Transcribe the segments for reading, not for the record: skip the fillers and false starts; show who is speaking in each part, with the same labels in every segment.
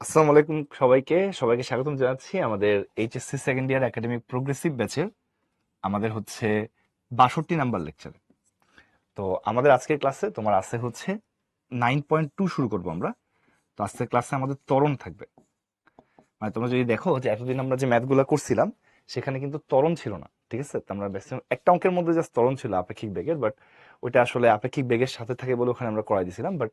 Speaker 1: আসসালামু আলাইকুম সবাইকে সবাইকে স্বাগতম জানাচ্ছি আমাদের HSC second year academic progressive ব্যাচের আমাদের হচ্ছে 62 নাম্বার লেকচার। তো আমাদের আজকের ক্লাসে তোমার আছে হচ্ছে 9.2 শুরু করব আমরা। তো আজকের ক্লাসে আমাদের ত্বরণ থাকবে। মানে তোমরা যদি দেখো যে এতদিন আমরা যে ম্যাথগুলো করছিলাম সেখানে কিন্তু ত্বরণ ছিল না, ঠিক আছে? তো আমরা ম্যাক্সিমাম একটা অঙ্কের মধ্যে জাস্ট ত্বরণ ছিল আপেক্ষিক বেগের, বাট ওইটা আসলে আপেক্ষিক বেগের সাথে থাকে বলে ওখানে আমরা করাই দিয়েছিলাম, বাট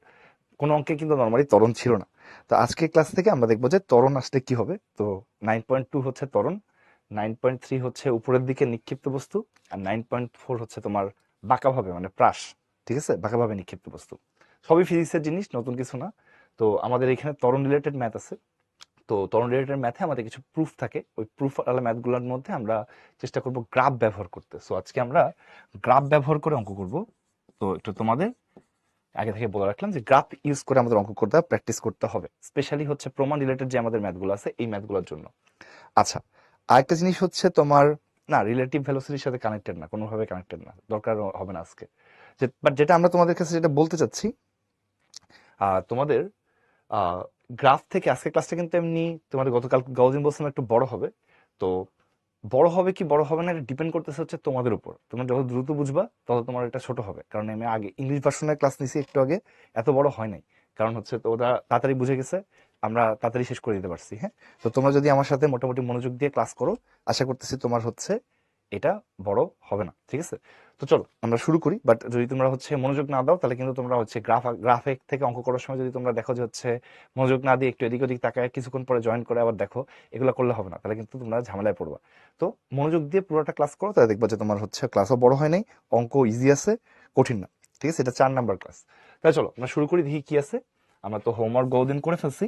Speaker 1: কোনো অঙ্কে কিন্তু নর্মালি ত্বরণ ছিল না। তো আজকের ক্লাস থেকে আমরা দেখবো যে ত্বরণ আসলে কি হবে। তো 9.2 হচ্ছে ত্বরণ, 9.3 হচ্ছে উপরের দিকে নিক্ষিপ্ত বস্তু, আর 9.4 হচ্ছে তোমার বাঁকাভাবে মানে প্রাস, ঠিক আছে, বাঁকাভাবে নিক্ষিপ্ত বস্তু। সবই ফিজিক্সের জিনিস, নতুন কিছু না। তো আমাদের এখানে ত্বরণ রিলেটেড ম্যাথ আছে। তো ত্বরণ রিলেটেড ম্যাথে আমাদের কিছু প্রুফ থাকে, ওই প্রুফ আলা ম্যাথগুলোর মধ্যে আমরা চেষ্টা করব গ্রাফ ব্যবহার করতে। সো আজকে আমরা গ্রাফ ব্যবহার করে অঙ্ক করব। তো একটু তোমাদের আগে থেকে বলে রাখলাম যে গ্রাফ ইউজ করে আমাদের অঙ্ক করতে প্র্যাকটিস করতে হবে, স্পেশালি হচ্ছে প্রমাণ রিলেটেড যে আমাদের ম্যাথগুলো আছে এই ম্যাথগুলোর জন্য। আচ্ছা, আরেকটা জিনিস হচ্ছে তোমার, না রিলেটিভ ভেলোসিটির সাথে কানেক্টেড না, কোনোভাবে কানেক্টেড না, দরকার হবে না আজকে। বাট যেটা আমরা তোমাদের কাছে যেটা বলতে চাচ্ছি, তোমাদের গ্রাফ থেকে আজকের ক্লাসটা কিন্তু এমনি তোমাদের গতকাল গৌদিন বলছিলাম একটু বড় হবে। তো বড় হবে কি বড় হবে না এটা ডিপেন্ড করতেছে হচ্ছে তোমাদের উপর। তোমরা যত দ্রুত বুঝবা তত তোমার এটা ছোট হবে, কারণ আমি আগে ইংলিশ ভার্সনের ক্লাস নিছি একটু আগে, এত বড় হয় নাই। কারণ হচ্ছে তো ওরা তাড়াতাড়ি বুঝে গেছে, আমরা তাড়াতাড়ি শেষ করে দিতে পারছি। হ্যাঁ, তো তোমরা যদি আমার সাথে মোটামুটি মনোযোগ দিয়ে ক্লাস করো, আশা করতেছি তোমার হচ্ছে এটা বড় হবে না, ঠিক আছে? তো চলো আমরা শুরু করি। বাট যদি তোমরা হচ্ছে মনোযোগ না দাও তাহলে কিন্তু তোমরা হচ্ছে গ্রাফিক থেকে অঙ্ক করার সময় যদি তোমরা দেখো যে হচ্ছে মনোযোগ না দিয়ে একটু এদিক ওদিক তাকায় কিছুক্ষণ পরে জয়েন করে আবার দেখো, এগুলো করলে হবে না, তাহলে কিন্তু তোমরা ঝামেলায় পড়বা। তো মনোযোগ দিয়ে পুরোটা ক্লাস করো, তাহলে দেখবা যে তোমার হচ্ছে ক্লাসও বড় হয় নাই, অঙ্ক ইজি আছে, কঠিন না। ঠিক আছে, এটা 4 নাম্বার ক্লাস। তাহলে চলো আমরা শুরু করি, দেখি কি আছে। আমরা তো হোমওয়ার্ক বহুদিন করে ফেলছি।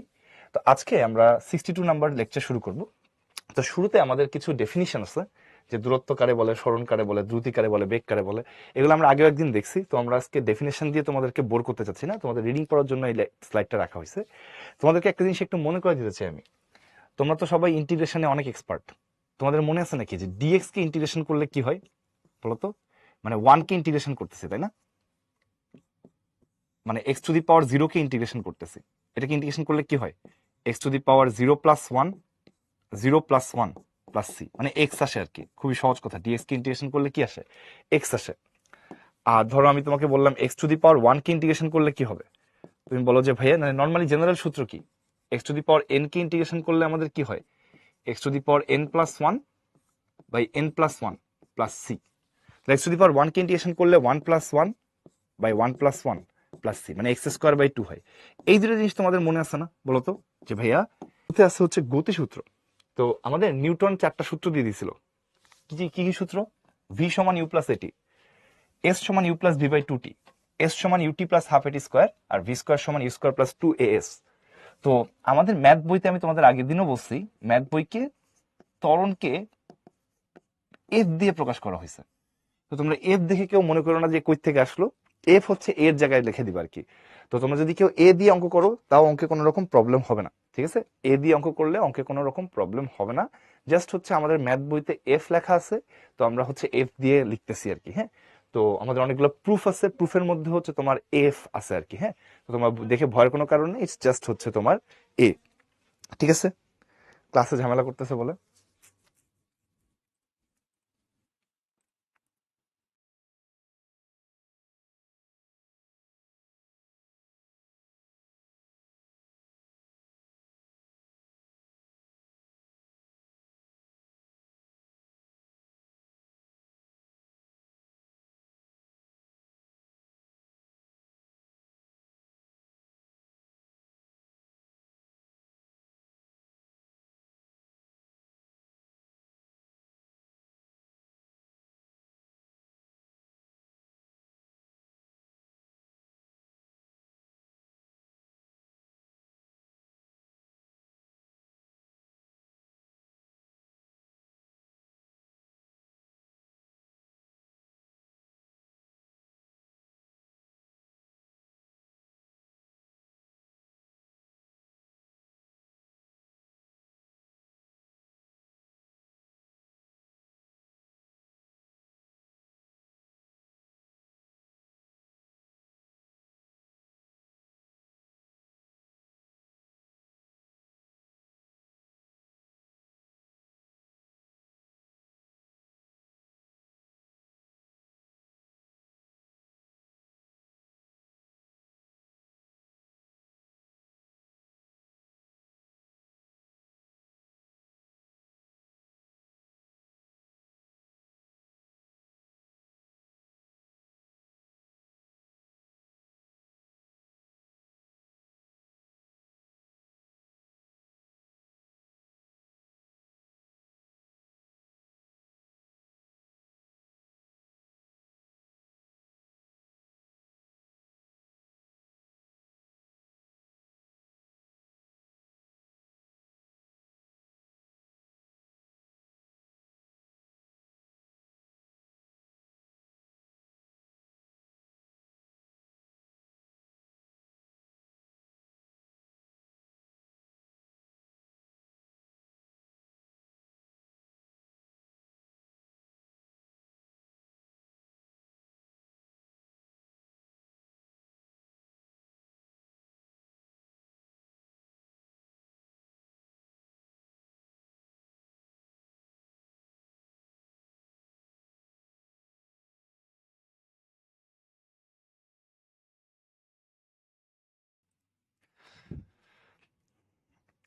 Speaker 1: তো আজকে আমরা 62 নাম্বার লেকচার শুরু করব। তো শুরুতে আমাদের কিছু ডেফিনিশন আছে, যে দূরত্ব কারে বলে, স্মরণ কারে বলে, দ্রুতি কারে বলে, বেগ কারে বলে। এগুলো আমরা আগেও একদিন দেখছি। তো আমরা আজকে ডেফিনেশন দিয়ে তোমাদেরকে বোর করতে চাচ্ছি না, তোমাদের রিডিং পড়ার জন্য এই স্লাইডটা রাখা হয়েছে। তোমাদেরকে একটা জিনিস একটু মনে করে দিতে চাই আমি। তোমরা তো সবাই ইন্টিগ্রেশনে অনেক এক্সপার্ট। তোমাদের মনে আছে নাকি যে ডিএক্স কে ইন্টিগ্রেশন করলে কি হয় বলতো? মানে 1 কে ইন্টিগ্রেশন করতেছি, তাই না? মানে x⁻0 কে ইন্টিগ্রেশন করতেছি। এটাকে ইন্টিগ্রেশন করলে কি হয়? x⁻0 + 1, 0 + 1 + c, মানে এক্স আসে আর কি। খুবই সহজ কথা, ডিএক্স কে ইন্টিগ্রেশন করলে কি আসে? এক্স আসে। আর ধরো আমি তোমাকে বললাম x⁻1 কে ইন্টিগ্রেশন করলে কি হবে? তুমি বলো যে ভাইয়া নর্মালি জেনারেল সূত্র কি? x⁻n কে ইন্টিগ্রেশন করলে আমাদের কি হয়? x⁻n+1/n+1 + c। x⁻1 কে ইন্টিগ্রেশন করলে 1+1/1+1 + c, মানে x²/2 হয়। এই দুটো জিনিস তোমাদের মনে আছে না বলো তো? যে ভাইয়া এতে আছে হচ্ছে গতিসূত্র। তো আমাদের নিউটন 4টা সূত্র দিয়ে দিয়েছিল। কি কি কি সূত্র? ভি সমান ইউ প্লাস এটি, এস সমান ইউ প্লাস ভি/2টি, এস সমান ইউটি প্লাস হাফ এটি স্কোয়ার, আর ভি স্কোয়ার সমান ইউ স্কোয়ার প্লাস 2as। তো আমাদের ম্যাথ বইতে আমি তোমাদের আগের দিনও বলছি, ম্যাথ বইকে ত্বরণকে এফ দিয়ে প্রকাশ করা হয়েছে। তো তোমরা এফ দেখে কেউ মনে করো না যে কই থেকে আসলো। এফ হচ্ছে এর জায়গায় লিখে দিবা আর কি। তো তোমরা যদি কেউ এ দিয়ে অঙ্ক করো তাও অঙ্কে কোনো রকম প্রবলেম হবে না, ঠিক আছে? এ দিয়ে অঙ্ক করলে অঙ্কে কোনো রকম প্রবলেম হবে না। জাস্ট হচ্ছে আমাদের ম্যাথ বইতে এফ লেখা আছে, তো আমরা হচ্ছে এফ দিয়ে লিখতেছি আর কি। হ্যাঁ, তো আমাদের অনেকগুলো প্রুফ আছে, প্রুফের মধ্যে হচ্ছে তোমার এফ আছে আর কি। হ্যাঁ, তো তোমার দেখে ভয়ের কোনো কারণ নেই, ইটস জাস্ট হচ্ছে তোমার এ। ঠিক আছে, ক্লাসে ঝামেলা করতেছে বলে।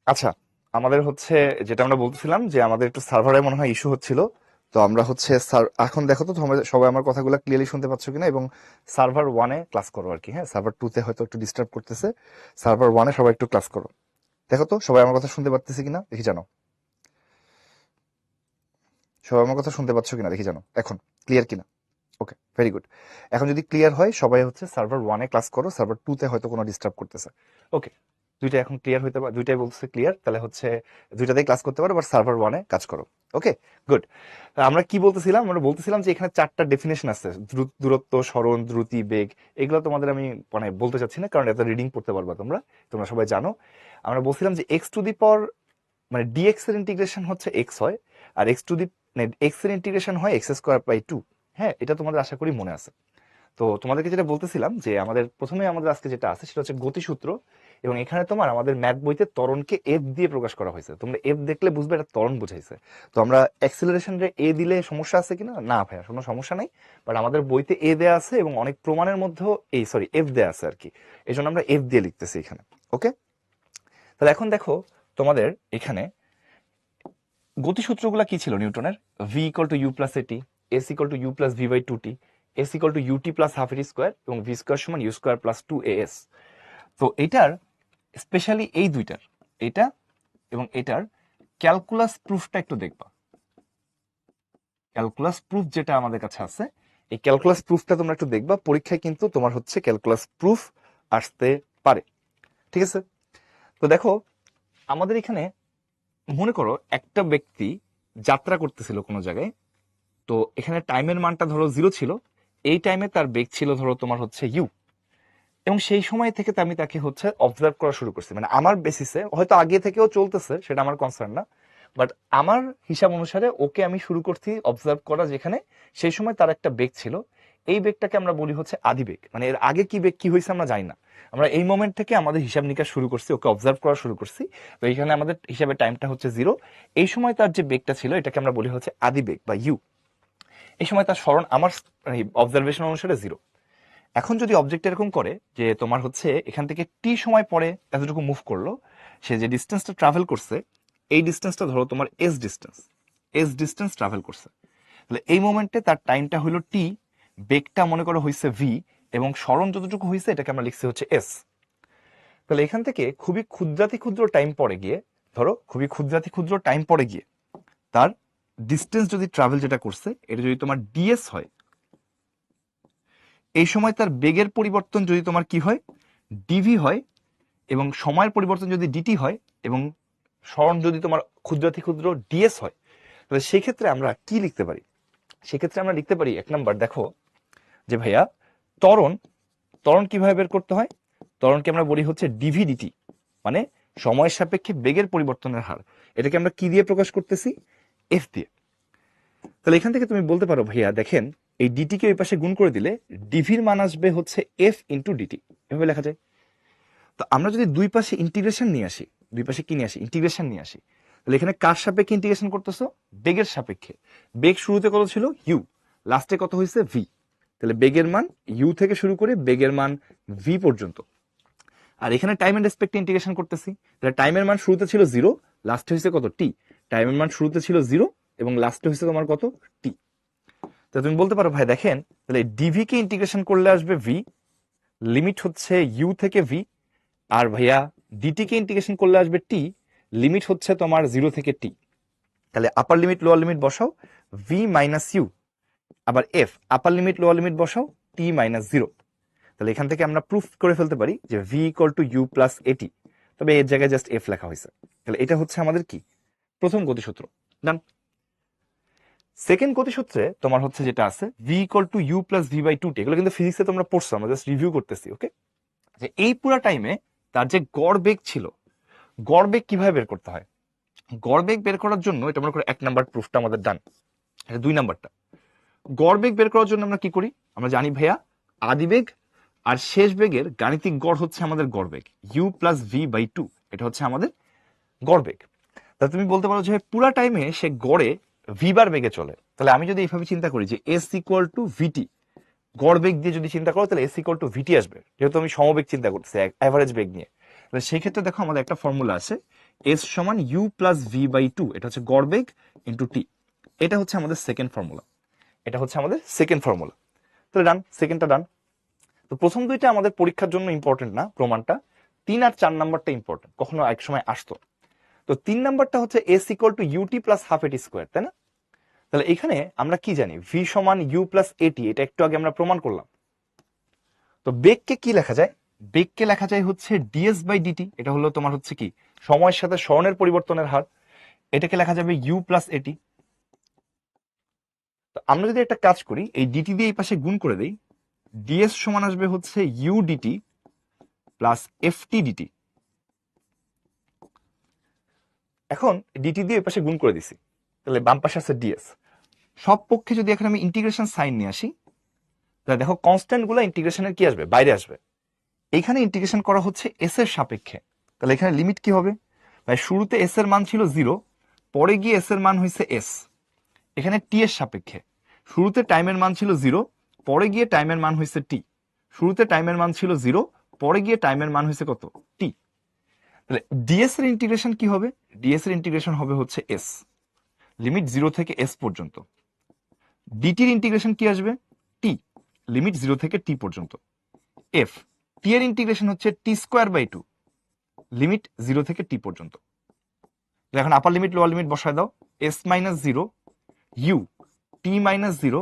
Speaker 1: আচ্ছা, আমাদের হচ্ছে যেটা আমরা বলতেছিলাম যে আমাদের একটু সার্ভারে মনে হয় ইস্যু হচ্ছিল। তো আমরা হচ্ছে এখন দেখো তো তোমরা সবাই আমার কথাগুলো ক্লিয়ারলি শুনতে পাচ্ছ কিনা, এবং সার্ভার ওয়ানে ক্লাস করো আর কি। হ্যাঁ, সার্ভার টুতে হয়তো একটু ডিস্টার্ব করতেছে, সার্ভার ওয়ানে সবাই একটু ক্লাস করো। দেখো তো সবাই আমার কথা শুনতে পারতেছে কিনা দেখি জানো, সবাই আমার কথা শুনতে পাচ্ছ কিনা দেখি জানো এখন ক্লিয়ার কিনা। ওকে, ভেরি গুড। এখন যদি ক্লিয়ার হয় সবাই হচ্ছে সার্ভার ওয়ানে ক্লাস করো, সার্ভার টুতে হয়তো কোনো ডিস্টার্ব করতেছে। ওকে, দুইটা এখন ক্লিয়ার হইতে পারে, দুইটাই বলছে ক্লিয়ার, তাহলে হচ্ছে দুইটাতেই ক্লাস করতে পারো, বাট সার্ভার ওয়ানে কাজ করো। ওকে, গুড। আমরা কি বলতেছিলাম, আমরা বলতেছিলাম যে এখানে চারটা ডেফিনেশন আছে, দূরত্ব, সরণ, দ্রুতি, বেগ। এগুলো তোমাদের আমি মানে বলতে চাচ্ছি না, কারণ এত রিডিং পড়তে পারবা তোমরা, তোমরা সবাই জানো। আমরা বলছিলাম যে এক্স টু দি পাওয়ার মানে ডিএক্স এর ইন্টিগ্রেশন হচ্ছে এক্স হয়, আর এক্স টু দি মানে এক্স এর ইন্টিগ্রেশন হয় এক্স স্কোয়ার বাই টু। হ্যাঁ, এটা তোমাদের আশা করি মনে আছে। তো তোমাদেরকে যেটা বলতেছিলাম যে আমাদের প্রথমে আমাদের আজকে যেটা আছে সেটা হচ্ছে গতিসূত্র, এবং এখানে তোমার আমাদের ম্যাথ বইতে ত্বরণকে এফ দিয়ে প্রকাশ করা হয়েছে। তোমরা এফ দেখলে বুঝবে এটা ত্বরণ বুঝাইছে। তো আমরা অ্যাক্সিলারেশন রে এ দিলে সমস্যা আছে কিনা, না ভাইয়া কোনো সমস্যা নাই, বাট আমাদের বইতে এ দেয়া আছে এবং অনেক প্রমাণের মধ্যেও এই সরি এফ দেয়া আছে আর কি, এই জন্য আমরা এফ দিয়ে লিখতেছি এখানে। ওকে, তাহলে এখন দেখো তোমাদের এখানে গতিসূত্রগুলো কি ছিল নিউটনের? V equal to you plus A T, S equal to you plus V by two T, S equal to UT plus half এটি স্কোয়ার, এবং ভি স্কোয়ার সমান U square plus two A S. তো এটার স্পেশালি এই দুইটার, এটা এবং এটার ক্যালকুলাস প্রুফটা একটু দেখবা। ক্যালকুলাস প্রুফ যেটা আমাদের কাছে আছে, এই ক্যালকুলাস প্রুফটা তোমরা একটু দেখবা, পরীক্ষায় কিন্তু তোমার হচ্ছে ক্যালকুলাস প্রুফ আসতে পারে। ঠিক আছে, তো দেখো আমাদের এখানে মনে করো একটা ব্যক্তি যাত্রা করতেছিল কোনো জায়গায়। তো এখানে টাইমের মানটা ধরো 0 ছিল, এই টাইমে তার বেগ ছিল ধরো তোমার হচ্ছে ইউ, এবং সেই সময় থেকে আমি তাকে হচ্ছে অবজার্ভ করা শুরু করছি, মানে আমার বেসিসে, হয়তো আগে থেকেও চলতেছে সেটা আমার কনসার্ন না, বাট আমার হিসাব অনুসারে ওকে আমি শুরু করছি অবজার্ভ করা, যেখানে সেই সময় তার একটা বেগ ছিল। এই বেগটাকে আমরা বলি হচ্ছে আদি বেগ, মানে এর আগে কি বেগ কি হয়েছে আমরা জানি না। আমরা এই মোমেন্ট থেকে আমাদের হিসাব নিকাশ শুরু করছি, ওকে অবজার্ভ করা শুরু করছি। তো এইখানে আমাদের হিসাবে টাইমটা হচ্ছে 0। এই সময় তার যে বেগটা ছিল এটাকে আমরা বলি হচ্ছে আদি বেগ বা ইউ। এই সময় তার স্মরণ আমার অবজারভেশন অনুসারে 0। এখন যদি অবজেক্ট এরকম করে যে তোমার হচ্ছে এখান থেকে টি সময় পরে এতটুকু মুভ করলো, সে যে ডিস্টেন্সটা ট্রাভেল করছে, এই ডিস্টেন্সটা ধরো তোমার এস ডিস্টেন্স ট্রাভেল করছে, তাহলে এই মোমেন্টে তার টাইমটা হলো টি, বেগটা মনে করো হয়েছে ভি, এবং স্মরণ যতটুকু হয়েছে এটাকে আমরা লিখছি হচ্ছে এস। তাহলে এখান থেকে খুবই ক্ষুদ্রাতি ক্ষুদ্র টাইম পরে গিয়ে, ধরো খুবই ক্ষুদ্রাতি ক্ষুদ্র টাইম পরে গিয়ে তার ডিস্টেন্স যদি ট্রাভেল যেটা করছে এটা যদি তোমার ডিএস হয়, এই সময় তার বেগের পরিবর্তন যদি তোমার কি হয়, ডিভি হয়, এবং সময়ের পরিবর্তন যদি ডিটি হয়, এবং স্মরণ যদি তোমার ক্ষুদ্রাতি ক্ষুদ্র ডিএস হয়, তাহলে সেক্ষেত্রে আমরা কি লিখতে পারি? সেক্ষেত্রে আমরা লিখতে পারি, এক নাম্বার দেখো যে ভাইয়া ত্বরণ, ত্বরণ কিভাবে বের করতে হয়? ত্বরণকে আমরা বলি হচ্ছে ডিভিডিটি, মানে সময়ের সাপেক্ষে বেগের পরিবর্তনের হার। এটাকে আমরা কি দিয়ে প্রকাশ করতেছি? এফ দিয়ে। তাহলে এখান থেকে তুমি বলতে পারো ভাইয়া দেখেন, এই ডিটিকে ওই পাশে গুণ করে দিলে ডিভির মান আসবে হচ্ছে এফ ইন্টু ডিটি, এভাবে লেখা যায়। তো আমরা যদি দুই পাশে ইন্টিগ্রেশন নিয়ে আসি, দুই পাশে কি নিয়ে আসি? ইন্টিগ্রেশন নিয়ে আসি। তাহলে এখানে কার সাপেক্ষে ইন্টিগ্রেশন করতেছো? বেগের সাপেক্ষে। বেগ শুরুতে কত ছিল? ইউ, লাস্টে কত হয়েছে? ভি। তাহলে বেগের মান ইউ থেকে শুরু করে বেগের মান ভি পর্যন্ত। আর এখানে টাইমের রেসপেক্টে ইন্টিগ্রেশন করতেছি, তাহলে টাইমের মান শুরুতে ছিল 0, লাস্টে হয়েছে কত? টি। টাইমের মান শুরুতে ছিল 0 এবং লাস্টে হয়েছে তোমার কত? টি। তো তুমি বলতে পারো ভাই দেখেন, তাহলে ডিভি কে ইন্টিগ্রেশন করলে আসবে ভি, লিমিট হচ্ছে ইউ থেকে ভি। আর ভাইয়া ডিটি কে ইন্টিগ্রেশন করলে আসবে টি, লিমিট হচ্ছে তোমার 0 থেকে টি। তাহলে আপার লিমিট লোয়ার লিমিট বসাও, ভি মাইনাস ইউ, আবার এফ আপার লিমিট লোয়ার লিমিট বসাও, টি মাইনাস 0। তাহলে এখান থেকে আমরা প্রুফ করে ফেলতে পারি যে V equal to you plus A T, তবে এর জায়গায় জাস্ট এফ লেখা হয়েছে। তাহলে এটা হচ্ছে আমাদের কি প্রথম গতিসূত্র। ডান। সেকেন্ড গতিসূত্রে তোমার হচ্ছে যেটা আছে V equal to you plus V by two T, এগুলো কিন্তু ফিজিক্সে তোমরা পড়ছো, আমরা জাস্ট রিভিউ করতেছি। ওকে, যে এই পুরো টাইমে তার যে গড় বেগ ছিল, গড় বেগ কিভাবে বের করতে হয়? গড় বেগ বের করার জন্য এটা মনে করো 1 নাম্বার প্রুফটা আমাদের ডান। এটা 2 নাম্বারটা, গড় বেগ বের করার জন্য আমরা কি করি? আমরা জানি ভাইয়া আদি বেগ আর শেষ বেগের গাণিতিক গড় হচ্ছে আমাদের গড় বেগ, U plus V by two, এটা হচ্ছে আমাদের গড় বেগ। তাহলে তুমি বলতে পারো যে পুরা টাইমে সে গড়ে ভি বার বেগে চলে, তাহলে আমি যদি এইভাবে চিন্তা করি যে এস ইকুয়াল টু ভিটি, গড় বেগ দিয়ে যদি চিন্তা করো তাহলে এস ইকুয়াল টু ভিটি আসবে, যেহেতু আমি সমবেগ চিন্তা করতেছি অ্যাভারেজ বেগ নিয়ে। তাহলে সেই ক্ষেত্রে দেখো আমাদের একটা ফর্মুলা আছে, এস সমান U plus V by two, এটা হচ্ছে গড় বেগ ইন্টু টি। এটা হচ্ছে আমাদের সেকেন্ড ফর্মুলা, এটা হচ্ছে আমাদের সেকেন্ড ফর্মুলা। তাহলে ডান, সেকেন্ডটা ডান। তো প্রথম দুইটা আমাদের পরীক্ষার জন্য ইম্পর্টেন্ট না, প্রমাণটা। 3 আর 4 নাম্বারটা ইম্পর্টেন্ট, কখনো এক সময় আসতো। তো 3 নাম্বারটা হচ্ছে S equal to UT plus half এটি স্কোয়ার, তাই না? তাহলে এখানে আমরা কি জানি, ভি সমান ইউ প্লাস এটি, এটা একটু আগে আমরা প্রমাণ করলাম। তো বেগকে কি লেখা যায়? বেগকে লেখা যায় হচ্ছে ডিএস বাই ডিটি, এটা হলো তোমার হচ্ছে কি সময়ের সাথে স্মরণের পরিবর্তনের হার। এটাকে লেখা যাবে ইউ প্লাস এটি। তো আমরা যদি একটা কাজ করি, এই ডিটি দিয়ে এই পাশে গুণ করে দেই, ডিএস সমান আসবে হচ্ছে U D T plus F T D T. এখন ডিটি দিয়ে এই পাশে গুণ করে দিছি, তাহলে বাম পাশে আছে ডিএস। সব পক্ষে যদি এখন আমি ইন্টিগ্রেশন সাইন নিয়ে আসি, তাহলে দেখো কনস্ট্যান্ট গুলো ইন্টিগ্রেশনের কি আসবে, বাইরে আসবে। এখানে ইন্টিগ্রেশন করা হচ্ছে এস এর সাপেক্ষে, তাহলে এখানে লিমিট কি হবে ভাই? শুরুতে এস এর মান ছিল 0, পরে গিয়ে এস এর মান হয়েছে এস। এখানে টি এর সাপেক্ষে শুরুতে টাইমের মান ছিল 0, পরে গিয়ে টাইমের মান হয়েছে টি। শুরুতে টাইমের মান ছিল 0, পরে গিয়ে টাইমের মান হয়েছে কত, টি। তাহলে ডিএস এর ইন্টিগ্রেশন কি হবে? ডিএস এর ইন্টিগ্রেশন হবে হচ্ছে এস, লিমিট 0 থেকে এস পর্যন্ত। ডিটির ইন্টিগ্রেশন কি আসবে? টি, লিমিট 0 থেকে টি পর্যন্ত। এফ, টি এর ইন্টিগ্রেশন হচ্ছে টি স্কোয়ার বাই 2, লিমিট 0 থেকে টি পর্যন্ত। এখন আপার লিমিট লোয়ার লিমিট বসায় দাও, S minus 0 U T minus 0,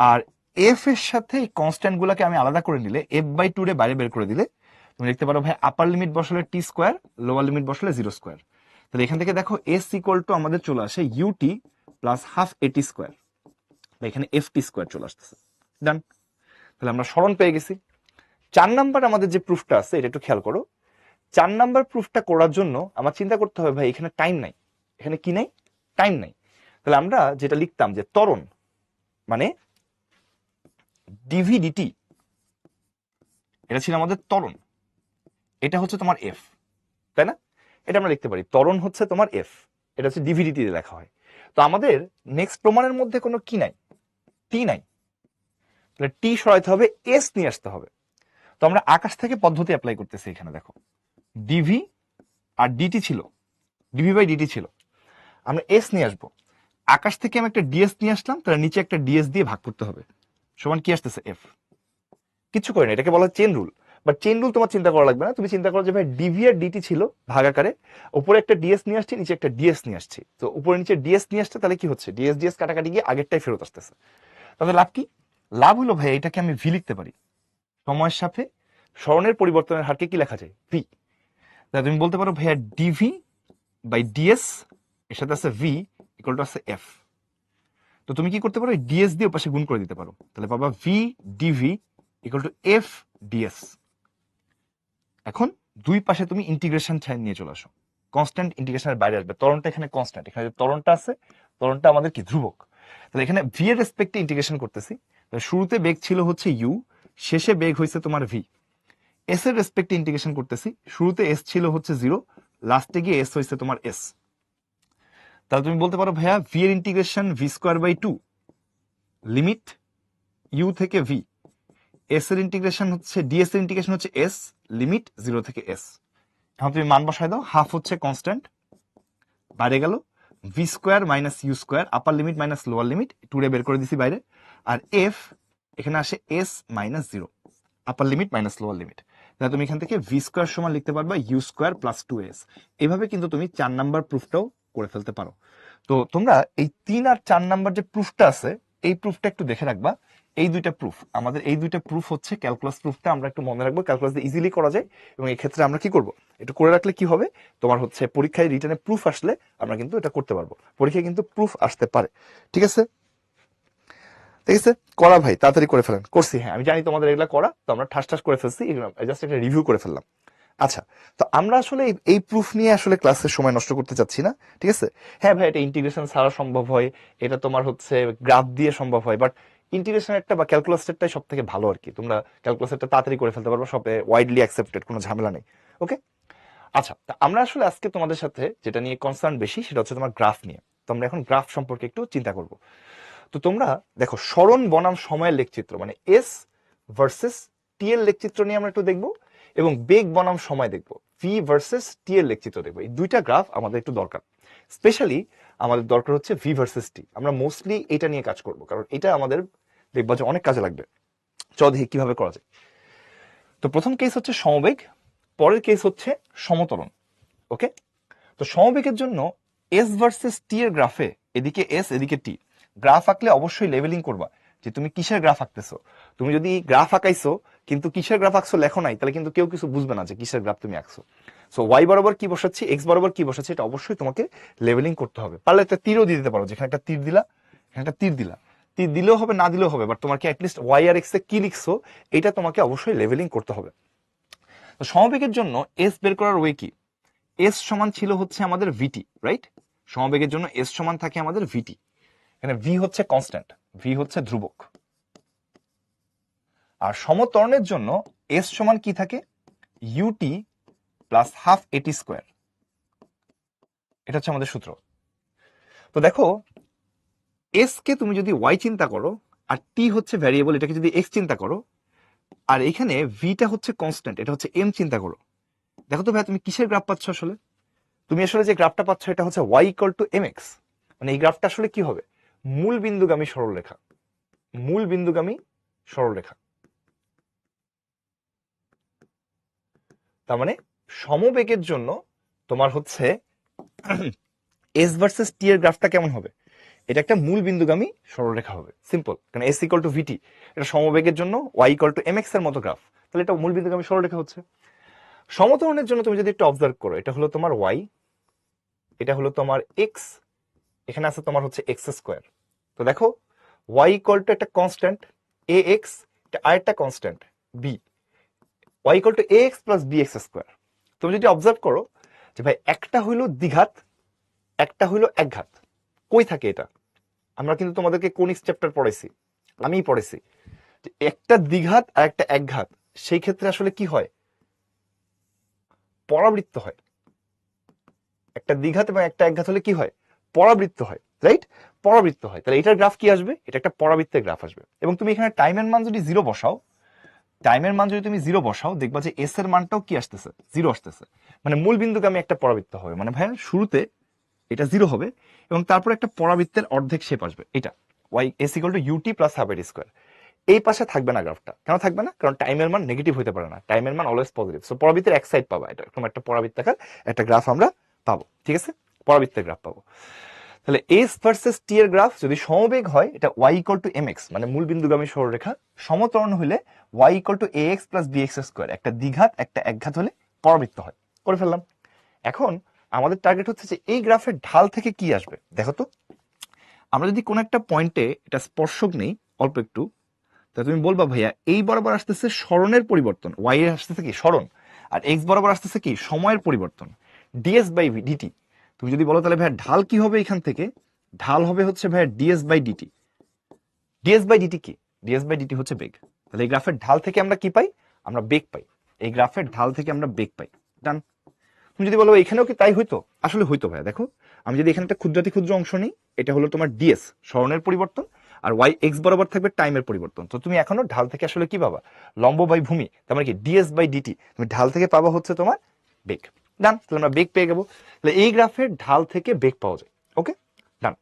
Speaker 1: আর এফ এর সাথে এই কনস্ট্যান্ট গুলাকে আমি আলাদা করে নিলে, এফ বাই 2 রে বাইরে বের করে দিলে তুমি লিখতে পারো ভাই আপার লিমিট বসালে টি স্কোয়ার, লোয়ার লিমিট বসালে 0 স্কোয়ার। তাহলে এখান থেকে দেখো এস ইকুয়াল টু আমাদের চলে আসে ইউটি প্লাস হাফ এটি স্কোয়ার, এখানে এফ টি স্কোয়ার চলে আসতেছে। ডান, তাহলে আমরা স্মরণ পেয়ে গেছি। 4 নাম্বার আমাদের যে প্রুফটা আছে, এটা একটু খেয়াল করো। 4 নাম্বার প্রুফটা করার জন্য আমার চিন্তা করতে হবে ভাই এখানে টাইম নাই, এখানে কি নাই, টাইম নাই। তাহলে আমরা যেটা লিখতাম যে ত্বরণ মানে ডিভিডিটি, এটা ছিল আমাদের ত্বরণ, এটা হচ্ছে তোমার এফ, তাই না? এটা আমরা লিখতে পারি ত্বরণ হচ্ছে তোমার এফ, এটা হচ্ছে ডিভিডিটি দিয়ে লেখা হয়। তো আমাদের নেক্সট প্রমাণের মধ্যে কোনো কি নাই, টি নাই। তাহলে টি সরাইতে হবে, এস নিয়ে আসতে হবে। তো আমরা আকাশ থেকে পদ্ধতি অ্যাপ্লাই করতেছি। এখানে দেখো ডিভি আর ডিটি ছিল, ডিভি বাই ডিটি ছিল, আমরা এস নিয়ে আসবো। আকাশ থেকে আমি একটা ডিএস নিয়ে আসলাম, তাহলে নিচে একটা ডিএস দিয়ে ভাগ করতে হবে, সমান কি আসতেছে এফ। কিছু করে না, এটাকে বলা হয় chain rule. But chain rule তোমার চিন্তা করা লাগবে না, তুমি চিন্তা করো যে ভাই ডিভি আর ডিটি ছিল ভাগাকারে, উপরে একটা ডিএস নিয়ে আসছি, নিচে একটা ডিএস নিয়ে আসছি। তো উপরে নিচে ডিএস নিয়ে আসছে, তাহলে কি হচ্ছে ডিএস ডিএস কাটাকাটি গিয়ে আগেরটাই ফেরত আসতেছে। তাহলে লাভ কি? লাভ হলো ভাই এটাকে আমি ভি লিখতে পারি, সময়ের সাথে স্মরণের পরিবর্তনের হারকে কি লেখা যায়, ভি। তাহলে তুমি বলতে পারো ভাইয়া ডিভি বাই ডিএস এর সাথে আছে ভি ইকুয়াল টু আছে এফ। তো তুমি কি করতে পারো, ডিএস দিয়ে পাশে গুণ করে দিতে পারো, তাহলে পাবা V D V equal to F D S. এখন দুই পাশে তুমি ইন্টিগ্রেশন সাইন নিয়ে চলে আসো, কনস্ট্যান্ট ইন্টিগ্রেশনের বাইরে আসবে। ত্বরণটা এখানে কনস্ট্যান্ট, এখানে যে ত্বরণটা আছে, ত্বরণটা আমাদের কি ধ্রুবক। তাহলে এখানে ভি এর রেসপেক্টে ইন্টিগ্রেশন করতেছি। শুরুতে বেগ ছিল হচ্ছে ইউ, শেষে বেগ হয়েছে তোমার ভি। এস এর রেসপেক্টে ইন্টিগ্রেশন করতেছি, শুরুতে এস ছিল হচ্ছে 0, লাস্টে গিয়ে এস হয়েছে তোমার এস। তাহলে তুমি বলতে পারো ভাইয়া ভি এর integration V square by 2, limit U থেকে ভি। এস এর ইন্টিগ্রেশন হচ্ছে ডিএস এর ইন্টিগ্রেশন হচ্ছে এস, লিমিট 0 থেকে এস। এখন তুমি মান বসায় দাও, হাফ হচ্ছে কনস্ট্যান্ট, বাইরে গেল V square minus U square, upper limit minus lower limit, টুরে বের করে দিছি বাইরে। আর এফ এখানে আসে S minus 0, upper limit minus lower limit. তাহলে তুমি এখান থেকে ভি স্কোয়ার সমান লিখতে পারবা ইউ স্কোয়ার প্লাস 2s। এভাবে কিন্তু তুমি 4 নাম্বার প্রুফটাও করে ফেলতে পারো। তো তোমরা এই 3 আর 4 নাম্বার যে প্রুফটা আছে, এই প্রুফটা একটু দেখে রাখবা। এই দুইটা প্রুফ আমাদের, এই দুইটা প্রুফ হচ্ছে ক্যালকুলাস প্রুফটা আমরা একটু মনে রাখবো, ক্যালকুলাস দিয়ে ইজিলি করা যায়। এবং এই ক্ষেত্রে আমরা কি করব, একটু করে রাখলে কি হবে, তোমার হচ্ছে পরীক্ষায় রিটার্নে প্রুফ আসলে আমরা কিন্তু এটা করতে পারবো। পরীক্ষায় কিন্তু প্রুফ আসতে পারে, ঠিক আছে? ঠিক আছে, করা ভাই, তাড়াতাড়ি করে ফেলেন। করছি, হ্যাঁ আমি জানি তোমাদের এগুলা করা, তো আমরা ঠাস ঠাস করে ফেলছি, জাস্ট একটা রিভিউ করে ফেললাম। আচ্ছা, তো আমরা আসলে এই প্রুফ নিয়ে আসলে ক্লাসের সময় নষ্ট করতে চাচ্ছি না, ঠিক আছে? হ্যাঁ ভাই, এটা ইন্টিগ্রেশন ছাড়া সম্ভব হয়, এটা তোমার হচ্ছে গ্রাফ দিয়ে সম্ভব হয়, বাট ইন্টিগ্রেশনেরটা বা ক্যালকুলাসেরটাই সব থেকে ভালো আর কি। তোমরা ক্যালকুলাসেরটা তাড়াতাড়ি করে ফেলতে পারবে, সব ওয়াইডলি অ্যাকসেপ্টেড, কোনো ঝামেলা নেই। ওকে, আচ্ছা, তা আমরা আসলে আজকে তোমাদের সাথে যেটা নিয়ে কনসার্ন বেশি, সেটা হচ্ছে তোমার গ্রাফ নিয়ে। তো আমরা এখন গ্রাফ সম্পর্কে একটু চিন্তা করব। তো তোমরা দেখো স্মরণ বনাম সময়ের লেখচিত্র মানে এস ভার্সেস টি এর লেখচিত্র নিয়ে আমরা একটু দেখবো, এবং বেগ বনাম সময় দেখবো। ভি ভার্সেস টি এর লেখ চিত্র দেখবো। এই দুইটা গ্রাফ আমাদের একটু দরকার। স্পেশালি আমাদের দরকার হচ্ছে ভি ভার্সেস টি। আমরা মোস্টলি এটা নিয়ে কাজ করব, কারণ এটা আমাদের দেখবা যে অনেক কাজে লাগবে। চল দেখি কিভাবে করা যায়। তো প্রথম কেস হচ্ছে সমবেগ, পরের কেস হচ্ছে সমতরণ। ওকে, তো সমবেগের জন্য এস ভার্সেস টি এর গ্রাফে এদিকে এস এদিকে টি গ্রাফ আঁকলে অবশ্যই লেভেলিং করবা যে তুমি কিসের গ্রাফ আঁকতেছো। তুমি যদি গ্রাফ আঁকাইছো কিন্তু কিসের গ্রাফ আঁকছো লেখো নাই, তাহলে কিন্তু কেউ কিছু বুঝবে না যে কিসের গ্রাফ তুমি আঁকছো। সো ওয়াই বরাবর কি বসাচ্ছি, এক্স বরাবর কি বসাচ্ছি, এটা অবশ্যই তোমাকে লেভেলিং করতে হবে। পারলে একটা তীরও দিয়ে দিতে পারো, যেখানে একটা তীর দিলা এখানে একটা তীর দিলা, তীর দিলেও হবে না দিলেও হবে, বাট তোমাকে অ্যাটলিস্ট ওয়াই আর এক্স এ কি লিখছো এটা তোমাকে অবশ্যই লেভেলিং করতে হবে। তো সমবেগের জন্য এস বের করার ওয়ে কি, এস সমান ছিল হচ্ছে আমাদের ভিটি, রাইট? সমবেগের জন্য এস সমান থাকে আমাদের ভিটি। এখানে ভি হচ্ছে কনস্ট্যান্ট, ভি হচ্ছে ধ্রুবক। আর সমত্বরণের জন্য এস সমান কি থাকে, ইউটি প্লাস হাফ এটি স্কোয়ার। এটা হচ্ছে আমাদের সূত্র। তো দেখো, এস কে তুমি যদি ওয়াই চিন্তা করো আর টি হচ্ছে ভ্যারিয়েবল, এটাকে যদি এক্স চিন্তা করো, আর এখানে ভিটা হচ্ছে কনস্ট্যান্ট, এটা হচ্ছে এম চিন্তা করো। দেখো তো ভাই তুমি কিসের গ্রাফ পাচ্ছ আসলে? তুমি আসলে যে গ্রাফটা পাচ্ছ এটা হচ্ছে Y equal to M X. মানে এই গ্রাফটা আসলে কি হবে, মূল বিন্দুগামী সরলরেখা, মূল বিন্দুগামী সরলরেখা। তার মানে সমবেগের জন্য তোমার হচ্ছে এস ভার্সেস টি এর গ্রাফটা কেমন হবে, এটা একটা মূল বিন্দুগামী সরলরেখা হবে। সিম্পল, কারণ এস ইকুয়াল টু ভিটি, এটা সমবেগের জন্য Y equal to M X এর মতো গ্রাফ, তাহলে এটা মূল বিন্দুগামী সরলরেখা হচ্ছে। সমতরণের জন্য তুমি যদি একটু অবজার্ভ করো, এটা হলো তোমার ওয়াই, এটা হলো তোমার এক্স, এখানে আছে তোমার হচ্ছে এক্স স্কোয়ার। তো দেখো ওয়াই ইকুয়াল টু একটা কনস্ট্যান্ট এ এক্স, এটা আরেকটা constant B, Y equal to A X plus B X square. তুমি যদি অবজার্ভ করো যে ভাই একটা হইলো দ্বিঘাত, একটা হইলো একঘাত, কই থাকে এটা? আমরা কিন্তু তোমাদেরকে কোনিক্স চ্যাপ্টার পড়াইছি, আমিই পড়েছি যে একটা দ্বিঘাত আর একটা একঘাত, সেই ক্ষেত্রে আসলে কি হয়, পরাবৃত্ত হয়। একটা দ্বিঘাত এবং একটা একঘাত হলে কি হয়, পরাবৃত্ত হয়, রাইট? পরাবৃত্ত হয়। তাহলে এটার গ্রাফ কি আসবে, এটা একটা পরাবৃত্তের গ্রাফ আসবে। এবং তুমি এখানে টাইমের মান যদি জিরো বসাও, টাইমের মান যদি তুমি জিরো বসাও, দেখবা যে এস এর মানটাও কি আসতেছে, জিরো আসতেছে। মানে মূল বিন্দুগামী একটা পরাবৃত্ত হবে। মানে ভাইয়া শুরুতে এটা জিরো হবে এবং তারপর একটা পরাবৃত্তের অর্ধেক শেপ আসবে, এটা Y S equal to UT plus half এটি স্কোয়ার। এই পাশে থাকবে না গ্রাফটা, কেন থাকবে না? কারণ টাইমের মান নেগেটিভ হতে পারে না, টাইমের মান অলওয়েজ পজিটিভ। সো পরাবৃত্তের এক সাইড পাবা, এটা এরকম একটা পরাবৃত্তাকার একটা গ্রাফ আমরা পাবো, ঠিক আছে? পরাবৃত্তের গ্রাফ পাবো। তাহলে এস ভার্সেস টি এর গ্রাফ যদি সমবেগ হয়, এটা Y equal to M X, মানে মূল বিন্দুগামী সরলরেখা। সমতরণ হলে Y equal to A X plus B X square, একটা দ্বিঘাত একটা একঘাত হলে পরাবৃত্ত হয়। করে ফেললাম। এখন আমাদের টার্গেট হচ্ছে যে এই গ্রাফের ঢাল থেকে কি আসবে। দেখো তো, আমরা যদি কোনো একটা পয়েন্টে এটা স্পর্শক নেই অল্প একটু, তা তুমি বলবা ভাইয়া এই বরাবর আসতেছে স্মরণের পরিবর্তন, ওয়াই এর আসতেছে কি স্মরণ, আর এক্স বরাবর আসতেছে কি সময়ের পরিবর্তন, ডিএস বাই ডিটি। তুমি যদি বলো তাহলে ভাইয়া ঢাল কি হবে এখান থেকে, ঢাল হবে হচ্ছে ভাইয়া D S by D T. D S by D T কি, ডিএস বাই ডিটি হচ্ছে বেগ। তাহলে এই গ্রাফের ঢাল থেকে আমরা কি পাই, আমরা বেগ পাই। এই গ্রাফের ঢাল থেকে আমরা বেগ পাই। ডান। তুমি যদি বলো এখানেও কি তাই হইতো, আসলে হইতো ভাইয়া। দেখো আমি যদি এখানে একটা ক্ষুদ্রাতি ক্ষুদ্র অংশ নিই, এটা হলো তোমার ডিএস স্মরণের পরিবর্তন, আর ওয়াই এক্স বরাবর থাকবে টাইমের পরিবর্তন। তো তুমি এখনো ঢাল থেকে আসলে কি পাবা, লম্ব বাই ভূমি, তার মানে কি ডিএস বাই ডিটি, তুমি ঢাল থেকে পাবা হচ্ছে তোমার বেগ। ডান, তাহলে আমরা বেগ পেয়ে যাবো। তাহলে এই গ্রাফের ঢাল থেকে বেগ পাওয়া যায়। ওকে, ডান।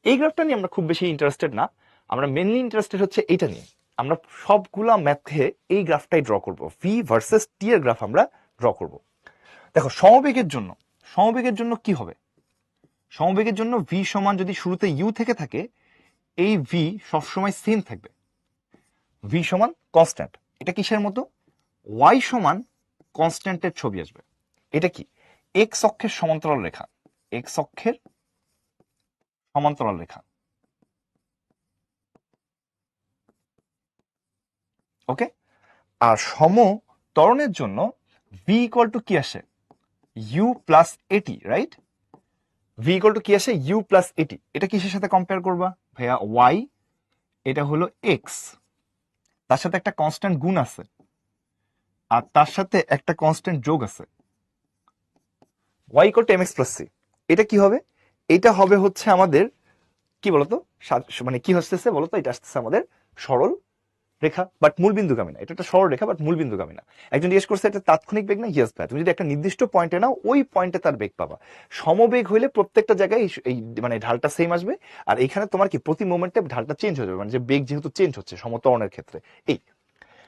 Speaker 1: এই গ্রাফটা নিয়ে আমরা খুব বেশি ইন্টারেস্টেড না, আমরা মেনলি ইন্টারেস্টেড হচ্ছে এইটা নিয়ে। আমরা সবগুলা ম্যাথে এই গ্রাফটাই ড্র করব, ভি ভার্সেস টি এর গ্রাফ আমরা ড্র করব। দেখো সমবেগের জন্য, সমবেগের জন্য কি হবে, সমবেগের জন্য ভি সমান যদি শুরুতে ইউ থেকে থাকে, এই ভি সবসময় সেম থাকবে, ভি সমান কনস্ট্যান্ট। এটা কিসের মতো, ওয়াই সমান কনস্ট্যান্টের ছবি আসবে। এটা কি, এক্স অক্ষের সমান্তরাল রেখা, এক্স অক্ষের সমান্তরাল রেখা। ওকে, আর সমত্বরণের জন্য ভি ইকুয়াল টু কি আসে, ইউ প্লাস এটি, রাইট? ভি ইকুয়াল টু কি আসে, ইউ প্লাস এটি। এটা কিসের সাথে কম্পেয়ার করবা ভাইয়া, ওয়াই, এটা হলো এক্স, তার সাথে একটা কনস্ট্যান্ট গুণ আছে, আর তার সাথে একটা কনস্ট্যান্ট যোগ আছে, Y equal to M X plus C. এটা কি হবে, এটা হবে হচ্ছে আমাদের কি বলতো, মানে কি হচ্ছে বলতো, এটা আসতেছে আমাদের সরল রেখা, বাট মূল বিন্দুগামী না। এটা একটা সরল রেখা বাট মূল বিন্দুগামী না। একজন জিজ্ঞেস করছে এটা তাৎক্ষণিক বেগ না, ইয়েস ভাই। তুমি যদি একটা নির্দিষ্ট পয়েন্টে নাও, ওই পয়েন্টে তার বেগ পাবা। সমবেগ হইলে প্রত্যেকটা জায়গায় এই মানে ঢালটা সেম আসবে, আর এখানে তোমার কি প্রতি মোমেন্টে ঢালটা চেঞ্জ হয়ে যাবে, মানে যে বেগ যেহেতু চেঞ্জ হচ্ছে সমত্বরণের ক্ষেত্রে। এই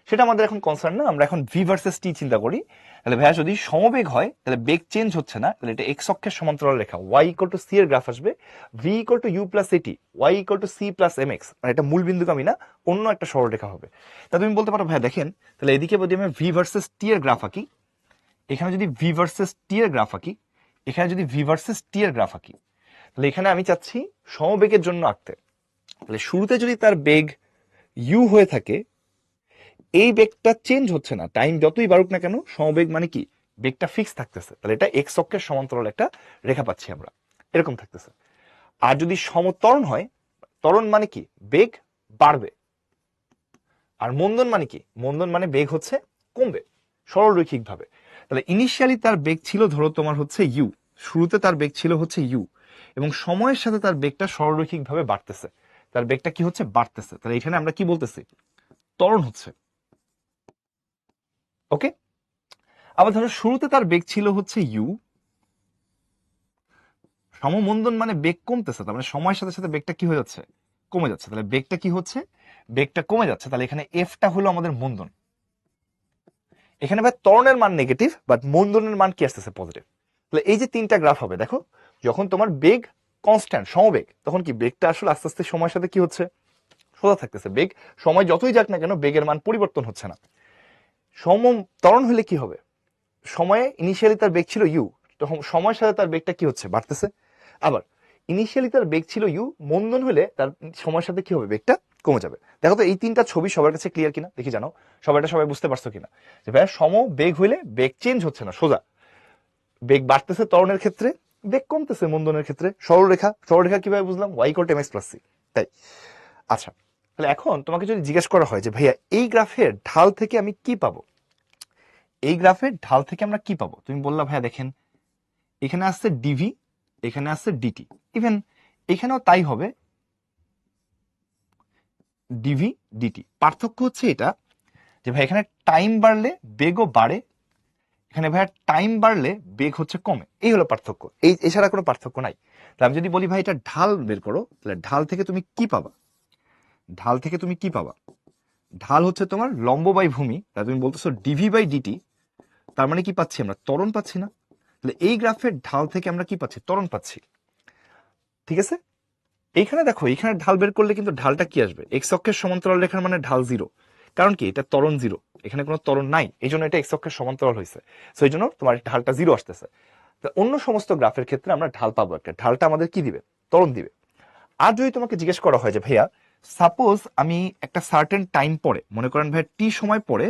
Speaker 1: সেটা আমাদের এখন কনসার্ন না, আমরা এখন ভি ভার্সেস টি চিন্তা করি। তাহলে ভাইয়া যদি সমবেগ হয় তাহলে বেগ চেঞ্জ হচ্ছে না, তাহলে এটা এক্স অক্ষের সমান্তরাল রেখা, ওয়াই ইকুয়াল টু সি এর গ্রাফ আসবে, V equal to you plus A T, Y equal to C plus M X, মানে এটা মূল বিন্দুগামী না, অন্য একটা সরল রেখা হবে। তা তুমি বলতে পারো ভাইয়া দেখেন, তাহলে এদিকে যদি আমি ভি ভার্সেস টি এর গ্রাফ আঁকি, এখানে যদি ভি ভার্সেস টি এর গ্রাফ আঁকি, এখানে যদি ভি ভার্সেস টি এর গ্রাফ আঁকি, তাহলে এখানে আমি চাচ্ছি সমবেগের জন্য আঁকতে। তাহলে শুরুতে যদি তার বেগ ইউ হয়ে থাকে, এই বেগটা চেঞ্জ হচ্ছে না, টাইম যতই বাড়ুক না কেন, সমবেগ মানে কি বেগটা ফিক্স থাকতেছে, তাহলে এটা এক্স অক্ষের সমান্তরাল একটা রেখা পাচ্ছি আমরা, এরকম থাকতেছে। আর যদি সমত্বরণ হয়, ত্বরণ মানে কি বেগ বাড়বে, আর মন্দন মানে কি, মন্দন মানে বেগ হচ্ছে কমবে সরল রৈখিক ভাবে। তাহলে ইনিশিয়ালি তার বেগ ছিল ধরো তোমার হচ্ছে ইউ, শুরুতে তার বেগ ছিল হচ্ছে ইউ, এবং সময়ের সাথে তার বেগটা সরলরৈখিক ভাবে বাড়তেছে, তার বেগটা কি হচ্ছে বাড়তেছে, তাহলে এখানে আমরা কি বলতেছি, ত্বরণ হচ্ছে। ওকে, আবার ধরো শুরুতে তার বেগ ছিল হচ্ছে ইউ, সমমন্দন মানে বেগ কমতেছে, তার মানে সময়ের সাথে সাথে বেগটা কি হয়ে যাচ্ছে, কমে যাচ্ছে, তাহলে বেগটা কি হচ্ছে, বেগটা কমে যাচ্ছে, তাহলে এখানে এফটা হলো আমাদের মন্দন। এখানে ভাই ত্বরণের মান নেগেটিভ বাট মন্দনের মান কি আসতেছে পজিটিভ। তাহলে এই যে তিনটা গ্রাফ হবে, দেখো যখন তোমার বেগ কনস্ট্যান্ট সমবেগ, তখন কি বেগটা আসলে আস্তে আস্তে সময়ের সাথে কি হচ্ছে, সোজা থাকতেছে, বেগ সময় যতই যাক না কেন বেগের মান পরিবর্তন হচ্ছে না। সম ত্বরণ হলে কি হবে, সময়ে ইনিশিয়ালি তার বেগ ছিল ইউ, তখন সময়ের সাথে তার বেগটা কি হচ্ছে বাড়তেছে। আবার ইনিশিয়ালি তার বেগ ছিল ইউ, মন্দন হলে তার সময়ের সাথে কি হবে, বেগটা কমে যাবে। দেখো তো এই তিনটা ছবি সবার কাছে ক্লিয়ার কিনা দেখি, জানো সবাই বুঝতে পারছো কিনা, যে ভাই সম বেগ হইলে বেগ চেঞ্জ হচ্ছে না সোজা, বেগ বাড়তেছে ত্বরণের ক্ষেত্রে, বেগ কমতেছে মন্দনের ক্ষেত্রে, সরলরেখা। সরলরেখা কিভাবে বুঝলাম, Y equal to M X plus C, তাই। আচ্ছা, তাহলে এখন তোমাকে যদি জিজ্ঞেস করা হয় যে ভাইয়া এই গ্রাফের ঢাল থেকে আমি কি পাবো, এই গ্রাফের ঢাল থেকে আমরা কি পাবো, তুমি বললা ভাইয়া দেখেন এখানে আসছে ডিভি, এখানে আসছে ডিটি, ইভেন এখানেও তাই হবে, ডিভি ডিটি। পার্থক্য হচ্ছে এটা যে ভাই এখানে টাইম বাড়লে বেগও বাড়ে, এখানে ভাইয়া টাইম বাড়লে বেগ হচ্ছে কমে, এই হলো পার্থক্য, এই এছাড়া কোনো পার্থক্য নাই। তাহলে আমি যদি বলি ভাই এটা ঢাল বের করো, তাহলে ঢাল থেকে তুমি কি পাবা, ঢাল থেকে তুমি কি পাবা, ঢাল হচ্ছে তোমার লম্ব বাই ভূমি, তাহলে তুমি বলতেছো ডিভি বাই ডিটি, তার মানে কি পাচ্ছি আমরা, ত্বরণ পাচ্ছি না। তাহলে এই গ্রাফের ঢাল থেকে আমরা কি পাচ্ছি, ত্বরণ পাচ্ছি। ঠিক আছে, এইখানে দেখো এইখানে ঢাল বের করলে কিন্তু ঢালটা কি আসবে, এক্স অক্ষের সমান্তরাল রেখার মানে ঢাল জিরো, কারণ কি এটা ত্বরণ জিরো, এখানে কোনো ত্বরণ নাই, এই জন্য এটা এক্স অক্ষের সমান্তরাল হয়েছে, সো এই জন্য তোমার ঢালটা জিরো আসতেছে। অন্য সমস্ত গ্রাফের ক্ষেত্রে আমরা ঢাল পাবো একটা, ঢালটা আমাদের কি দিবে, ত্বরণ দিবে। আর যদি তোমাকে জিজ্ঞেস করা হয় যে ভাইয়া সাপোজ আমি একটা সার্টেন টাইম পরে, মনে করেন ভাইয়া টি সময় পরে,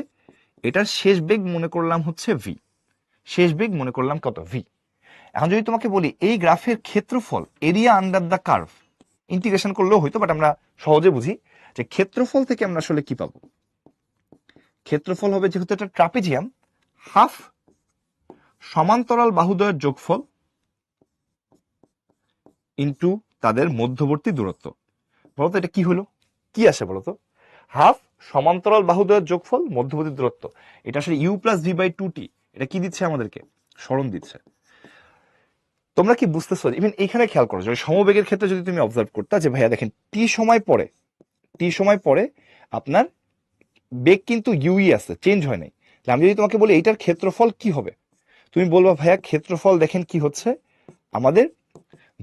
Speaker 1: এটার শেষ বেগ মনে করলাম হচ্ছে ভি, শেষ বেগ মনে করলাম কত, ভি। এখন যদি তোমাকে বলি এই গ্রাফের ক্ষেত্রফল, area under the curve, integration করলেও হয়তো, বাট আমরা সহজে বুঝি যে ক্ষেত্রফল থেকে আমরা আসলে কি পাবো, ক্ষেত্রফল হবে যেহেতু এটা ট্রাপিজিয়াম, হাফ সমান্তরাল বাহুদ্বয়ের যোগফল ইন্টু তাদের মধ্যবর্তী দূরত্ব। বলতো এটা কি হলো, কি আসে বলতো, হাফ সমান্তরাল বাহুদ্বয়ের যোগফল মধ্যবর্তী দূরত্ব, এটা আসলে U plus V by two T, এটা কি দিচ্ছে আমাদেরকে, সরণ দিচ্ছে। তোমরা কি বুঝতেছো, ইভেন এখানে খেয়াল করো, যদি সমবেগের ক্ষেত্রে যদি তুমি অবজার্ভ করতা যে ভাইয়া দেখেন টি সময় পরে, টি সময় পরে আপনার বেগ কিন্তু ইউই আছে, চেঞ্জ হয় নাই। আমি যদি তোমাকে বলি এইটার ক্ষেত্রফল কি হবে, তুমি বলবা ভাইয়া ক্ষেত্রফল দেখেন কি হচ্ছে আমাদের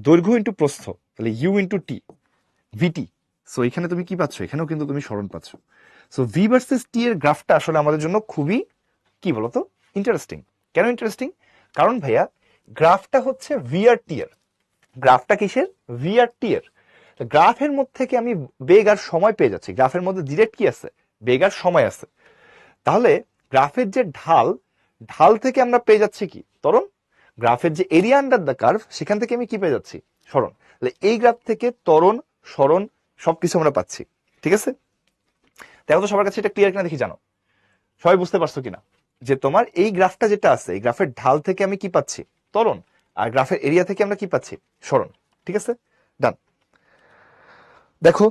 Speaker 1: দৈর্ঘ্য ইন্টু প্রস্থ, তাহলে U into T, V T. So এখানে তুমি কি পাচ্ছ, এখানেও কিন্তু তুমি সরণ পাচ্ছ। সো ভি ভার্সেস টি এর গ্রাফটা আসলে আমাদের জন্য খুবই কি বলতো ইন্টারেস্টিং। কেন ইন্টারেস্টিং, কারণ ভাইয়া গ্রাফটা হচ্ছে ভি আর টি এর, গ্রাফটা কিসের, ভি আর টি এর। গ্রাফের মধ্যে থেকে আমি বেগ আর সময় পেয়ে যাচ্ছি, গ্রাফের মধ্যে ডিরেক্ট কি আছে, বেগ আর সময় আছে। তাহলে গ্রাফের যে ঢাল, ঢাল থেকে আমরা পেয়ে যাচ্ছি কি, ত্বরণ। গ্রাফের যে এরিয়া আন্ডার দ্য কার্ভ, সেখান থেকে আমি কি পেয়ে যাচ্ছি, সরণ। তাহলে এই গ্রাফ থেকে ত্বরণ সরণ সবকিছু আমরা পাচ্ছি। ঠিক আছে, দেখো তো সবার কাছে এটা ক্লিয়ার কিনা দেখি, জানো সবাই বুঝতে পারছো কিনা, যে তোমার এই গ্রাফটা যেটা আছে, এই গ্রাফের ঢাল থেকে আমি কি পাচ্ছি, ত্বরণ, আর গ্রাফের এরিয়া থেকে আমরা কি পাচ্ছি, সরণ। ঠিক আছে, ডান। দেখো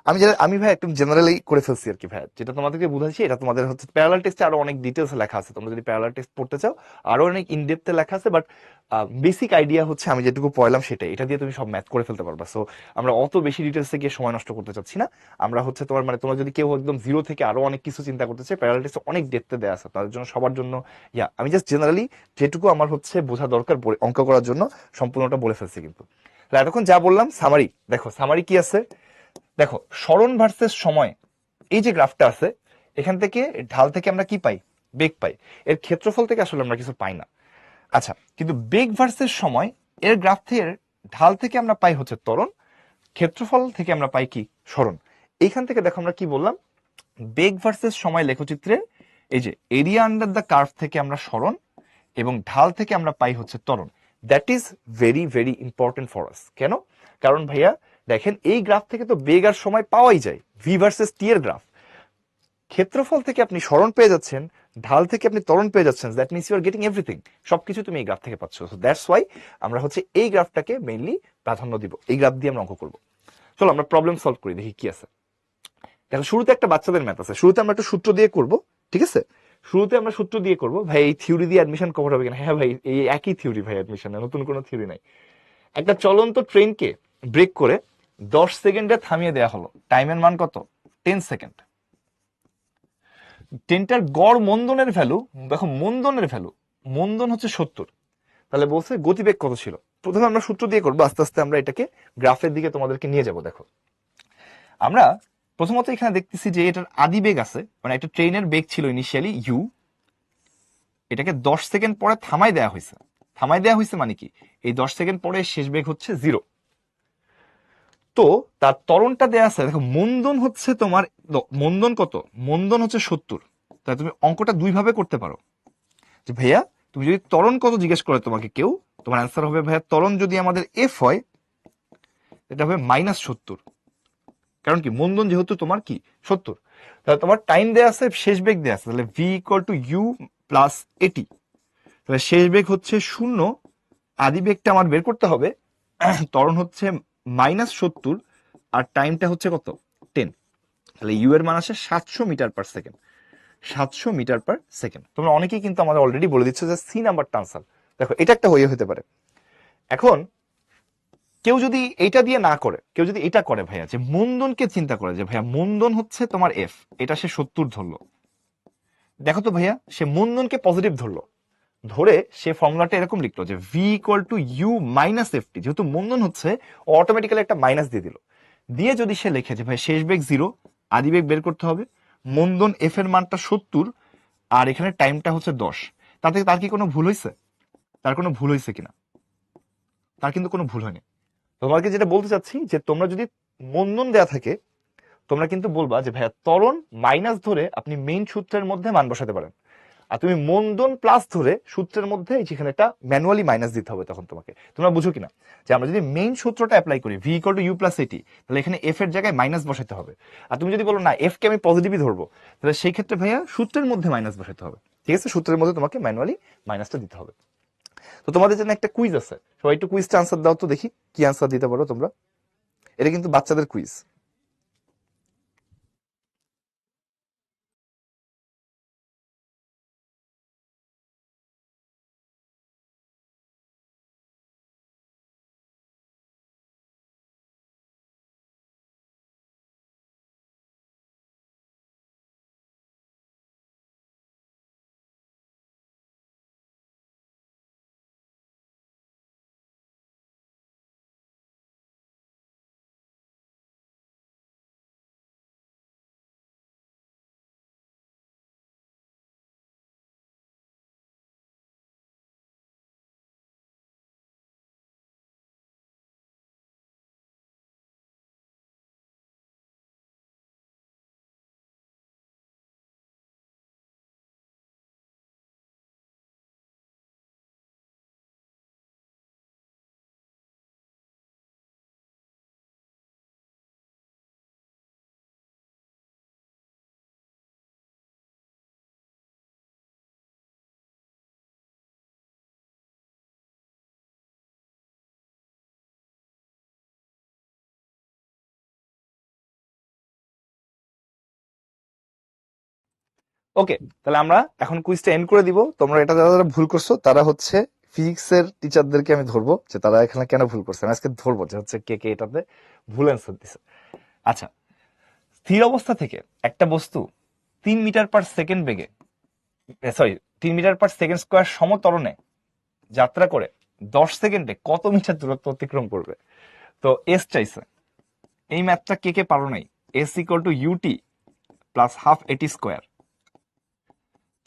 Speaker 1: আমি ভাই একদম জেনারেলি করে ফেলছি আর কি ভাই, যেটা তোমাদেরকে বুঝাচ্ছি এটা তোমাদের হচ্ছে প্যারালাল টেস্টে আরো অনেক ডিটেলস লেখা আছে, তোমরা যদি প্যারালাল টেস্ট পড়তে চাও আরো অনেক ইনডেপথে লেখা আছে, বাট বেসিক আইডিয়া হচ্ছে আমি যেটুকু পড়লাম সেটাই, এটা দিয়ে তুমি সব ম্যাথ করে ফেলতে পারবা। সো আমরা অত বেশি ডিটেলসে গিয়ে সময় নষ্ট করতে চাচ্ছি না। আমরা হচ্ছে তোমার মানে তোমরা যদি কেউ একদম জিরো থেকে আরো অনেক কিছু চিন্তা করতে চাই, প্যারালাল টেস্টে অনেক ডেপথে দেওয়া আছে তাদের জন্য, সবার জন্য। আমি জাস্ট জেনারেলি যেটুকু আমার হচ্ছে বোঝা দরকার অঙ্ক করার জন্য সম্পূর্ণটা বলে ফেলছি কিন্তু। তাহলে এতক্ষণ যা বললাম সামারি, দেখো সামারি কি আছে, দেখো সরণ ভার্সেস সময়, এই যে গ্রাফটা আছে এখান থেকে ঢাল থেকে আমরা কি পাই, বেগ পাই। এর ক্ষেত্রফল থেকে আসলে আমরা কিছু পাই না। আচ্ছা, কিন্তু বেগ ভার্সেস সময় এর গ্রাফ থেকে ঢাল থেকে আমরা পাই হচ্ছে ত্বরণ, ক্ষেত্রফল থেকে আমরা পাই কি, সরণ। এইখান থেকে দেখো আমরা কি বললাম, বেগ ভার্সেস সময় লেখচিত্রে এই যে এরিয়া আন্ডার দ্য কার্ভ থেকে আমরা সরণ এবং ঢাল থেকে আমরা পাই হচ্ছে ত্বরণ। That is very very important for us. কেন? কারণ ভাইয়া দেখেন এই গ্রাফ থেকে তো বেগ আর সময় পাওয়াই যায়, ভি ভার্সেস টি এর গ্রাফ। ক্ষেত্রফল থেকে আপনি সরণ পেয়ে যাচ্ছেন, ঢাল থেকে আপনি ত্বরণ পেয়ে যাচ্ছেন, that means you are getting everything, সবকিছু তুমি এই গ্রাফ থেকে পাচ্ছ। সো দ্যাটস ওয়াই আমরা হচ্ছে এই গ্রাফটাকে মেইনলি প্রাধান্য দিব, এই গ্রাফ দিয়ে আমরা অঙ্ক করবো। চলো আমরা প্রবলেম সলভ করি, দেখি কি আছে। দেখো শুরুতে একটা বাচ্চাদের ম্যাথ আছে, শুরুতে আমরা একটা সূত্র দিয়ে করব, ঠিক আছে? শুরুতে আমরা সূত্র দিয়ে করব। ভাই এই থিওরি দিয়ে অ্যাডমিশন কভার হবে কিনা? হ্যাঁ ভাই, এই একই থিওরি ভাই, অ্যাডমিশনে নতুন কোনো থিওরি নাই। একটা চলন্ত ট্রেনকে ব্রেক করে 10 সেকেন্ডে থামিয়ে দেওয়া হলো, টাইমের মান কত, 10 সেকেন্ড। ট্রেনটার গড় মন্দনের ভ্যালু, দেখো মন্দনের ভ্যালু, মন্দন হচ্ছে 70, তাহলে বলছে গতিবেগ কত ছিল। প্রথমে আমরা সূত্র দিয়ে করবো, আস্তে আস্তে আমরা এটাকে গ্রাফের দিকে তোমাদেরকে নিয়ে যাব। দেখো আমরা প্রথমত এখানে দেখতেছি যে এটার আদি বেগ আছে, মানে একটা ট্রেনের বেগ ছিল ইনিশিয়ালি ইউ, এটাকে 10 সেকেন্ড পরে থামাই দেওয়া হয়েছে। থামাই দেওয়া হয়েছে মানে কি, এই 10 সেকেন্ড পরে শেষ বেগ হচ্ছে 0। তো তার ত্বরণটা দেয়া আছে, দেখো মন্দন হচ্ছে তোমার, মন্দন কত, মন্দন হচ্ছে 70। তাই তুমি অঙ্কটা দুই ভাবে করতে পারো, যে ভাইয়া তুমি যদি ত্বরণ কত জিজ্ঞেস করে তোমাকে কেউ, তোমার অ্যান্সার হবে ভাইয়া ত্বরণ যদি আমাদের এফ হয় এটা হবে -70। কারণ কি, মন্দন যেহেতু তোমার কি 70, তাহলে তোমার টাইম দেয়া আছে, শেষ বেগ দেয়া আছে, তাহলে V equal to you plus A T. তাহলে শেষ বেগ হচ্ছে 0, আদি বেগটা আমার বের করতে হবে, ত্বরণ হচ্ছে -70 আর টাইমটা হচ্ছে কত, 10। তাহলে ইউ এর মান আসে 700 metre per second, 700 metre per second. তোমরা অনেকেই কিন্তু আমাদের অলরেডি বলে দিচ্ছ যে সি নাম্বারটা আনসার। দেখো এটা একটা হয়ে হতে পারে। এখন কেউ যদি এটা দিয়ে না করে, কেউ যদি এটা করে ভাইয়া, যে মন্দনকে চিন্তা করে, যে ভাইয়া মন্দন হচ্ছে তোমার এফ, এটা সে 70 ধরলো। দেখো তো ভাইয়া, সে মন্দনকে পজিটিভ ধরলো, ধরে সে ফর্মুলাটা এরকম লিখলো যে V equal to U minus F T, যেহেতু মন্দন হচ্ছে অটোমেটিক্যালি একটা মাইনাস দিয়ে দিল, দিয়ে যদি সে লিখে যে ভাই শেষ বেগ 0, আদি বেগ বের করতে হবে, মন্দন এফ এর মানটা 70 আর এখানে টাইমটা হচ্ছে 10, তাতে তার কি কোনো ভুল হয়েছে? তার কোনো ভুল হয়েছে কিনা? তার কিন্তু কোনো ভুল হয়নি। তোমাকে যেটা বলতে চাচ্ছি, যে তোমরা যদি মন্দন দেয়া থাকে তোমরা কিন্তু বলবা যে ভাইয়া ত্বরণ মাইনাস ধরে আপনি মেইন সূত্রের মধ্যে মান বসাতে পারেন, আর তুমি মন্দন প্লাস ধরে সূত্রের মধ্যে যেখানে একটা ম্যানুয়ালি মাইনাস দিতে হবে তখন তোমাকে। তোমরা বুঝো কিনা, যে আমরা যদি মেইন সূত্রটা অ্যাপ্লাই করি V equal to you plus A T, তাহলে এখানে এফ এর জায়গায় মাইনাস বসাতে হবে। আর তুমি যদি বলো না এফ কে আমি পজিটিভই ধরবো, তাহলে সেই ক্ষেত্রে ভাইয়া সূত্রের মধ্যে মাইনাস বসাতে হবে। ঠিক আছে, সূত্রের মধ্যে তোমাকে ম্যানুয়ালি মাইনাসটা দিতে হবে। তো তোমাদের জন্য একটা কুইজ আছে, সবাই একটু কুইজটা আনসার দাও তো দেখি, কি আনসার দিতে পারো তোমরা। এটা কিন্তু বাচ্চাদের কুইজ। ওকে, তাহলে আমরা এখন কুইজটা এন্ড করে দিব। তোমরা এটা যারা যারা ভুল করছো তারা হচ্ছে ফিজিক্সের টিচারদেরকে আমি ধরবো যে তারা এখানে কেন ভুল করছে। আমি আজকে ধরবো যে হচ্ছে কে কে এটাতে ভুল অ্যান্সার দিছে। আচ্ছা, স্থির অবস্থা থেকে একটা বস্তু 3 মিটার/সেকেন্ড বেগে, সরি 3 মিটার/সেকেন্ড স্কোয়ার সমত্বরণে যাত্রা করে 10 সেকেন্ডে কত মিটার দূরত্ব অতিক্রম করবে? তো এস চাইছে, এই ম্যাথটা কে কে পারো নাই? S equal to UT plus half এটি স্কোয়ার।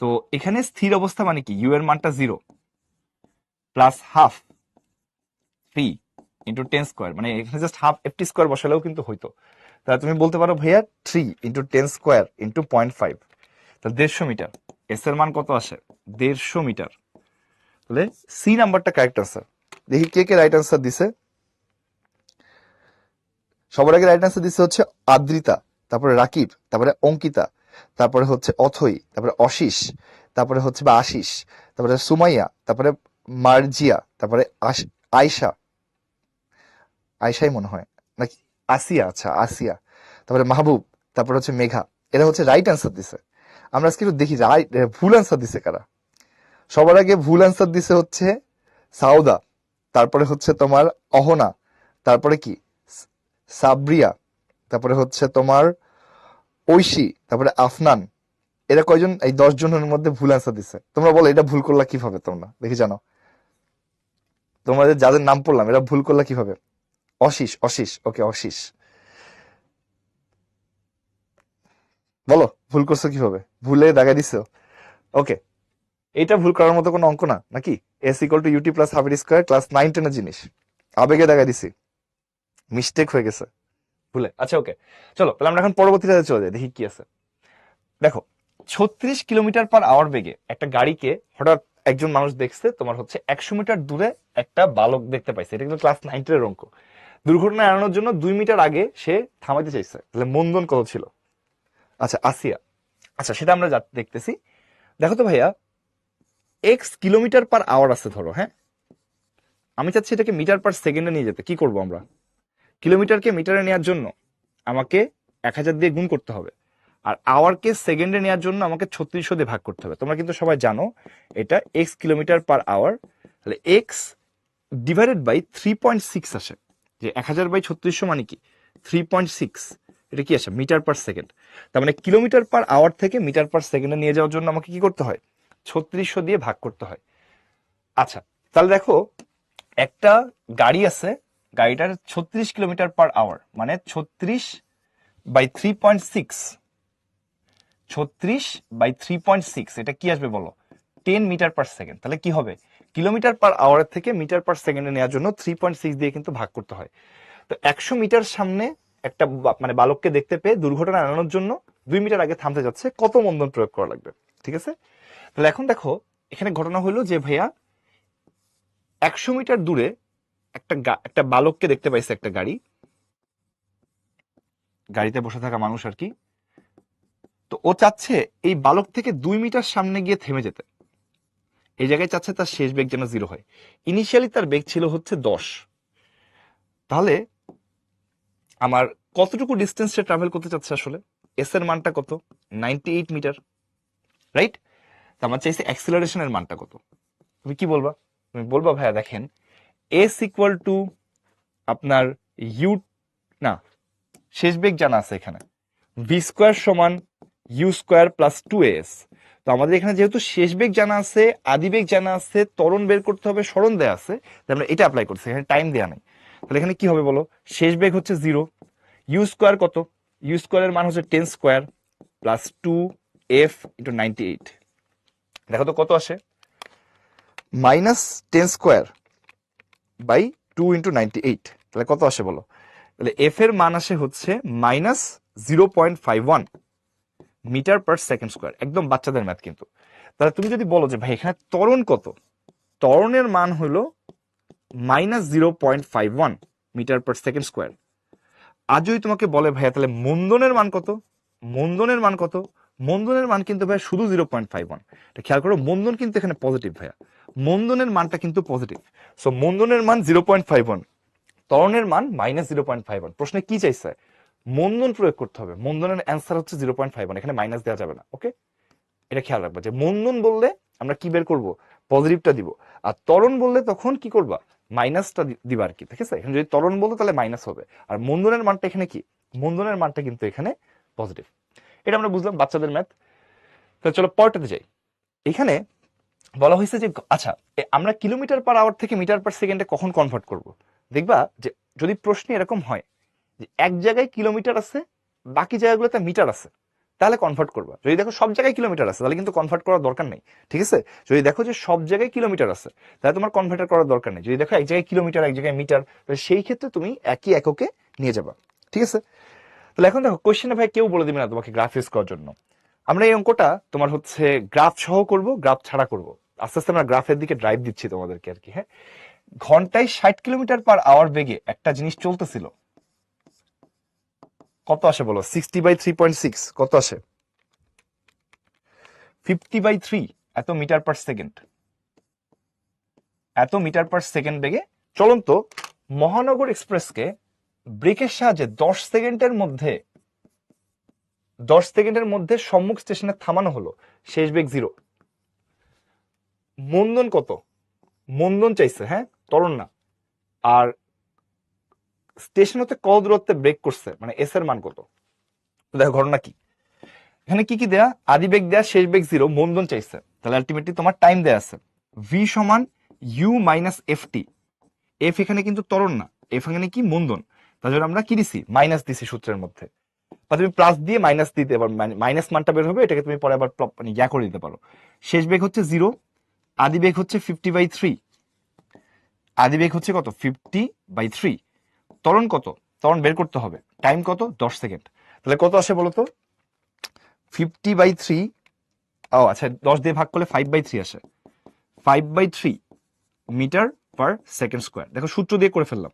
Speaker 1: তো এখানে স্থির অবস্থা মানে কি? ইউ এর মানটা 0 প্লাস হাফ 3 ইন্টু 10 স্কোয়ার, মানে এখানে জাস্ট হাফ এফটি স্কোয়ার বসালেও কিন্তু হইতো। তাহলে তুমি বলতে পারো ভাইয়া 3 ইন্টু 10 স্কোয়ার ইন্টু 0.5, তাহলে 150 মিটার। এস এর মান কত আসে? 150 মিটার। তাহলে সি নাম্বারটা কারেক্ট আনসার। দেখি কে কে রাইট আনসার দিছে। সবার আগে রাইট আনসার দিছে হচ্ছে আদ্রিতা, তারপরে রাকিব, তারপরে অঙ্কিতা, তারপরে হচ্ছে অথই, তারপরে অশিস, তারপরে হচ্ছে বা আশিস, তারপরে সুমাইয়া, তারপরে মার্জিয়া, তারপরে আয়শা, আয়শাই মনে হয় নাকি আসিয়া, আচ্ছা আসিয়া, তারপরে মাহবুব, তারপরে হচ্ছে মেঘা। এরা হচ্ছে রাইট আনসার দিছে। আমরা আজকে একটু দেখি ভুল আনসার দিছে কারা। সবার আগে ভুল আনসার দিছে হচ্ছে সাউদা, তারপরে হচ্ছে তোমার অহনা, তারপরে কি সাবরিয়া, তারপরে হচ্ছে তোমার ঐশী, তারপরে আফনান। এরা কয়জন? এই 10 জনের মধ্যে ভুল আনসার দিছে। তোমরা বলো এটা ভুল করলা কিভাবে? তোমরা দেখি জানো, তোমাদের যাদের নাম পড়লাম এরা ভুল করলা কিভাবে? অশিস, অশিস, ওকে অশিস, বলো ভুল করছো কিভাবে? ভুলে দাগা দিছো? ওকে, এটা ভুল করার মতো কোনো অঙ্ক না নাকি? S equal to UT plus half square, class 9-10 জিনিস, আবেগে দাগা দিছি, মিস্টেক হয়ে গেছে ভুলে। আচ্ছা ওকে, চলো তাহলে আমরা এখন পরবর্তীতে চলে যাই, দেখি কি আছে। দেখো, 36 কিলোমিটার/আওয়ার বেগে একটা গাড়িকে হঠাৎ একজন মানুষ দেখছে, তোমার হচ্ছে 100 মিটার দূরে একটা বালক দেখতে পাইছে। এটা কিন্তু ক্লাস 9-এর অঙ্ক। দুর্ঘটনা এড়ানোর জন্য 2 মিটার আগে সে থামাইতে চাইছে, তাহলে মন্দন কত ছিল? আচ্ছা আসিয়া, আচ্ছা সেটা আমরা দেখতেছি। দেখো তো ভাইয়া, x কিলোমিটার/আওয়ার আছে ধরো, হ্যাঁ, আমি চাচ্ছি এটাকে মিটার/সেকেন্ডে নিয়ে যেতে। কি করব আমরা? কিলোমিটারকে মিটারে নেওয়ার জন্য আমাকে 1000 দিয়ে গুণ করতে হবে, আর আওয়ারকে সেকেন্ডে নেওয়ার জন্য আমাকে 3600 দিয়ে ভাগ করতে হবে। তোমরা কিন্তু সবাই জানো এটা x কিলোমিটার/আওয়ার, তাহলে x ডিভাইডেড বাই 3.6 আসে, যে 1000/3600 মানে কি 3.6, এটা কি আসে? মিটার/সেকেন্ড। তার মানে কিলোমিটার/আওয়ার থেকে মিটার/সেকেন্ডে নিয়ে যাওয়ার জন্য আমাকে কি করতে হয়? 3600 দিয়ে ভাগ করতে হয়। আচ্ছা, তাহলে দেখো একটা গাড়ি আছে, গাড়িটার 36 কিলোমিটার/আওয়ার, মানে 36/3.6, 36/3.6, এটা কি আসবে বলো? 10 মিটার/সেকেন্ড। তাহলে কি হবে? কিলোমিটার/আওয়ার থেকে মিটার/সেকেন্ডে নেওয়ার জন্য 3.6 দিয়ে কিন্তু ভাগ করতে হয়। তো 100 মিটার সামনে একটা মানে বালককে দেখতে পেয়ে দুর্ঘটনা এড়ানোর জন্য 2 মিটার আগে থামতে যাচ্ছে, কত মন্দন প্রয়োগ করা লাগবে? ঠিক আছে, তাহলে এখন দেখো এখানে ঘটনা হলো যে ভাইয়া 100 মিটার দূরে একটা বালককে দেখতে পাইছে একটা গাড়ি, গাড়িতে বসে থাকা মানুষ আর কি। তো ও চাচ্ছে এই বালক থেকে 2 মিটার সামনে গিয়ে থেমে যেতে। এই জায়গায় চাচ্ছে তার শেষ বেগ যেন 0 হয়। ইনিশিয়ালি তার বেগ ছিল হচ্ছে 10। তাহলে আমার কতটুকু ডিস্টেন্স সে ট্রাভেল করতে চাচ্ছে আসলে? এস এর মানটা কত? 98 মিটার, রাইট? তো আমার চাইছে অ্যাক্সিলারেশনের মানটা কত। তুমি কি বলবা? তুমি বলবা ভাইয়া দেখেন, এস ইকুয়াল টু আপনার ইউ, না, শেষ বেগ জানা আছে এখানে, ভি স্কোয়ার সমান ইউ স্কোয়ার প্লাস 2as। তো আমাদের এখানে যেহেতু শেষ বেগ জানা আছে, আদি বেগ জানা আছে, ত্বরণ বের করতে হবে, সরণ দেয়া আছে, তাহলে আমরা এটা অ্যাপ্লাই করছি, এখানে টাইম দেয়া নেই। তাহলে এখানে কি হবে বলো? শেষ বেগ হচ্ছে 0, ইউ স্কোয়ার কত? ইউ স্কোয়ারের মান হচ্ছে 10 স্কোয়ার প্লাস 2f ইন্টু 98। দেখো তো কত আসে? -10 স্কোয়ার বাই 2 ইন্টু 98, তাহলে কত আসে বলো? তাহলে এফ এর মান আসে হচ্ছে -0.51 মিটার/সেকেন্ড স্কোয়ার। একদম বাচ্চাদের ম্যাথ কিন্তু। তাহলে তুমি যদি বলো যে ভাই এখানে ত্বরণ কত, ত্বরণের মান হলো -0.51 মিটার/সেকেন্ড স্কোয়ার। আজ যদি তোমাকে বলে ভাইয়া তাহলে মন্দনের মান কত, মন্দনের মান কত? মন্দনের মান কিন্তু ভাইয়া শুধু 0.51। এটা খেয়াল করো, মন্দন কিন্তু এখানে পজিটিভ ভাইয়া, মন্দনের মানটা কিন্তু পজিটিভ। সো মন্দনের মান 0.51, ত্বরণের মান -0.51। প্রশ্নে কি চাইছে? মন্দন প্রয়োগ করতে হবে। মন্দনের অ্যান্সার হচ্ছে 0.51, এখানে মাইনাস দেওয়া যাবে না। ওকে, এটা খেয়াল রাখবা যে মন্দন বললে আমরা কি বের করব, পজিটিভটা দিব, আর ত্বরণ বললে তখন কি করবা, মাইনাসটা দিবা আর কি। ঠিক আছে, এখানে যদি ত্বরণ বলতো তাহলে মাইনাস হবে, আর মন্দনের মানটা এখানে কি, মন্দনের মানটা কিন্তু এখানে পজিটিভ। এটা আমরা বুঝলাম বাচ্চাদের ম্যাথ। তো চলো পরেরটাতে যাই। এখানে বলা হয়েছে যে আচ্ছা আমরা কিলোমিটার পার আওয়ার থেকে মিটার পার সেকেন্ডে কখন কনভার্ট করব। দেখবা যে যদি প্রশ্ন এরকম হয় যে এক জায়গায় কিলোমিটার আছে, বাকি জায়গাগুলোতে মিটার আছে, তাহলে কনভার্ট করবা। যদি দেখো সব জায়গায় কিলোমিটার আছে তাহলে কিন্তু কনভার্ট করার দরকার নেই। ঠিক আছে, যদি দেখো যে সব জায়গায় কিলোমিটার আছে তাহলে তোমার কনভার্টার করার দরকার নেই। যদি দেখো এক জায়গায় কিলোমিটার এক জায়গায় মিটার, তাহলে সেই ক্ষেত্রে তুমি একই এককে নিয়ে যাবা। ঠিক আছে, তাহলে এখন দেখো কোশ্চেনে ভাই কেউ বলে দিবে না তোমাকে গ্রাফ ইউজ করার জন্য। আমরা এই অঙ্কটা তোমার হচ্ছে গ্রাফ সহ করব, গ্রাফ ছাড়া করব। আস্তে আস্তে আমরা গ্রাফের দিকে ড্রাইভ দিচ্ছি তোমাদেরকে আর কি। হ্যাঁ, ঘন্টায় 60 কিলোমিটার পার আওয়ার বেগে একটা জিনিস চলতেছিল, কত আসে বলো, 60/3.6 কত আসে, 50/3, এত মিটার পার সেকেন্ড। এত মিটার পার সেকেন্ড বেগে চলন্ত মহানগর এক্সপ্রেসকে ব্রেকের সাহায্যে 10 সেকেন্ডের মধ্যে সম্মুখ স্টেশনে থামানো হলো, শেষ বেগ 0। মন্দন কত, মন্দন চাইছে, হ্যাঁ ত্বরণ না। আর স্টেশন হতে কত দূরত্বে ব্রেক করছে, মানে এস এর মান কত। তো দেখো ঘটনা কি, এখানে কি কি দেয়া, আদি বেগ দেয়া, শেষ বেগ 0, মন্দন চাইছে, তাহলে আলটিমেটলি তোমার টাইম দেয়া আছে ভি সমান U minus F T. F এখানে কিন্তু ত্বরণ না, এফ এখানে কি মন্দন, তার জন্য আমরা কি দিছি, মাইনাস দিছি সূত্রের মধ্যে। বা তুমি প্লাস দিয়ে মাইনাস দিতে পারো, মাইনাস মানটা বের হবে, এটাকে তুমি পরে আবার মানে ইয়া করে দিতে পারো। শেষ বেগ হচ্ছে 0, আদি বেগ হচ্ছে 50/3, আদি বেগ হচ্ছে কত, 50/3। ত্বরণ কত, ত্বরণ বের করতে হবে, টাইম কত, 10 সেকেন্ড। তাহলে কত আসে বলতো, 50/3, ও আচ্ছা 10 দিয়ে ভাগ করলে 5/3 আসে, 5/3 মিটার পার সেকেন্ড স্কোয়ার। দেখো সূত্র দিয়ে করে ফেললাম।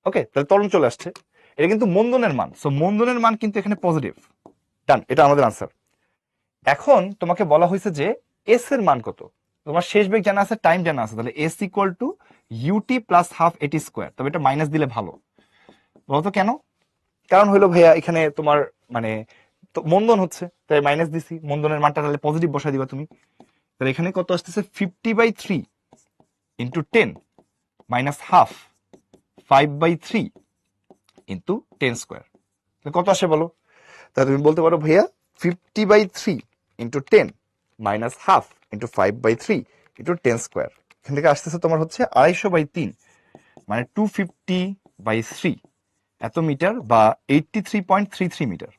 Speaker 1: ওকে, তাহলে ত্বরণ চলে আসছে। এটা কিন্তু মন্দনের মান, সো মন্দনের মান কিন্তু এখানে পজিটিভ। ডান, এটা আমাদের আনসার। এখন তোমাকে বলা হয়েছে যে এস এর মান কত, তোমার শেষ বেগ জানা আছে, টাইম জানা আছে, তাহলে s equal to UT plus half এটি স্কোয়ার। তবে এটা মাইনাস দিলে ভালো, বলতো কেন, কারণ হইলো ভাইয়া এখানে তোমার মানে তো মন্দন হচ্ছে, তাই মাইনাস দিছি, মন্দনের মানটা তাহলে পজিটিভ বসাই দিবা তুমি। তাহলে এখানে কত আসতেছে, 50/3 into 10 minus half 5/3 into 10 square. কত আসে বলো, তাহলে তুমি বলতে পারো ভাইয়া 50/3 into 10 minus half into 5/3 into 10 square. এখান থেকে আসতেছে তোমার হচ্ছে 250/3, মানে 250/3 এত মিটার, বা 83.33 মিটার,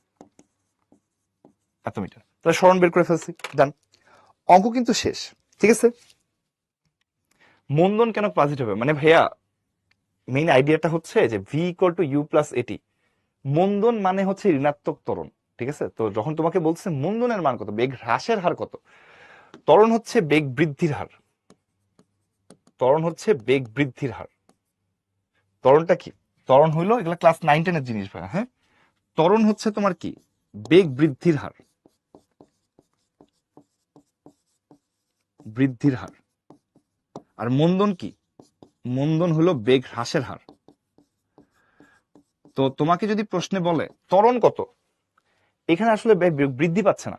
Speaker 1: এত মিটার। তাহলে স্মরণ বের করে ফেলছি, ডান, অঙ্ক কিন্তু শেষ। ঠিক আছে, মন্দন কেন পজিটিভ হবে, মানে ভাইয়া মেইন আইডিয়াটা হচ্ছে যে V equal to you plus a t. মন্দন মানে হচ্ছে ঋণাত্মক ত্বরণ। ঠিক আছে, তো যখন তোমাকে বলছে মন্দনের মান কত, বেগ হ্রাসের হার কত, ত্বরণ হচ্ছে বেগ বৃদ্ধির হার, ত্বরণ হচ্ছে বেগ বৃদ্ধির হার। ত্বরণটা কি, ত্বরণ হইলো এগুলা ক্লাস 9-10 এর জিনিস ভাই। হ্যাঁ, ত্বরণ হচ্ছে তোমার কি, বেগ বৃদ্ধির হার, বৃদ্ধির হার। আর মন্দন কি, মন্দন হলো বেগ হ্রাসের হার। তো তোমাকে যদি প্রশ্নে বলে ত্বরণ কত, এখানে আসলে বেগ বৃদ্ধি পাচ্ছে না,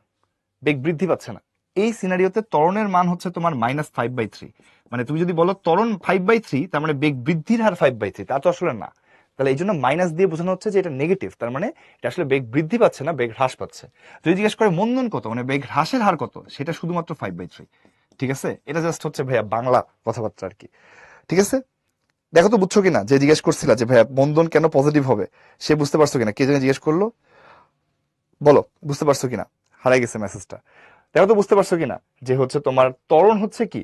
Speaker 1: বেগ বৃদ্ধি পাচ্ছে না। এই সিনারিওতে ত্বরণের মান হচ্ছে তোমার -5/3। মানে তুমি যদি বলো ত্বরণ 5/3, তার মানে বেগ বৃদ্ধির হার 5/3, তা তো আসলে না। তাহলে এই জন্য মাইনাস দিয়ে বোঝানো হচ্ছে যে এটা নেগেটিভ, তার মানে এটা আসলে বেগ বৃদ্ধি পাচ্ছে না, বেগ হ্রাস পাচ্ছে। যদি জিজ্ঞেস করে মন্দন কত, মানে বেগ হ্রাসের হার কত, সেটা শুধুমাত্র 5/3। ঠিক আছে, এটা জাস্ট হচ্ছে ভাইয়া বাংলা কথাবার্তা আর কি। ঠিক আছে, দেখো তো বুঝছো কিনা, যে জিজ্ঞেস করছিলা যে ভাইয়া মন্দন কেন পজিটিভ হবে, সে বুঝতে পারছো কিনা, কে জানি জিজ্ঞেস করলো, বলো বুঝতে পারছো কিনা, হারাই গেছে মেসেজটা। দেখো তো বুঝতে পারছো কিনা যে হচ্ছে তোমার ত্বরণ হচ্ছে কি,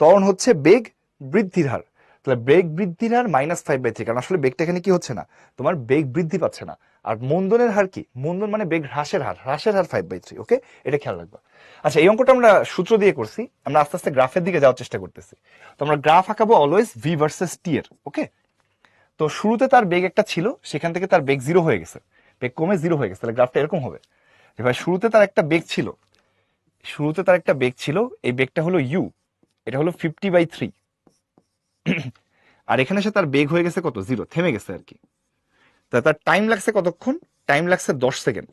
Speaker 1: ত্বরণ হচ্ছে বেগ বৃদ্ধির হার। তাহলে বেগ বৃদ্ধির হার -5/3, কারণ আসলে বেগটা এখানে কি হচ্ছে না, তোমার বেগ বৃদ্ধি পাচ্ছে না। আর মন্দনের হার কি, মন্দন মানে বেগ হ্রাসের হার, হ্রাসের হার 5/3। ওকে, এটা খেয়াল রাখবা। আচ্ছা, এই অঙ্কটা আমরা সূত্র দিয়ে করছি, আমরা আস্তে আস্তে গ্রাফের দিকে যাওয়ার চেষ্টা করতেছি। তো আমরা গ্রাফ আঁকাবো অলওয়েজ ভি ভার্সেস টি এর। ওকে, তো শুরুতে তার বেগ একটা ছিল, সেখান থেকে তার বেগ 0 হয়ে গেছে, বেগ কমে 0 হয়ে গেছে। তাহলে গ্রাফটা এরকম হবে, এবার শুরুতে তার একটা বেগ ছিল, শুরুতে তার একটা বেগ ছিল, এই বেগটা হলো ইউ, এটা হলো 50/3। আর এখানে সে তার বেগ হয়ে গেছে কত, 0, থেমে গেছে আর কি। তা তার টাইম লাগছে কতক্ষণ, টাইম লাগছে 10 সেকেন্ড।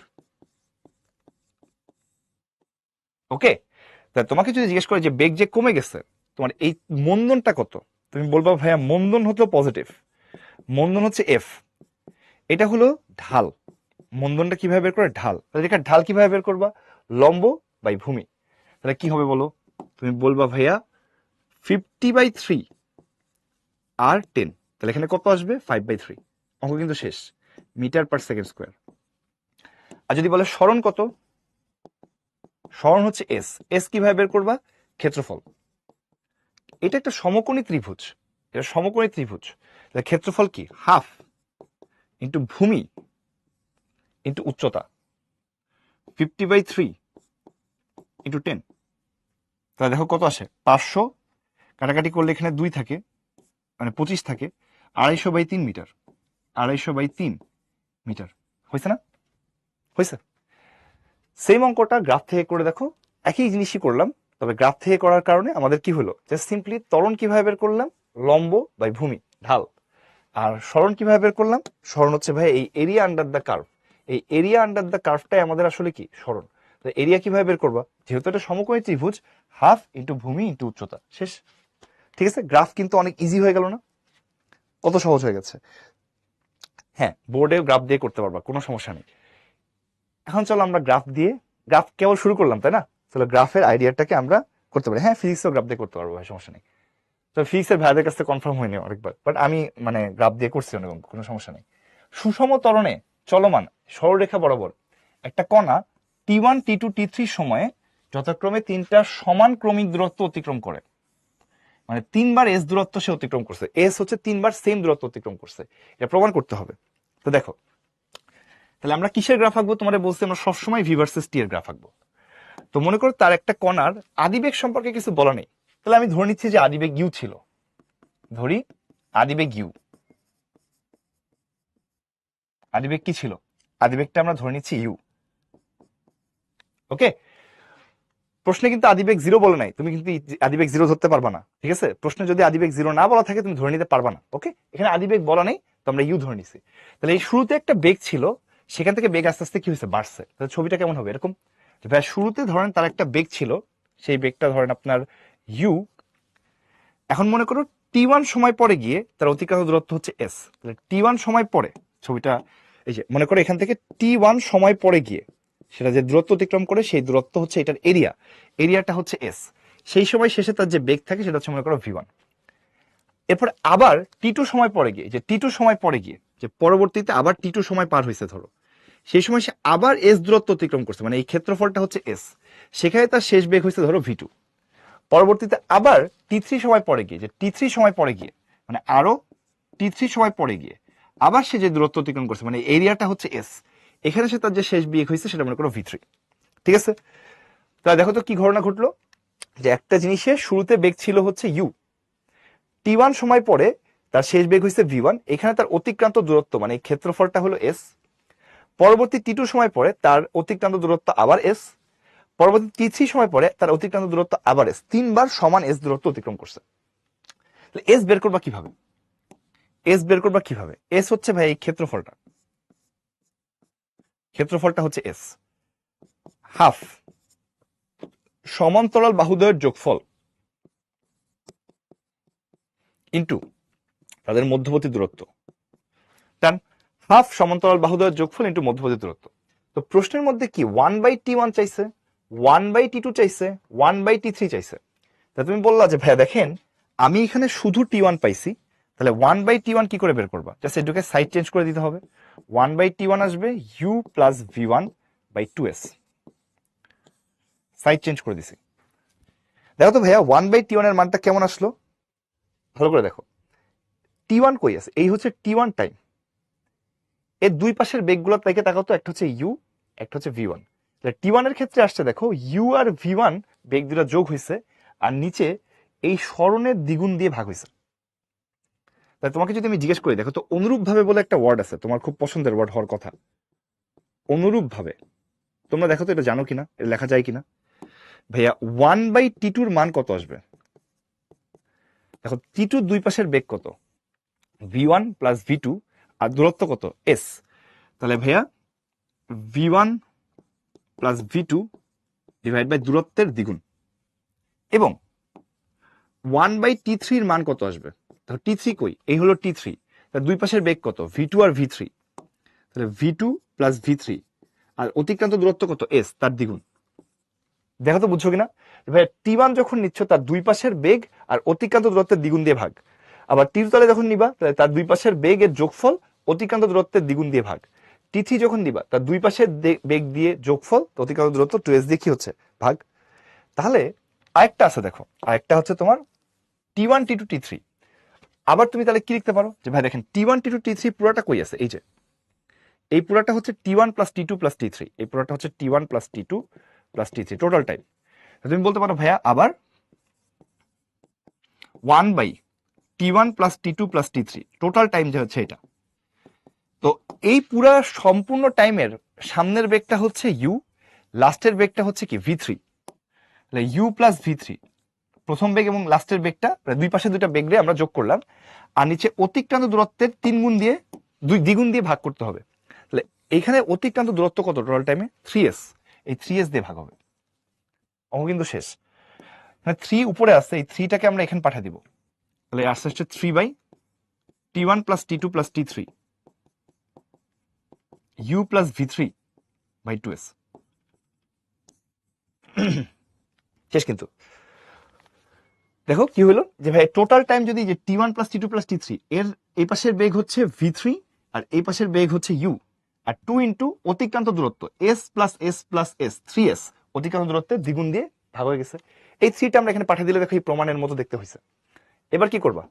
Speaker 1: ওকে, তা তোমাকে যদি জিজ্ঞেস করে যে বেগ যে কমে গেছে, তোমার এই মন্দনটা কত, তুমি বলবা ভাইয়া মন্দন হতো পজিটিভ, মন্দন হচ্ছে এফ, এটা হলো ঢাল। মন্দনটা কিভাবে বের করে? ঢাল। তাহলে এটা ঢাল কিভাবে বের করবা? লম্ব বাই ভূমি। তাহলে কি হবে বলো? তুমি বলবা ভাইয়া 50/3 আর 10, তাহলে এখানে কত আসবে? 5/3। অঙ্ক কিন্তু শেষ। Metre per second square. আর যদি বলে সরণ কত, সরণ হচ্ছে এস। এস কিভাবে বের করবা? ক্ষেত্রফল। এটা একটা সমকোণী ত্রিভুজ, এটা সমকোণী ত্রিভুজ, তাহলে ক্ষেত্রফল কি? হাফ ইন্টু ভূমি ইন্টু উচ্চতা, 50/3 ইন্টু 10। তাহলে দেখো কত আসে? 500, কাটাকাটি করলে এখানে 2 থাকে, মানে 25 থাকে, 250/3 মিটার, 250/3 মিটার। হয়েছে না? হয়েছে। সেম অঙ্কটা গ্রাফ থেকে করে দেখো, একই জিনিসই করলাম, তবে গ্রাফ থেকে করার কারণে আমাদের কি হলো? জাস্ট সিম্পলি ত্বরণ কিভাবে বের করলাম? লম্ব বাই ভূমি, ঢাল। আর সরণ কিভাবে বের করলাম? সরণ হচ্ছে ভাই এই এরিয়া আন্ডার দ্য কার্ভ, এই এরিয়া আন্ডার দ্য কার্ভটাই আমাদের আসলে কি? সরণ। তো এরিয়া কিভাবে বের করবা? যেহেতু এটা সমকোণী ত্রিভুজ, হাফ ইন্টু ভূমি ইন্টু উচ্চতা, শেষ। ঠিক আছে, গ্রাফ কিন্তু অনেক ইজি হয়ে গেল না? কত সহজ হয়ে গেছে। হ্যাঁ, বোর্ডে গ্রাফ দিয়ে করতে পারবা, কোনো সমস্যা নেই। এখন চলো আমরা গ্রাফ দিয়ে, গ্রাফ কেবল শুরু করলাম তাই না, চলো গ্রাফের আইডিয়াটাকে আমরা করতে পারি। হ্যাঁ, ফিজিক্সও গ্রাফ দিয়ে করতে পারবো ভাই, সমস্যা নেই। তো ফিজিক্সের ভাইদের কাছে কনফার্ম হয়নি অনেকবার, বাট আমি মানে গ্রাফ দিয়ে করছি অনেক, কোনো সমস্যা নেই। সুষম ত্বরণে চলমান সরলরেখা বরাবর একটা কণা T1 T2 T3 সময়ে যথাক্রমে 3টা সমান ক্রমিক দূরত্ব অতিক্রম করে, মানে 3বার এস দূরত্ব সে অতিক্রম করছে, এস হচ্ছে 3বার সেম দূরত্ব অতিক্রম করছে, এটা প্রমাণ করতে হবে। তো দেখো, তাহলে আমরা কিসের গ্রাফ আঁকবো? তোমাদের বলছি আমরা সবসময় ভি ভার্সেস টি এর গ্রাফ আঁকবো। তো মনে করো তার একটা কণার আদিবেগ সম্পর্কে কিছু বলা নেই, তাহলে আমি ধরে নিচ্ছি যে আদিবেগ ইউ ছিল, ধরি আদিবেগ ইউ। আদিবেগ কি ছিল? আদিবেগটা আমরা ধরে নিচ্ছি ইউ। ওকে, প্রশ্নে কিন্তু আদিবেগ জিরো বলে নাই, তুমি কিন্তু আদিবেগ জিরো ধরতে পারবা না। ঠিক আছে, প্রশ্নে যদি আদিবেগ জিরো না বলা থাকে তুমি ধরে নিতে পারবা না। ওকে, এখানে আদিবেগ বলা নেই, তো আমরা ইউ ধরে নিছি। তাহলে এই শুরুতে একটা বেগ ছিল, সেখান থেকে বেগ আস্তে আস্তে কি হয়েছে? বাড়ছে। তাহলে ছবিটা কেমন হবে? এরকম, ভাই শুরুতে ধরেন তার একটা বেগ ছিল, সেই বেগটা ধরেন আপনার ইউ। এখন মনে করো T1 সময় পরে গিয়ে তার অতিক্রান্ত দূরত্ব হচ্ছে এস। তাহলে T1 সময় পরে, ছবিটা এই যে মনে করো এখান থেকে T1 সময় পরে গিয়ে সেটা যে দূরত্ব অতিক্রম করে, সেই দূরত্ব হচ্ছে এটার এরিয়া, এরিয়াটা হচ্ছে এস। সেই সময় শেষে তার যে বেগ থাকে সেটা হচ্ছে মনে করো V1। এরপর আবার T2 সময় পরে গিয়ে, যে T2 সময় পরে গিয়ে যে পরবর্তীতে আবার T2 সময় পার হয়েছে ধরো, সেই সময় সে আবার এস দূরত্ব অতিক্রম করছে, মানে এই ক্ষেত্রফলটা হচ্ছে এস, সেখানে তার শেষ বেগ হয়েছে ধরো V2। পরবর্তীতে আবার T3 সময় পরে গিয়ে, যে T3 সময় পরে গিয়ে মানে আরো T3 সময় পরে গিয়ে আবার সে যে দূরত্ব অতিক্রম করছে, মানে এরিয়াটা হচ্ছে এস, এখানে সে তার যে শেষ বিয়োগ হয়েছে সেটা মনে করো V3। ঠিক আছে, তাহলে দেখো তো কি ঘটনা ঘটলো, যে একটা জিনিসের শুরুতে বেগ ছিল হচ্ছে ইউ, T1 সময় পরে তার শেষ বেগ হয়েছে V1, এখানে তার অতিক্রান্ত দূরত্ব মানে এই ক্ষেত্রফলটা হলো এস। পরবর্তী T2 সময় পরে তার অতিক্রান্ত দূরত্ব আবার এস। পরবর্তী T3 সময় পরে তার অতিক্রান্ত দূরত্ব আবার এস, 3বার সমান এস দূরত্ব অতিক্রম করছে। এস বের করবা কিভাবে? এস বের করবা কিভাবে? এস হচ্ছে ভাই এই ক্ষেত্রফলটা, ক্ষেত্রফলটা হচ্ছে এস, হাফ সমান্তরাল বাহুদ্বয়ের যোগফল ইন্টু তাদের মধ্যবর্তী দূরত্ব, টান হাফ সমান্তরাল বাহুদ্বয়ের যোগফল ইন্টু মধ্যবর্তী দূরত্ব। তো প্রশ্নের মধ্যে কি 1/T1 চাইছে, 1/T2 চাইছে, 1/T3 চাইছে। তা তুমি বললা যে ভাইয়া দেখেন আমি এখানে শুধু T1 পাইছি, তাহলে 1/T1 কি করে বের করবা? জাস্ট এটুকে সাইড চেঞ্জ করে দিতে হবে। 1/T1 আসবে you plus V1/2s, side change করে দিছি। দেখো তো ভাইয়া 1/T1 এর মানটা কেমন আসলো, ভালো করে দেখো। T1 কই আছে? এই হচ্ছে T1 টাইম, এর দুই পাশের বেগগুলোর দিকে তাকাও তো, একটা হচ্ছে ইউ, একটা হচ্ছে V1। তাহলে T1 এর ক্ষেত্রে আসছে দেখো ইউ আর V1 বেগ দুটা যোগ হয়েছে, আর নিচে এই স্মরণের দ্বিগুণ দিয়ে ভাগ হয়েছে। তাই তোমাকে যদি আমি জিজ্ঞেস করি, দেখো তো অনুরূপ ভাবে বলে একটা ওয়ার্ড আছে, তোমার খুব পছন্দের ওয়ার্ড হওয়ার কথা, অনুরূপ ভাবে। তোমরা দেখো তো এটা জানো কিনা, এটা লেখা যায় কিনা। ভাইয়া 1/T2 মান কত আসবে? দেখো T2 দুই পাশের বেগ কত? V1 প্লাস V2, আর দূরত্ব কত? এস। তাহলে ভাইয়া V1 plus V2 divide by দূরত্বের দ্বিগুণ, এবং 1/t3 এর মান কত আসবে? দেখো t3 কই, এই হলো t3, তার দুই পাশের বেগ কত? v2 আর v3, তাহলে v2 প্লাস v3, আর অতিক্রান্ত দূরত্ব কত? s, তার দ্বিগুণ। দেখো তো বুঝছো কিনা? ভাই t1 যখন নিচ্ছ তার দুই পাশের বেগ আর অতিক্রান্ত দূরত্বের দ্বিগুণ দিয়ে ভাগ, আবার টির তলে যখন নিবা তাহলে তার দুই পাশের বেগের যোগফল অতিক্রান্ত দূরত্বের দ্বিগুণ দিয়ে ভাগ, t3 যখন নিবা তার দুই পাশের বেগ দিয়ে যোগফল অতিক্রান্ত দূরত্ব 2s দিয়ে কি হচ্ছে? ভাগ। তাহলে আরেকটা আছে, দেখো আরেকটা হচ্ছে তোমার t1 t2 t3। আবার তুমি তাহলে কি লিখতে পারো যে ভাই দেখেন t1 t2 t3 পুরাটা কই আছে? এই যে এই পুরাটা হচ্ছে t1 plus t2 plus t3, এই পুরাটা হচ্ছে t1 plus t2 plus t3 total time. তুমি বলতে পারো ভাইয়া আবার 1/t1 plus t2 plus t3 total time যে হচ্ছে এটা। তো এই পুরা সম্পূর্ণ টাইমের সামনের বেগটা হচ্ছে u, লাস্টের বেগটা হচ্ছে কি? v3। তাহলে u প্লাস v3, প্রথম বেগ এবং লাস্টের বেগটা দুই পাশে দুইটা বেগ রে আমরা যোগ করলাম, আর নিচে অতিক্রান্ত দূরত্বের 3 গুণ দিয়ে দ্বিগুণ দিয়ে ভাগ করতে হবে। তাহলে এইখানে অতিক্রান্ত দূরত্ব কত টোটাল টাইমে? 3s, এই 3s দিয়ে ভাগ হবে। অঙ্ক কিন্তু শেষ। 3 উপরে আসছে, এই 3টাকে আমরা এখানে পাঠিয়ে দিব, তাহলে আসছে হচ্ছে 3/t1 plus t2 plus t3 u plus v3 by 2s। শেষ কিন্তু। দেখো কি হলো যে ভাই টোটাল টাইম যদি যে t1 plus t2 plus t3 এর এই পাশের বেগ হচ্ছে v3 আর এই পাশের বেগ হচ্ছে u, আর 2 ইন্টু অতিক্রান্ত দূরত্ব s plus s plus s 3s অতিক্রান্ত দূরত্বের দ্বিগুণ দিয়ে ভাগ হয়ে গেছে। এই 3টা আমরা এখানে পাঠিয়ে দিলে দেখো এই প্রমাণের মতো দেখতে হয়েছে। এবার কি করবা?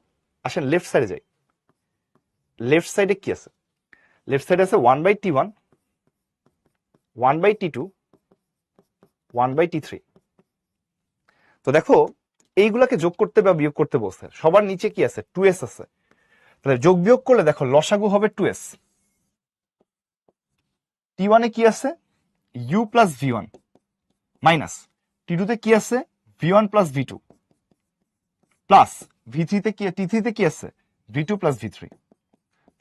Speaker 1: আসেন লেফট সাইডে যাই। লেফট সাইডে কি আছে? লেফট সাইডে আছে 1/t1, 1/t2, 1/t3। তো দেখো এইগুলাকে যোগ করতে বা বিয়োগ করতে বলছে, সবার নিচে কি আছে? 2s আছে। তাহলে যোগ বিয়োগ করলে দেখো লসাগু হবে 2s। t1 এ কি আছে? u plus v1 minus t2 তে কি আছে? v1 plus v2 plus v3 তে কি, t3 তে কি আছে? v2 plus v3।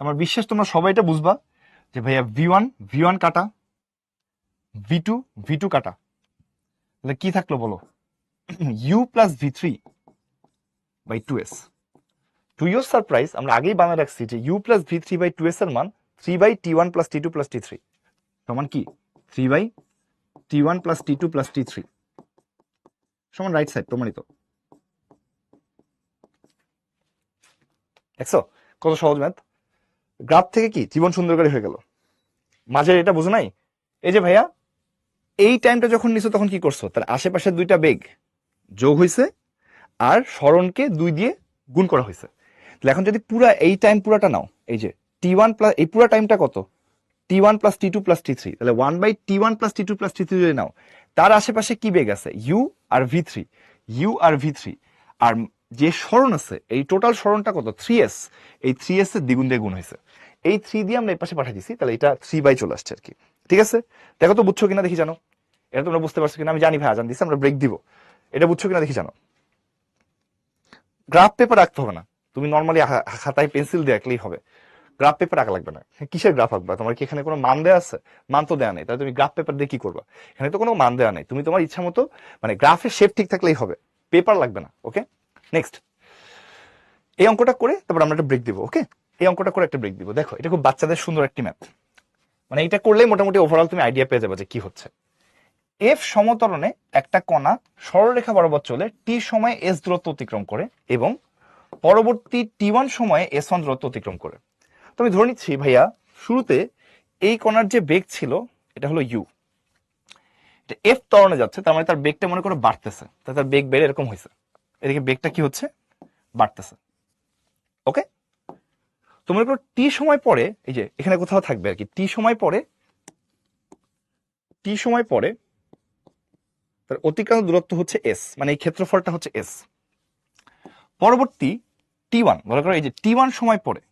Speaker 1: আমার বিশ্বাস তোমরা সবাই এটা বুঝবা যে ভাইয়া v1 v1 কাটা, v2 v2 কাটা, তাহলে কি থাকলো বলো? u plus v3 by 2s। To your surprise আমরা আগেই বানিয়ে রাখছি যে u plus v3 by 2s এর মান 3/t1 plus t2 plus t3 সমান কি? 3/t1 plus t2 plus t3 সমান রাইট সাইড, প্রমাণিত। দেখছো কত সহজ ম্যাথ। গ্রাফ থেকে কি জীবন সুন্দর করে হয়ে গেল। মাঝের এটা বুঝো নাই? এই যে ভাইয়া এই টাইমটা যখন নিছো তখন কি করছো? তার আশেপাশে দুইটা বেগ যোগ হয়েছে আর সরণকে 2 দিয়ে গুণ করা হয়েছে। তাহলে এখন যদি পুরা এই টাইম পুরাটা নাও, এই যে t1 প্লাস এই পুরা টাইমটা কত? t1 plus t2 plus t3, তাহলে 1/t1 plus t2 plus t3 যদি নাও, তার আশেপাশে কি বেগ আছে? u আর v3, u আর v3, আর যে সরণ আছে এই টোটাল সরণটা কত? 3s, এই 3s এর দ্বিগুণ দিয়ে গুণ হয়েছে। এই 3 দিয়ে আমরা এই পাশে পাঠিয়ে দিছি, তাহলে এটা 3 চলে আসছে আর কি। ঠিক আছে, দেখো তো বুঝছো কিনা দেখি জানো। এটা তোমরা বুঝতে পারছো কিনা আমি জানি ভাই, আজান দিচ্ছে আমরা ব্রেক দিব। এটা বুঝছো কিনা দেখি জানো। গ্রাফ পেপার রাখতে হবে না, তুমি নর্মালি খাতায় পেন্সিল দিয়ে আঁকলেই হবে। গ্রাফ পেপার আঁকা লাগবে না। কিসের গ্রাফ আঁকবা? তোমার কি এখানে কোনো মান দেওয়া আছে? মান তো দেওয়া নেই, তাহলে তুমি গ্রাফ পেপার দিয়ে কি করবা? এখানে তো কোনো মান দেওয়া নেই, তুমি তোমার ইচ্ছা মতো মানে গ্রাফের শেপ ঠিক থাকলেই হবে, পেপার লাগবে না। ওকে, নেক্সট এই অঙ্কটা করে তারপর আমরা একটা ব্রেক দিব। ওকে, এই অঙ্কটা করে একটা ব্রেক দিব। দেখো এটা খুব বাচ্চাদের সুন্দর একটি ম্যাথ, মানে এটা করলেই মোটামুটি ওভারঅল তুমি আইডিয়া পেয়ে যাবে যে কি হচ্ছে। এফ সমতরণে একটা কণা সরলরেখা বরাবর চলে টি সময়ে এস দূরত্ব অতিক্রম করে এবং পরবর্তী t1 সময়ে s1 দূরত্ব অতিক্রম করে। তো আমি ধরে নিচ্ছি ভাইয়া শুরুতে এই কণার যে বেগ ছিল এটা হলো u, এটা f ত্বরণে যাচ্ছে, তার মানে তার বেগটা মনে করে বাড়তেছে, তার বেগ বেড়ে এরকম হয়েছে, এদিকে বেগটা কি হচ্ছে? বাড়তেছে। ওকে, তো মনে করো টি সময় পরে এই যে এখানে কোথাও থাকবে আর কি, টি সময় পরে তার অতিক্রান্ত দূরত্ব হচ্ছে s, মানে এই ক্ষেত্রফলটা হচ্ছে s। পরবর্তী t1 মনে করো এই যে t1 সময় পরে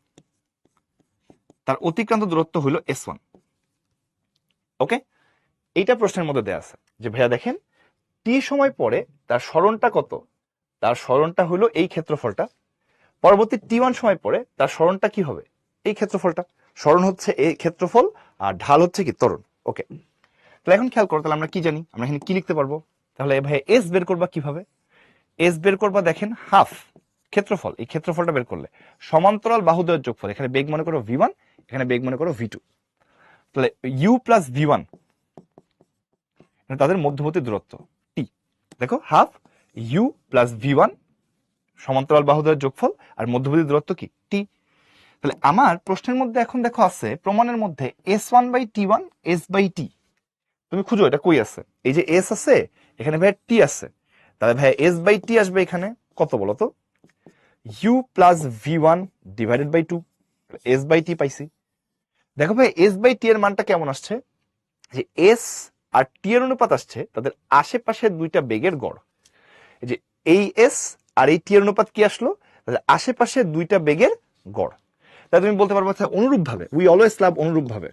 Speaker 1: তার অতিক্রান্ত দূরত্ব হলো s1। ওকে, এইটা প্রশ্নের মধ্যে দেয়া আছে যে ভাইয়া দেখেন টি সময় পরে তার সরণটা কত? তার সরণটা হলো এই ক্ষেত্রফলটা। পরবর্তী t1 সময় পরে তার সরণটা কি হবে? এই ক্ষেত্রফলটা। সরণ হচ্ছে এই ক্ষেত্রফল আর ঢাল হচ্ছে কি ত্বরণ। ওকে, তাহলে এখন খেয়াল করো, তাহলে আমরা কি জানি? আমরা এখানে কি লিখতে পারবো? তাহলে ভাই এস বের করবা কিভাবে? এস বের করবা, দেখেন হাফ ক্ষেত্রফল, এই ক্ষেত্রফলটা বের করলে সমান্তরাল বাহুদ্বয়ের যোগফল, এখানে বেগ মনে করো v1, এখানে বেগ মনে করো v2, তাহলে u প্লাস v1 তাদের মধ্যবর্তী দূরত্ব টি। দেখো হাফ u প্লাস v1 সমান্তরাল বাহুদ্বয়ের যোগফল আর মধ্যবর্তী দূরত্ব কি টি। তাহলে আমার প্রশ্নের মধ্যে এখন দেখো আছে প্রমাণের মধ্যে s1/t1 s/t, তুমি খুঁজো এটা কই আছে। এই যে s আছে, এখানে ভাই t আছে, তাহলে ভাই s/t আসবে এখানে কত বলো তো, u plus v1 divided by 2, s/t পাইছি। দেখো ভাই s/t এর মানটা কেমন আসছে, যে s আর t এর অনুপাত আসছে তাদের আশেপাশের দুইটা বেগের গড়। এই যে এই s আর এই t এর অনুপাত কি আসলো, তাদের আশেপাশের দুইটা বেগের গড়। তাহলে তুমি বলতে পারবো অনুরূপ ভাবে, উই অলওয়েজ লাভ অনুরূপ ভাবে,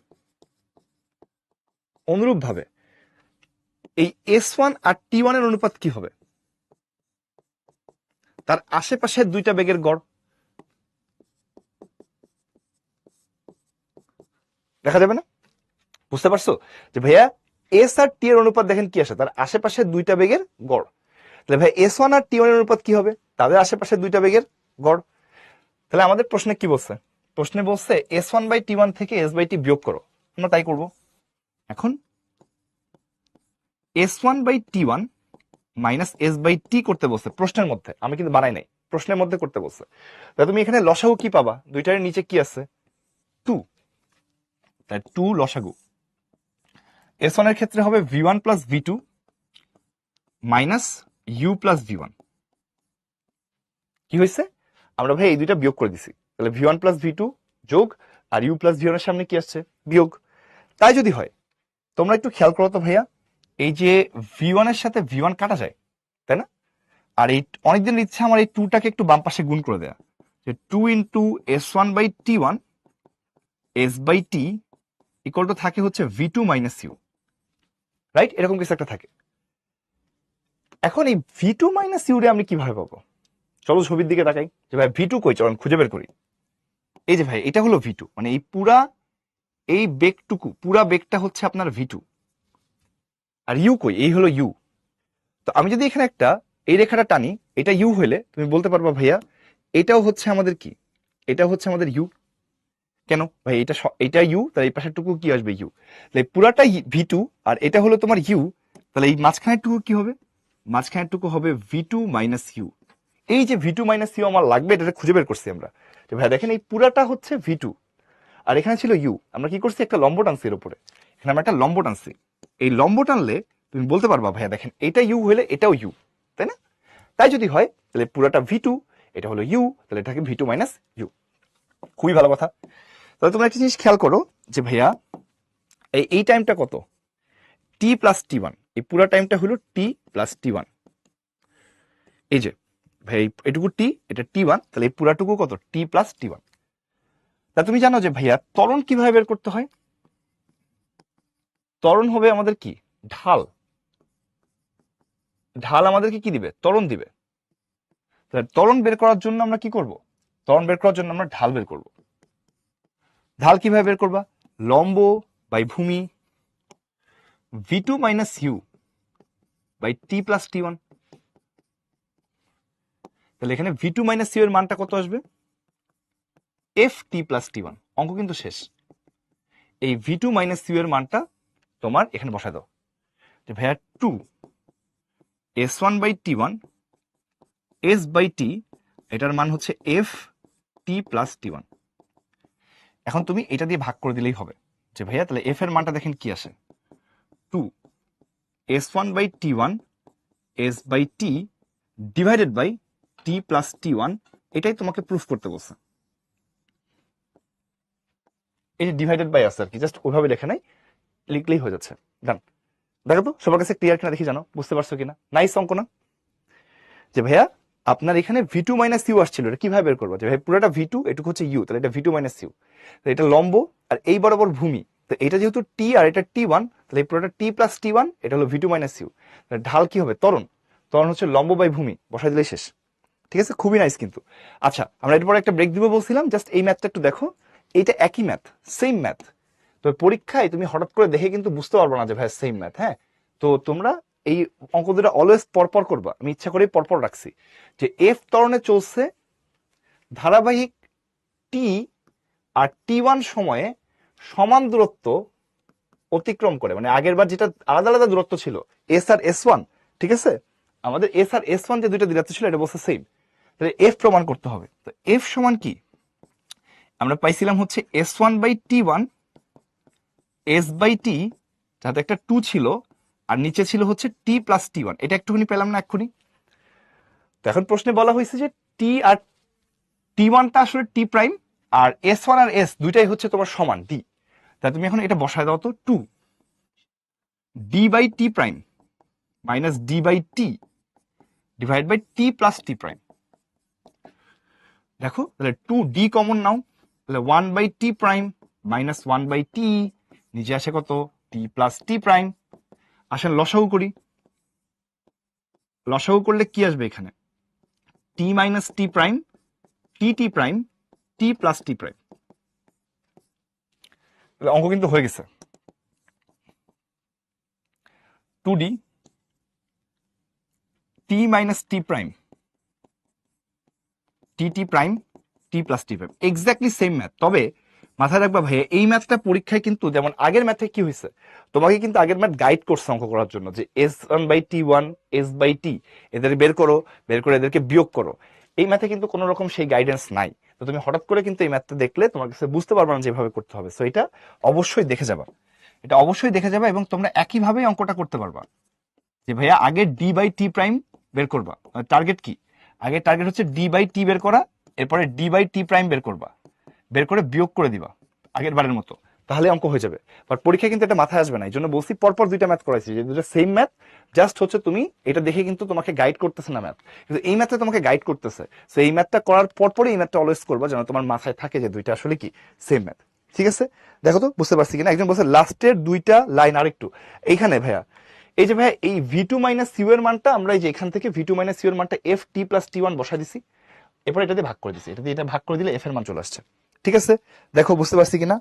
Speaker 1: অনুরূপ ভাবে এই s1 আর t1 এর অনুপাত কি হবে, তার আশেপাশের দুইটা বেগের গড়। দেখা যাবে না? বুঝতে পারছো যে ভাইয়া এস আর টি এর অনুপাত দেখেন কি আসে, তার আশেপাশের দুইটা বেগের গড়। তাহলে ভাই s1 আর t1 এর অনুপাত কি হবে, তাদের আশেপাশের দুইটা বেগের গড়। তাহলে আমাদের প্রশ্নে কি বলছে, প্রশ্নে বলছে s1/t1 থেকে s/t বিয়োগ করো, আমরা তাই করব। এখন s1/t1 মাইনাস s/t করতে বলছে প্রশ্নের মধ্যে, আমি কিন্তু বানাই নাই, প্রশ্নের মধ্যে করতে বলছে। তাহলে তুমি এখানে লসাগু কি পাবা, দুইটার নিচে কি আছে 2, তাই 2 লসাগু। s1 এর ক্ষেত্রে হবে v1 plus v2 minus u plus v1। কি হয়েছে, আমরা ভাই এই দুইটা বিয়োগ করে দিছি, তাহলে v1 প্লাস v2 যোগ আর u প্লাস v1 এর সামনে কি আসছে বিয়োগ। তাই যদি হয় তোমরা একটু খেয়াল করো তো ভাইয়া, এই যে v1 এর সাথে v1 কাটা যায়, তাই না? আর এই অনেকদিনের ইচ্ছা আমার এই 2টাকে একটু বাম পাশে গুণ করে দেয়া, যে 2 into s1/t1 s/t equal to থাকে হচ্ছে v2 মাইনাস u, রাইট? এরকম কিছু একটা থাকে। এখন এই v2 মাইনাস ইউ রে আমি কিভাবে পাবো, চলো ছবির দিকে তাকাই, যে ভাই v2 কই, চলো খুঁজে বের করি। এই যে ভাই এটা হলো v2, মানে এই পুরা এই বেগটুকু, পুরা বেগটা হচ্ছে আপনার v2, আর ইউ কই, এই হলো ইউ। তো আমি যদি এখানে একটা এই রেখাটা টানি, এটা ইউ হইলে তুমি বলতে পারবা ভাইয়া এটাও হচ্ছে আমাদের কি, এটা হচ্ছে আমাদের ইউ। কেন ভাই, এটা ইউ, তাহলে এই পাশের টুকু কি আসবে ইউ, তাহলে পুরাটা v2 আর এটা হলো তোমার ইউ, তাহলে এই মাঝখানের টুকু কি হবে, মাঝখানের টুকু হবে v2 মাইনাস ইউ। এই যে v2 মাইনাস ইউ আমার লাগবে, এটা খুঁজে বের করছি আমরা, যে ভাই দেখেন এই পুরাটা হচ্ছে v2 আর এখানে ছিল ইউ, আমরা কি করছি একটা লম্ব টানছি এর উপরে, এখানে আমরা একটা লম্ব টানছি। এই লম্ব টানলে তুমি বলতে পারবা ভাইয়া দেখেন এটা ইউ হলে এটাও ইউ, তাই না? তাই যদি হয় তাহলে পুরাটা v2, এটা হলো ইউ, তাহলে এটাকে v2 মাইনাস ইউ। খুবই ভালো কথা। তাহলে তোমরা একটা জিনিস খেয়াল করো যে ভাইয়া এই টাইমটা কত, t প্লাস t1, এই পুরা টাইমটা হলো t প্লাস t1। এই যে ভাই এটুকু t, এটা t1, তাহলে এই পুরাটুকু কত t প্লাস t1। তা তুমি জানো যে ভাইয়া ত্বরণ কিভাবে বের করতে হয়, ত্বরণ হবে আমাদের কি ঢাল, ঢাল আমাদেরকে কি দিবে, ত্বরণ দিবে। ত্বরণ বের করার জন্য আমরা কি করব, ত্বরণ বের করার জন্য আমরা ঢাল বের করব। ঢাল কিভাবে বের করবা, লম্ব বাই ভূমি v2 minus u by t plus t1। তাহলে এখানে v2 মাইনাস ইউ এর মানটা কত আসবে, f t প্লাস t1। অঙ্ক কিন্তু শেষ। এই v2 মাইনাস ইউ এর মানটা তোমার এখানে বসায় দাও, যে ভাইয়া 2 s1/t1 s/t, এটার মান হচ্ছে f t প্লাস t1। এখন তুমি এটা দিয়ে ভাগ করে দিলেই হবে, যে ভাইয়া তাহলে f এর মানটা দেখেন কি আসে, 2 s1/t1 s/t divided by t plus t1। এটাই তোমাকে প্রুফ করতে বলছে, এই যে ডিভাইডেড বাই আছে আর কি, জাস্ট ওইভাবে লেখা নাই, লিখলেই হয়ে যাচ্ছে। ডান। দেখো তো সবার কাছে ক্লিয়ার কিনা দেখি, জানো বুঝতে পারছো কিনা, নাইস অঙ্ক না? যে ভাইয়া আপনার এখানে v2 মাইনাস ইউ আসছিল, এটা কিভাবে বের করবো, যে ভাই পুরোটা v2, এটুকু হচ্ছে ইউ, তাহলে এটা v2 মাইনাস ইউ, এটা লম্ব আর এই বরাবর ভূমি, তো এটা যেহেতু t আর এটা t1, তাহলে পুরোটা t প্লাস t1, এটা হলো v2 মাইনাস ইউ। ঢাল কি হবে, ত্বরণ, ত্বরণ হচ্ছে লম্ব বাই ভূমি, বসাই দিলেই শেষ। ঠিক আছে, খুবই নাইস কিন্তু। আচ্ছা আমরা এরপর একটা ব্রেক দিব বলছিলাম, জাস্ট এই ম্যাথটা একটু দেখো, এইটা একই ম্যাথ, সেম ম্যাথ, তো পরীক্ষায় তুমি হঠাৎ করে দেখে কিন্তু বুঝতে পারবো না যে ভাই সেম ম্যাথ। হ্যাঁ, তো তোমরা এই অঙ্ক দুটো অলওয়েজ পরপর করবা, আমি ইচ্ছা করে পরপর রাখছি, যে এফ ত্বরণে চলছে ধারাবাহিক টি আর T1 সময়ে সমান দূরত্ব অতিক্রম করে, মানে আগের বার যেটা আলাদা আলাদা দূরত্ব ছিল এস আর এস ওয়ান, ঠিক আছে, আমাদের এস আর এস ওয়ান যে দুইটা দূরত্ব ছিল এটা বলছে সেম, তাহলে এফ প্রমাণ করতে হবে। তো এফ সমান কি আমরা পাইছিলাম হচ্ছে S1/T1 S/T, যাতে একটা 2 ছিল আর নিচে ছিল হচ্ছে T+T1, এটা একটুখানি পেলাম না এক্ষুনি। তো এখন প্রশ্নে বলা হয়েছে যে টি আর T1টা আসলে টি প্রাইম, আর S1 আর S দুইটাই হচ্ছে তোমার সমান ডি। তাহলে তুমি এখন এটা বসায় দাও তো, 2 D/T prime minus D/T divide by T+T prime. দেখো তাহলে 2D কমন নাও, তাহলে 1/T প্রাইম মাইনাস 1/T, নিচে আসে কত T+T প্রাইম। আসেন লসাগু করি, লসাগু করলে কি আসবে এখানে, T minus T prime T prime T+T prime. অঙ্ক কিন্তু হয়ে গেছে। 2D T minus T prime T prime T+T prime, exactly same math. তবে মাথায় রাখবা ভাইয়া, এই ম্যাথটা পরীক্ষায় কিন্তু যেমন আগের ম্যাথে কি হয়েছে, তোমাকে কিন্তু আগের ম্যাথ গাইড করছে অঙ্ক করার জন্য, যে S1/T1 S/T এদের বের করো, বের করে এদেরকে বিয়োগ করো। এই ম্যাথে কিন্তু কোনো রকম সেই গাইডেন্স নাই। তো তুমি হঠাৎ করে কিন্তু এই ম্যাথটা দেখলে তোমার কাছে বুঝতে পারবে না যেভাবে করতে হবে। সো এটা অবশ্যই দেখে যাবা, এটা অবশ্যই দেখে যাবা, এবং তোমরা একইভাবেই অঙ্কটা করতে পারবা। যে ভাইয়া আগে D/T প্রাইম বের করবা, টার্গেট কি, আগে টার্গেট হচ্ছে D/T বের করা, এরপরে D/T প্রাইম বের করবা, বের করে বিয়োগ করে দিবা আগের বারের মতো, তাহলে অঙ্ক হয়ে যাবে। বাট পরীক্ষা কিন্তু এটা মাথায় আসবে না, এই জন্য বলছি পরপর দুইটা ম্যাথ করাইছি, যে দুটো সেম ম্যাথ, জাস্ট হচ্ছে তুমি এটা দেখে কিন্তু তোমাকে গাইড করতেছে না ম্যাথ, কিন্তু এই ম্যাথে তোমাকে গাইড করতেছে। সো এই ম্যাথটা করার পরপরই এই ম্যাথটা অলওয়েজ করবা, যেন তোমার মাথায় থাকে যে দুইটা আসলে কি সেম ম্যাথ। ঠিক আছে, দেখো তো বুঝতে পারছি কিনা। একজন বলছে লাস্টের দুইটা লাইন আরেকটু, এইখানে ভাইয়া এই যে ভাইয়া এই V2 মাইনাস ইউ এর মানটা আমরা এই যে এখান থেকে V2 মাইনাস ইউ এর মানটা FT+T1 বসাই দিছি, এরপর এটা দিয়ে ভাগ করে দিছি, এটা দিয়ে এটা ভাগ করে দিলে এফ এর মান চলে আসছে। ঠিক আছে, দেখো বুঝতে পারছি কিনা।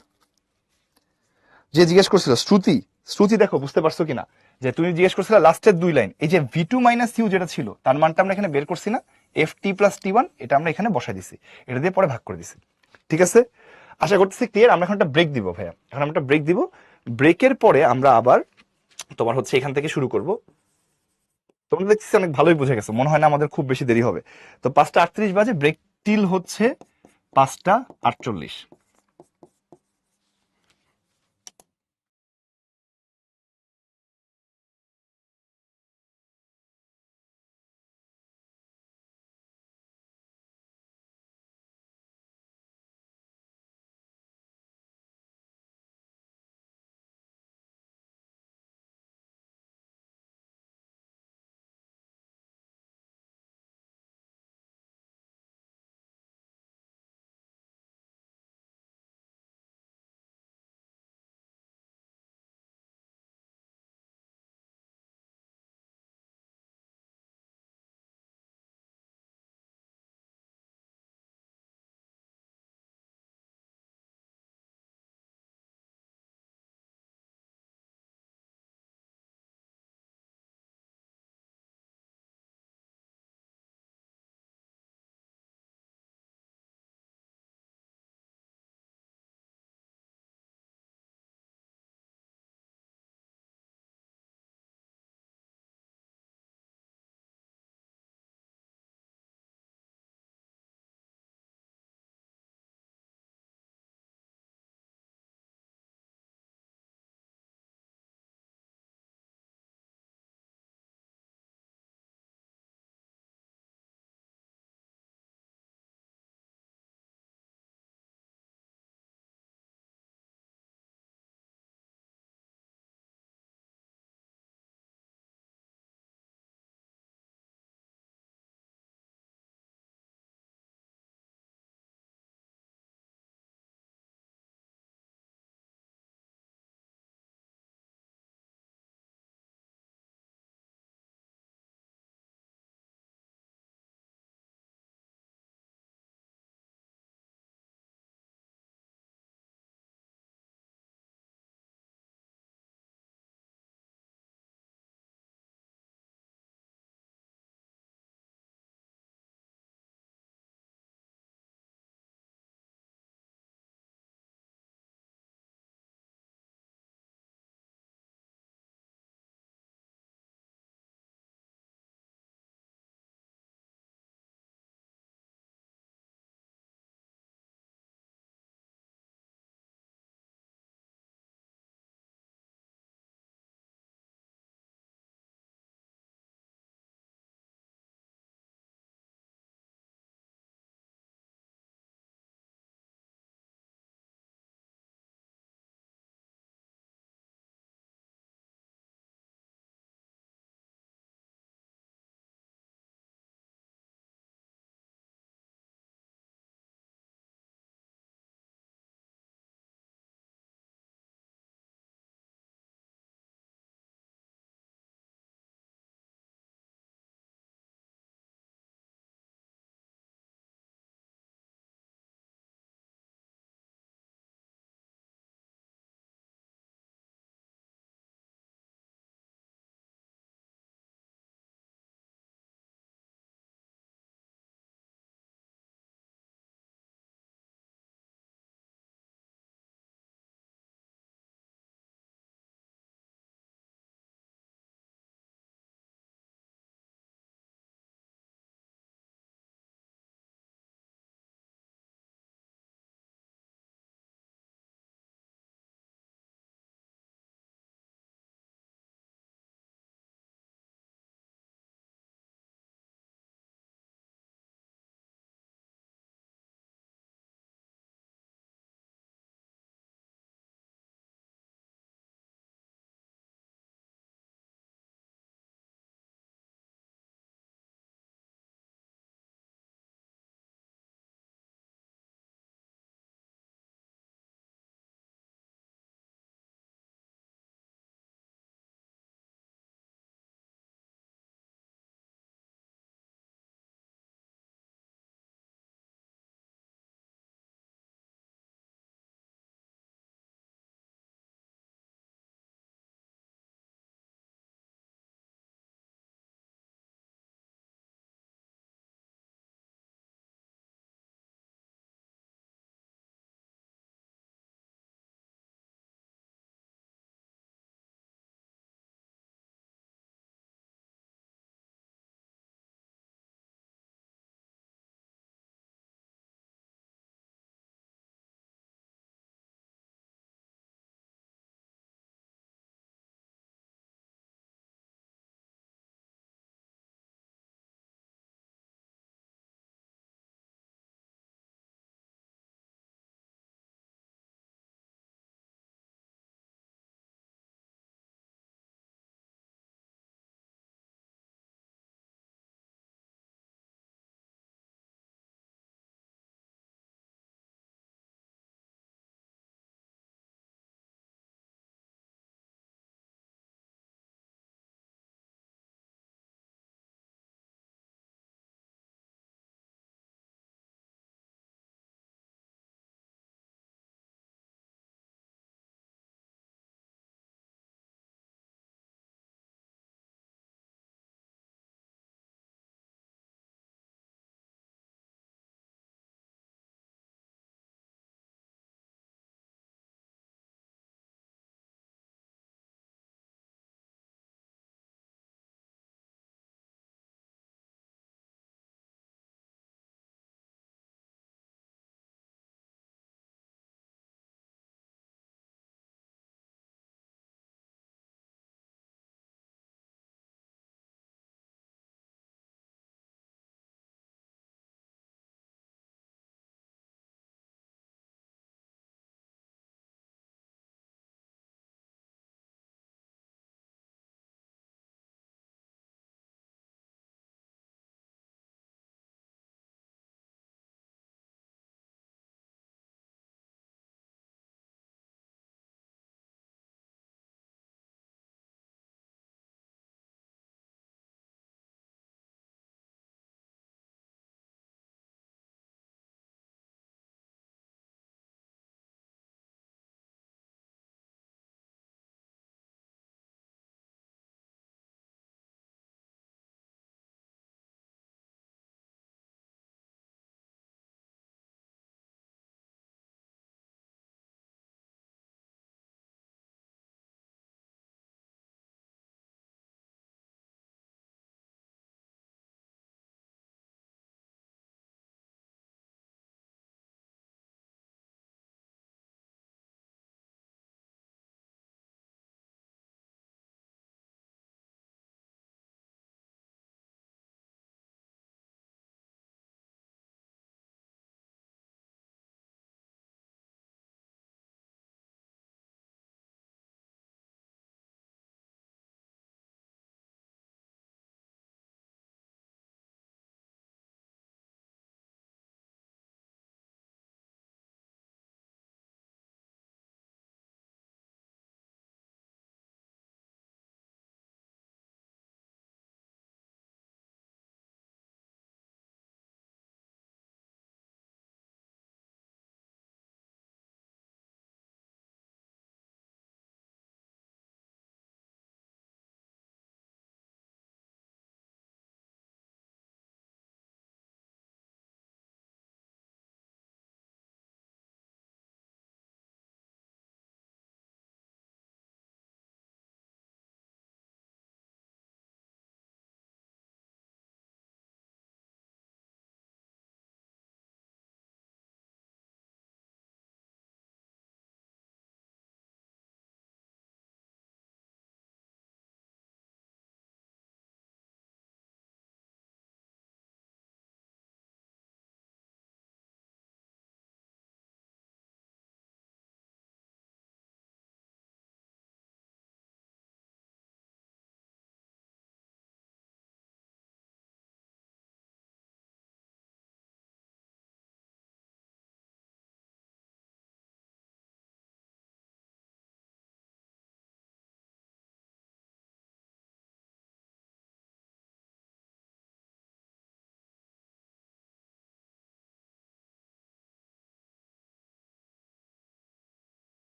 Speaker 1: যে জিজ্ঞেস করছিল শ্রুতি, শ্রুতি দেখো বুঝতে পারছো কিনা, যে তুমি জিজ্ঞেস করছিলে লাস্টের দুই লাইন, এই যে V2 মাইনাস ইউ যেটা ছিল তার মানটা আমরা এখানে বের করছি না, FT+T1, এটা আমরা এখানে বসাই দিছি, এটা দিয়ে পরে ভাগ করে দিছি। ঠিক আছে, আশা করতেছি ক্লিয়ার। আমরা এখন একটা ব্রেক দিব ভাইয়া, এখন আমরা একটা ব্রেক দিব, ব্রেকের পরে আমরা আবার তোমার হচ্ছে এখান থেকে শুরু করব। তোমরা দেখছি অনেক ভালোই বুঝে গেছো, মনে হয় না আমাদের খুব বেশি দেরি হবে। তো 5টা 38 বাজে, ব্রেক টিল হচ্ছে 5টা 48।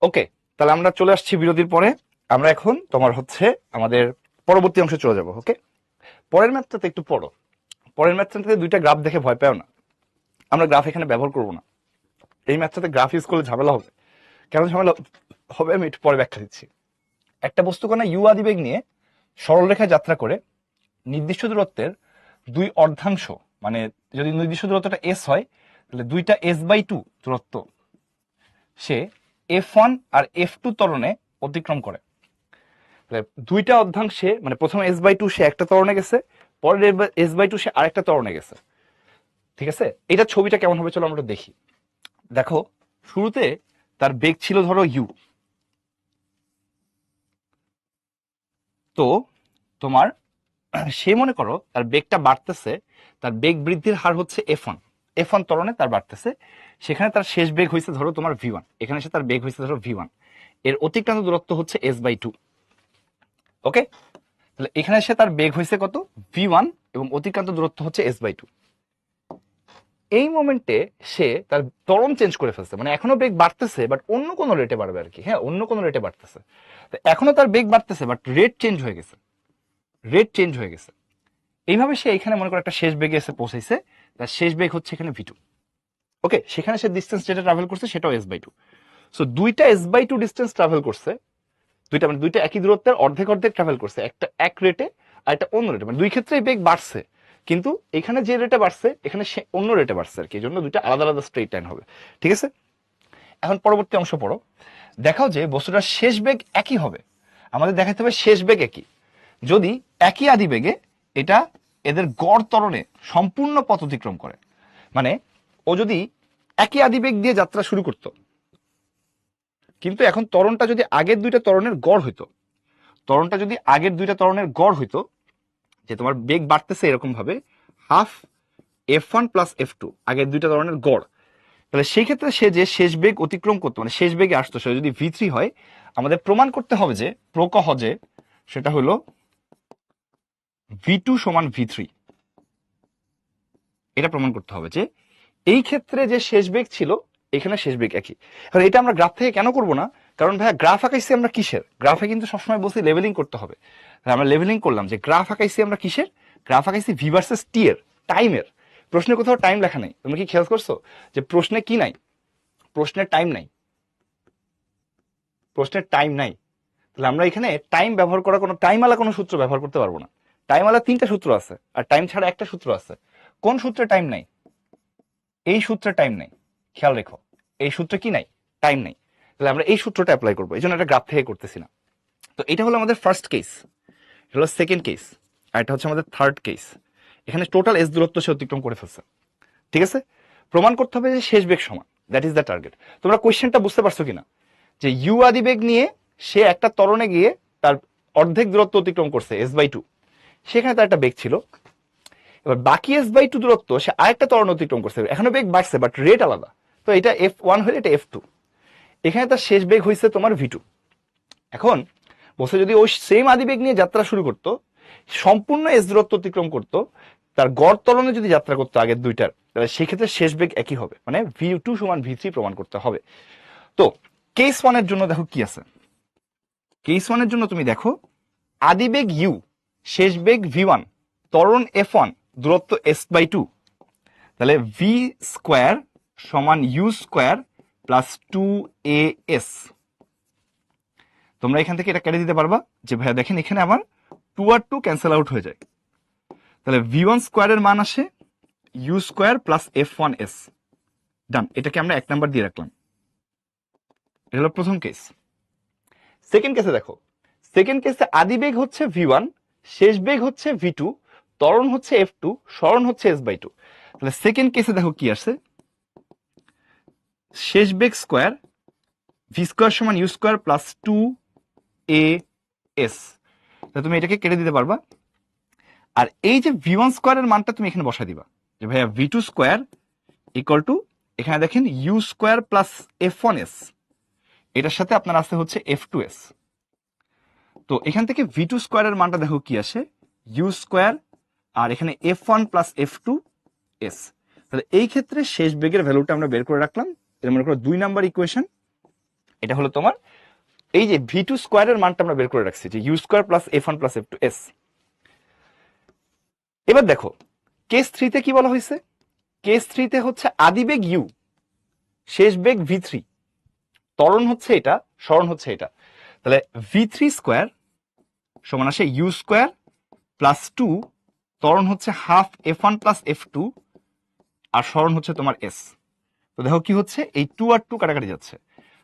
Speaker 1: ওকে, তাহলে আমরা চলে আসছি বিরতির পরে। আমরা এখন তোমার হচ্ছে আমাদের পরবর্তী অংশে চলে যাব। ওকে, পরের ম্যাথটাতে একটু পড়ো। পরের ম্যাথটাতে দুইটা গ্রাফ দেখে ভয় পাও না, আমরা গ্রাফ এখানে ব্যবহার করব না। এই ম্যাথটাতে গ্রাফ ইউজ করলে ঝামেলা হবে। কেন ঝামেলা হবে আমি একটু পরে ব্যাখ্যা দিচ্ছি। একটা বস্তুকণা ইউ আদিবেগ নিয়ে সরলরেখায় যাত্রা করে নির্দিষ্ট দূরত্বের দুই অর্ধাংশ, মানে যদি নির্দিষ্ট দূরত্বটা এস হয় তাহলে দুইটা s/2 দূরত্ব সে f1 আর f2 ত্বরণে অতিক্রম করে। দুইটা অর্ধাংশে, মানে প্রথমে s/2 সে একটা ত্বরণে গেছে, পরের s/2 সে আরেকটা ত্বরণে গেছে। ঠিক আছে, এটা ছবিটা কেমন হবে চলো আমরা দেখি। দেখো, শুরুতে তার বেগ ছিল ধরো ইউ। তো তোমার সে মনে করো তার বেগটা বাড়তেছে, তার বেগ বৃদ্ধির হার হচ্ছে f1 ত্বরণে তার বাড়তেছে। সেখানে তার শেষ বেগ হয়েছে ধরো তোমার v1, এখানে এসে তার বেগ হয়েছে ধরো v1, এর অতিক্রান্ত দূরত্ব হচ্ছে s/2। ওকে, তাহলে এখানে এসে তার বেগ হয়েছে কত v1 এবং অতিক্রান্ত দূরত্ব হচ্ছে s/2। এই মোমেন্টে সে তার ত্বরণ চেঞ্জ করে ফেলছে, মানে এখনো বেগ বাড়তেছে বাট অন্য কোনো রেটে বাড়বে আর কি। হ্যাঁ, অন্য কোনো রেটে বাড়তেছে। এখনো তার বেগ বাড়তেছে বাট রেট চেঞ্জ হয়ে গেছে। এইভাবে সে এখানে মনে করো একটা শেষ বেগে এসে পৌঁছাইছে, তার শেষ বেগ হচ্ছে এখানে v2। ওকে, সেখানে সে ডিস্টেন্স যেটা ট্রাভেল করছে সেটাও s/2। সো দুইটা s/2 ডিস্টেন্স ট্রাভেল করছে, দুইটা একই দূরত্বের অর্ধেক অর্ধেক ট্রাভেল করছে, একটা এক রেটে আর একটা অন্য রেটে, মানে দুই ক্ষেত্রেই বেগ বাড়ছে, কিন্তু এখানে যে রেটে বাড়ছে এখানে সে অন্য রেটে বাড়ছে আর কি। এই জন্য দুইটা আলাদা আলাদা স্ট্রেট লাইন হবে। ঠিক আছে, এখন পরবর্তী অংশ পড়ো। দেখাও যে বস্তুটার শেষ বেগ একই হবে। আমাদের দেখাতে হবে শেষ বেগ একই যদি একই আদি বেগে এটা এদের গড় ত্বরণে সম্পূর্ণ পথ অতিক্রম করে। মানে ও যদি একই আদিবেগ দিয়ে যাত্রা শুরু করতো, কিন্তু এখন ত্বরণটা যদি আগের দুইটা ত্বরণের গড় হইতো, যে তোমার বেগ বাড়তেছে এরকম ভাবে হাফ f1 প্লাস f2 আগের দুইটা ত্বরণের গড়, তাহলে সেই ক্ষেত্রে সে যে শেষ বেগ অতিক্রম করতো, মানে শেষ বেগে আসতো, সে যদি v3 হয়, আমাদের প্রমাণ করতে হবে যে প্রকহজে সেটা হলো v2 সমান v3। এটা প্রমাণ করতে হবে যে এই ক্ষেত্রে যে শেষ বেগ ছিল এখানে শেষ বেগ একই। এখন এটা আমরা গ্রাফ থেকে কেন করব না, কারণ ভাইয়া গ্রাফ আঁকাইছি আমরা কিসের? গ্রাফে কিন্তু সবসময় বলছি লেভেলিং করতে হবে। আমরা লেভেলিং করলাম যে গ্রাফ আঁকাইছি আমরা কিসের? গ্রাফ আঁকাইছি ভি ভার্সেস টি এর, টাইমের। প্রশ্নে কোথাও টাইম লেখা নেই। তোমরা কি খেয়াল করছো যে প্রশ্নে কি নাই? প্রশ্নের টাইম নাই। তাহলে আমরা এখানে টাইম ব্যবহার করা কোনো টাইমওয়ালা কোনো সূত্র ব্যবহার করতে পারবো না। টাইমওয়ালা তিনটা সূত্র আছে আর টাইম ছাড়া একটা সূত্র আছে। কোন সূত্রে টাইম নাই? এই সূত্রে টাইম নাই। খেয়াল রেখো, এই সূত্রে কি নাই? টাইম নাই। তাহলে আমরা এই সূত্রটা অ্যাপ্লাই করবো, এই জন্য এটা গ্রাফ থেকে করতেছি না। তো এটা হলো আমাদের ফার্স্ট কেস, এটা হলো সেকেন্ড কেস, আর এটা হচ্ছে আমাদের থার্ড কেস। এখানে টোটাল এস দূরত্ব সে অতিক্রম করে ফেলছে। ঠিক আছে, প্রমাণ করতে হবে যে শেষ বেগ সমান, দ্যাট ইজ দ্য টার্গেট। তোমরা কোয়েশ্চেনটা বুঝতে পারছো কিনা? যে ইউ আদি বেগ নিয়ে সে একটা ত্বরণে গিয়ে তার অর্ধেক দূরত্ব অতিক্রম করছে s/2, সেখানে তার একটা বেগ ছিল। এবার বাকি s/2 দূরত্ব সে আরেকটা ত্বরণ অতিক্রম করছে, এখনো বেগ বাড়ছে বাট রেট আলাদা। তো এটা f1 হলে এটা f2, এখানে তার শেষ বেগ হয়েছে তোমার v2। এখন বলছে যদি ওই সেম আদিবেগ নিয়ে যাত্রা শুরু করতো, সম্পূর্ণ এস দূরত্ব অতিক্রম করতো, তার গড় ত্বরণে যদি যাত্রা করতো আগের দুইটার, তাহলে সেক্ষেত্রে শেষ বেগ একই হবে, মানে v2 সমান v3 প্রমাণ করতে হবে। তো কেস ওয়ানের জন্য দেখো কি আছে। কেস ওয়ানের জন্য তুমি দেখো আদিবেগ u, শেষ বেগ v1, ত্বরণ f1, দূরত্ব s/2, তাহলে v স্কোয়ার সমান u স্কোয়ার প্লাস 2as। তোমরা এখান থেকে এটা কেটে দিতে পারবা যে ভাইয়া দেখেন এখানে আমার 2 আর 2 ক্যান্সেল আউট হয়ে যায়, তাহলে v1 স্কোয়ারের মান আসে u স্কোয়ার প্লাস f1s। ডান, এটাকে আমরা 1 নাম্বার দিয়ে রাখলাম। এটা হলো প্রথম কেস। সেকেন্ড কেসে দেখো, সেকেন্ড কেসে আদি বেগ হচ্ছে v1, শেষ বেগ হচ্ছে v2, ত্বরণ হচ্ছে f2, সরণ হচ্ছে s/2। তাহলে সেকেন্ড কেসে দেখো কি আসে, শেষ বেগ স্কোয়ার v স্কোয়ার সমান u স্কোয়ার প্লাস 2as। তুমি এটাকে কেটে দিতে পারবা। আর এই যে v1 স্কোয়ারের মানটা তুমি এখানে বসাই দিবা যে ভাইয়া v2 স্কোয়ার ইকুয়াল টু, এখানে দেখেন u স্কোয়ার প্লাস f1s, এটার সাথে আপনার আছে হচ্ছে f2s। তো এখান থেকে v2 স্কোয়ারের মানটা দেখো কি আসে, u স্কোয়ার আর এখানে f1 প্লাস f2s। তাহলে এই ক্ষেত্রে শেষ বেগের ভ্যালুটা আমরা বের করে রাখলাম। এটা মনে করো 2 নাম্বার ইকুয়েশন। এটা হলো তোমার এই যে ভি টু স্কোয়ারের মানটা আমরা বের করে রাখছি, যে u square plus f one plus F two s. এবার দেখো কেস থ্রিতে কি বলা হয়েছে, কেস থ্রিতে হচ্ছে আদিবেগ ইউ, শেষ বেগ ভি থ্রি, ত্বরণ হচ্ছে এটা, সরণ হচ্ছে এটা। তাহলে ভি থ্রি স্কোয়ার সমান আসে ইউ স্কোয়ার প্লাস টু, ত্বরণ হচ্ছে half F one plus F two, আর সরণ হচ্ছে তোমার এস। তো দেখো কি হচ্ছে, এই টু আর টু কাটাকাটি যাচ্ছে,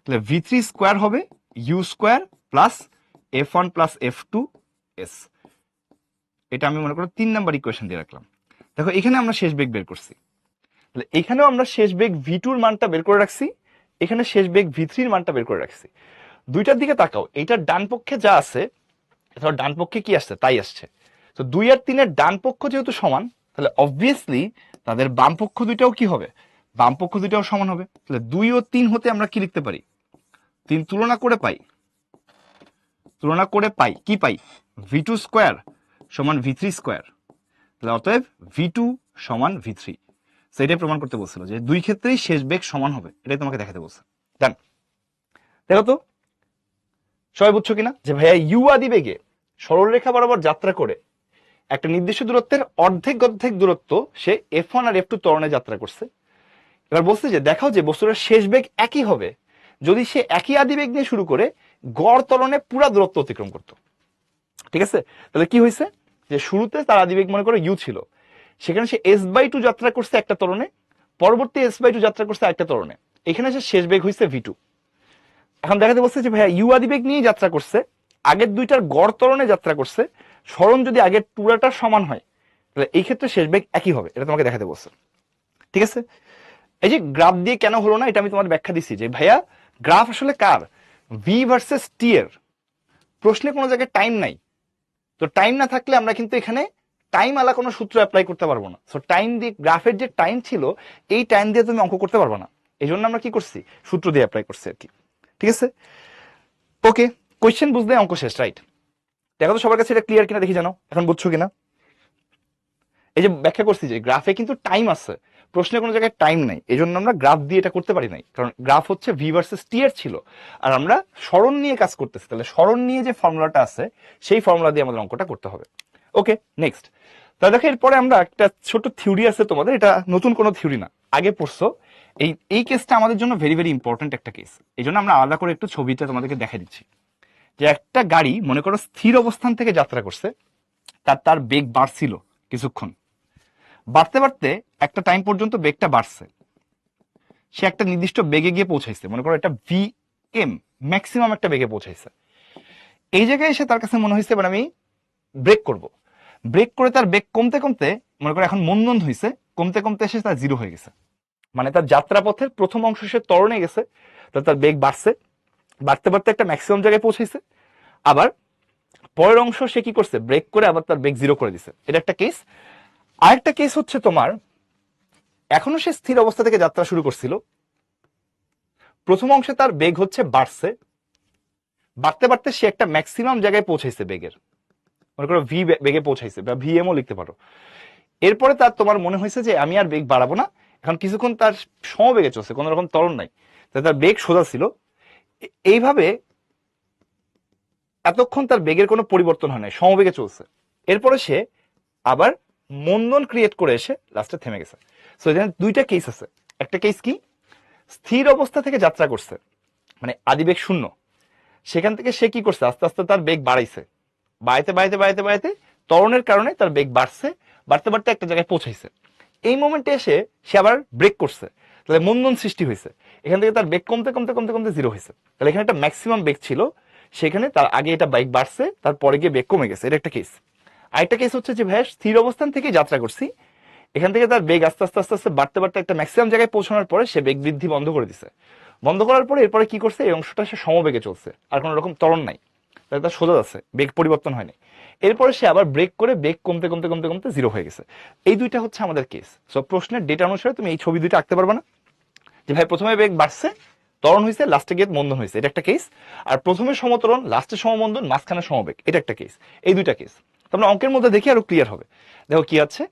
Speaker 1: তাহলে ভি থ্রি স্কোয়ার হবে u square plus f one plus F two s. এটা আমি মনে করো 3 নাম্বার ইকুয়েশন দিয়ে রাখলাম। দেখো এখানে আমরা শেষ বেগ বের করছি, তাহলে এখানেও আমরা শেষ বেগ ভি টুর মানটা বের করে রাখছি, এখানে শেষ বেগ ভি থ্রির মানটা বের করে রাখছি। দুইটার দিকে তাকাও, এইটার ডান পক্ষে যা আছে ধর ডান পক্ষে কি আসছে তাই আসছে। তো 2 আর 3 এর ডান পক্ষ যেহেতু সমান, তাহলে অবভিয়াসলি তাদের বাম পক্ষ দুইটাও কি হবে, বাম পক্ষ দুইটাও সমান হবে। তাহলে 2 ও 3 হতে আমরা কি লিখতে পারি, 3 তুলনা করে পাই, তুলনা করে পাই কি পাই, ভি টু স্কোয়ার সমান ভি থ্রি স্কোয়ার। তাহলে অতএব ভি টু সমান ভি থ্রি। সেটাই প্রমাণ করতে বলছিল যে দুই ক্ষেত্রেই শেষ বেগ সমান হবে, এটাই তোমাকে দেখাতে বলছে। দেন দেখো তো সবাই বুঝছো কিনা, যে ভাইয়া ইউ আদি বেগে সরলরেখা বরাবর যাত্রা করে একটা নির্দিষ্ট দূরত্বের অর্ধেক অর্ধেক দূরত্ব সে এফ ওয়ান আর এফ টু ত্বরণে যাত্রা করছে। এবার বলছে যে দেখাও যে বস্তুটার শেষ বেগ একই হবে যদি সে একই আদি বেগ নিয়ে শুরু করে গড় ত্বরণে পুরা দূরত্ব অতিক্রম করতো। ঠিক আছে, তাহলে কি হয়েছে, যে শুরুতে তার আদিবেগ মনে করো ইউ ছিল, সেখানে সে এস বাই টু যাত্রা করছে একটা ত্বরণে, পরবর্তী এস বাই টু যাত্রা করছে একটা ত্বরণে, এখানে সে শেষ বেগ হয়েছে ভি টু। এখন দেখাতে বলছে যে ভাইয়া ইউ আদিবেগ নিয়ে যাত্রা করছে, আগের দুইটার গড় ত্বরণে যাত্রা করছে, সরণ যদি আগের টুরাটার সমান হয় তাহলে এই ক্ষেত্রে শেষ বেগ একই হবে, এটা তোমাকে দেখাতে বলছে। ঠিক আছে, এই যে গ্রাফ দিয়ে কেন হলো না এটা আমি তোমার ব্যাখ্যা দিচ্ছি, যে ভাইয়া গ্রাফ আসলে কার, ভি ভার্সেস টি এর। প্রশ্নে কোনো জায়গায় টাইম নাই, তো টাইম না থাকলে আমরা কিন্তু এখানে টাইম আলা কোনো সূত্র অ্যাপ্লাই করতে পারবো না। সো টাইম দিয়ে গ্রাফের যে টাইম ছিল এই টাইম দিয়ে তুমি অঙ্ক করতে পারবো না, এই জন্য আমরা কি করছি, সূত্র দিয়ে অ্যাপ্লাই করছি আর কি। ঠিক আছে, ওকে, কোয়েশ্চেন বুঝলে অঙ্ক শেষ, রাইট? দেখো তো সবার কাছে এটা ক্লিয়ার কিনা দেখি, জানো এখন বুঝছো কিনা। এই যে ব্যাখ্যা করছি যে গ্রাফে কিন্তু টাইম আছে, প্রশ্নে কোনো জায়গায় টাইম নাই, এই জন্য আমরা গ্রাফ দিয়ে এটা করতে পারি নাই, কারণ গ্রাফ হচ্ছে ভি ভার্সেস টি এর ছিল, আর আমরা সরণ নিয়ে কাজ করতেছি, তাহলে সরণ নিয়ে যে ফর্মুলাটা আছে সেই ফর্মুলা দিয়ে আমাদের অঙ্কটা করতে হবে। ওকে, নেক্সট। তাহলে দেখো এরপরে আমরা একটা ছোট থিওরি আছে তোমাদের, এটা নতুন কোনো থিওরি না, আগে পড়ছো। এই কেসটা আমাদের জন্য ভেরি ভেরি ইম্পর্টেন্ট একটা কেস, এই জন্য আমরা আলাদা করে একটু ছবিটা তোমাদেরকে দেখা দিচ্ছি। যে একটা গাড়ি মনে করো স্থির অবস্থান থেকে যাত্রা করছে, তার বেগ বাড়ছিল কিছুক্ষণ, বাড়তে বাড়তে একটা টাইম পর্যন্ত বেগটা বাড়ছে, সে একটা নির্দিষ্ট বেগে গিয়ে পৌঁছাইছে, মনে করো এটা ভি এম ম্যাক্সিমাম একটা বেগে পৌঁছাইছে। এই জায়গায় এসে তার কাছে মনে হয়েছে এবার আমি ব্রেক করব, ব্রেক করে তার বেগ কমতে কমতে মনে করো এখন মন্দন হয়েছে, কমতে কমতে এসে তার জিরো হয়ে গেছে, মানে তার যাত্রাপথের প্রথম অংশ সে ত্বরণে গেছে, তার বেগ বাড়ছে, বাড়তে বাড়তে একটা ম্যাক্সিমাম জায়গায় পৌঁছাইছে, আবার পরের অংশ সে কি করছে, ব্রেক করে আবার তার বেগ জিরো করে দিছে, এটা একটা কেস। আরেকটা কেস হচ্ছে তোমার এখনো সে স্থির অবস্থা থেকে যাত্রা শুরু করছিল, প্রথম অংশে তার বেগ হচ্ছে বাড়ছে, বাড়তে বাড়তে সে একটা ম্যাক্সিমাম জায়গায় পৌঁছাইছে বেগের, মনে করো ভি বেগে পৌঁছাইছে বা ভি এমও লিখতে পারো। এরপরে তার তোমার মনে হয়েছে যে আমি আর বেগ বাড়াবো না, এখন কিছুক্ষণ তার সমবেগে চলছে, কোনো রকম ত্বরণ নাই, তার বেগ সোজা ছিল, এইভাবে এতক্ষণ তার বেগের কোনো পরিবর্তন হয় নাই, সমবেগে চলছে। এরপরে সে আবার মন্দন ক্রিয়েট করে এসে লাস্টে থেমে গেছে। সো এখানে দুইটা কেস আছে, একটা কেস কি স্থির অবস্থা থেকে যাত্রা করছে, মানে আদিবেগ শূন্য, সেখান থেকে সে কি করছে আস্তে আস্তে তার বেগ বাড়াইছে, বাড়াইতে বাড়াইতে বাড়াইতে বাড়াইতে ত্বরণের কারণে তার বেগ বাড়ছে, বাড়তে বাড়তে একটা জায়গায় পৌঁছাইছে, এই মোমেন্টে এসে সে আবার ব্রেক করছে, তাহলে মন্দন সৃষ্টি হয়েছে, এখান থেকে তার বেগ কমতে কমতে কমতে কমতে জিরো হয়েছে, তাহলে এখানে একটা ম্যাক্সিমাম বেগ ছিল, সেখানে তার আগে এটা বাইক বাড়ছে, তারপরে গিয়ে বেগ কমে গেছে, এটা একটা কেস। আরেকটা কেস হচ্ছে যে ভাই স্থির অবস্থান থেকে যাত্রা করছি, এখান থেকে তার বেগ আস্তে আস্তে আস্তে আস্তে বাড়তে বাড়তে একটা ম্যাক্সিমাম জায়গায় পৌঁছানোর পরে সে বেগ বৃদ্ধি বন্ধ করে দিছে, বন্ধ করার পরে এরপরে কি করছে, এই অংশটা সে সমবেগে চলছে, আর কোনো রকম ত্বরণ নাই, তাহলে তার সোজা আছে, বেগ পরিবর্তন হয়নি, এরপরে সে আবার ব্রেক করে বেগ কমতে কমতে কমতে কমতে জিরো হয়ে গেছে। এই দুইটা হচ্ছে আমাদের কেস। সো প্রশ্নের ডেটা অনুসারে তুমি এই ছবি দুইটা আঁকতে পারবে না, যে ভাই প্রথমে বেগ বাড়ছে, ত্বরণ হয়েছে, লাস্টে গিয়ে মন্দন হয়েছে, এটা একটা কেস, আর প্রথমে সমত্বরণ, লাস্টে সমমন্দন, মাঝখানে সমবেগ, এটা একটা কেস। এই দুইটা কেস তোমরা অঙ্কের মধ্যে দেখি আরো ক্লিয়ার হবে। দেখো কি আছে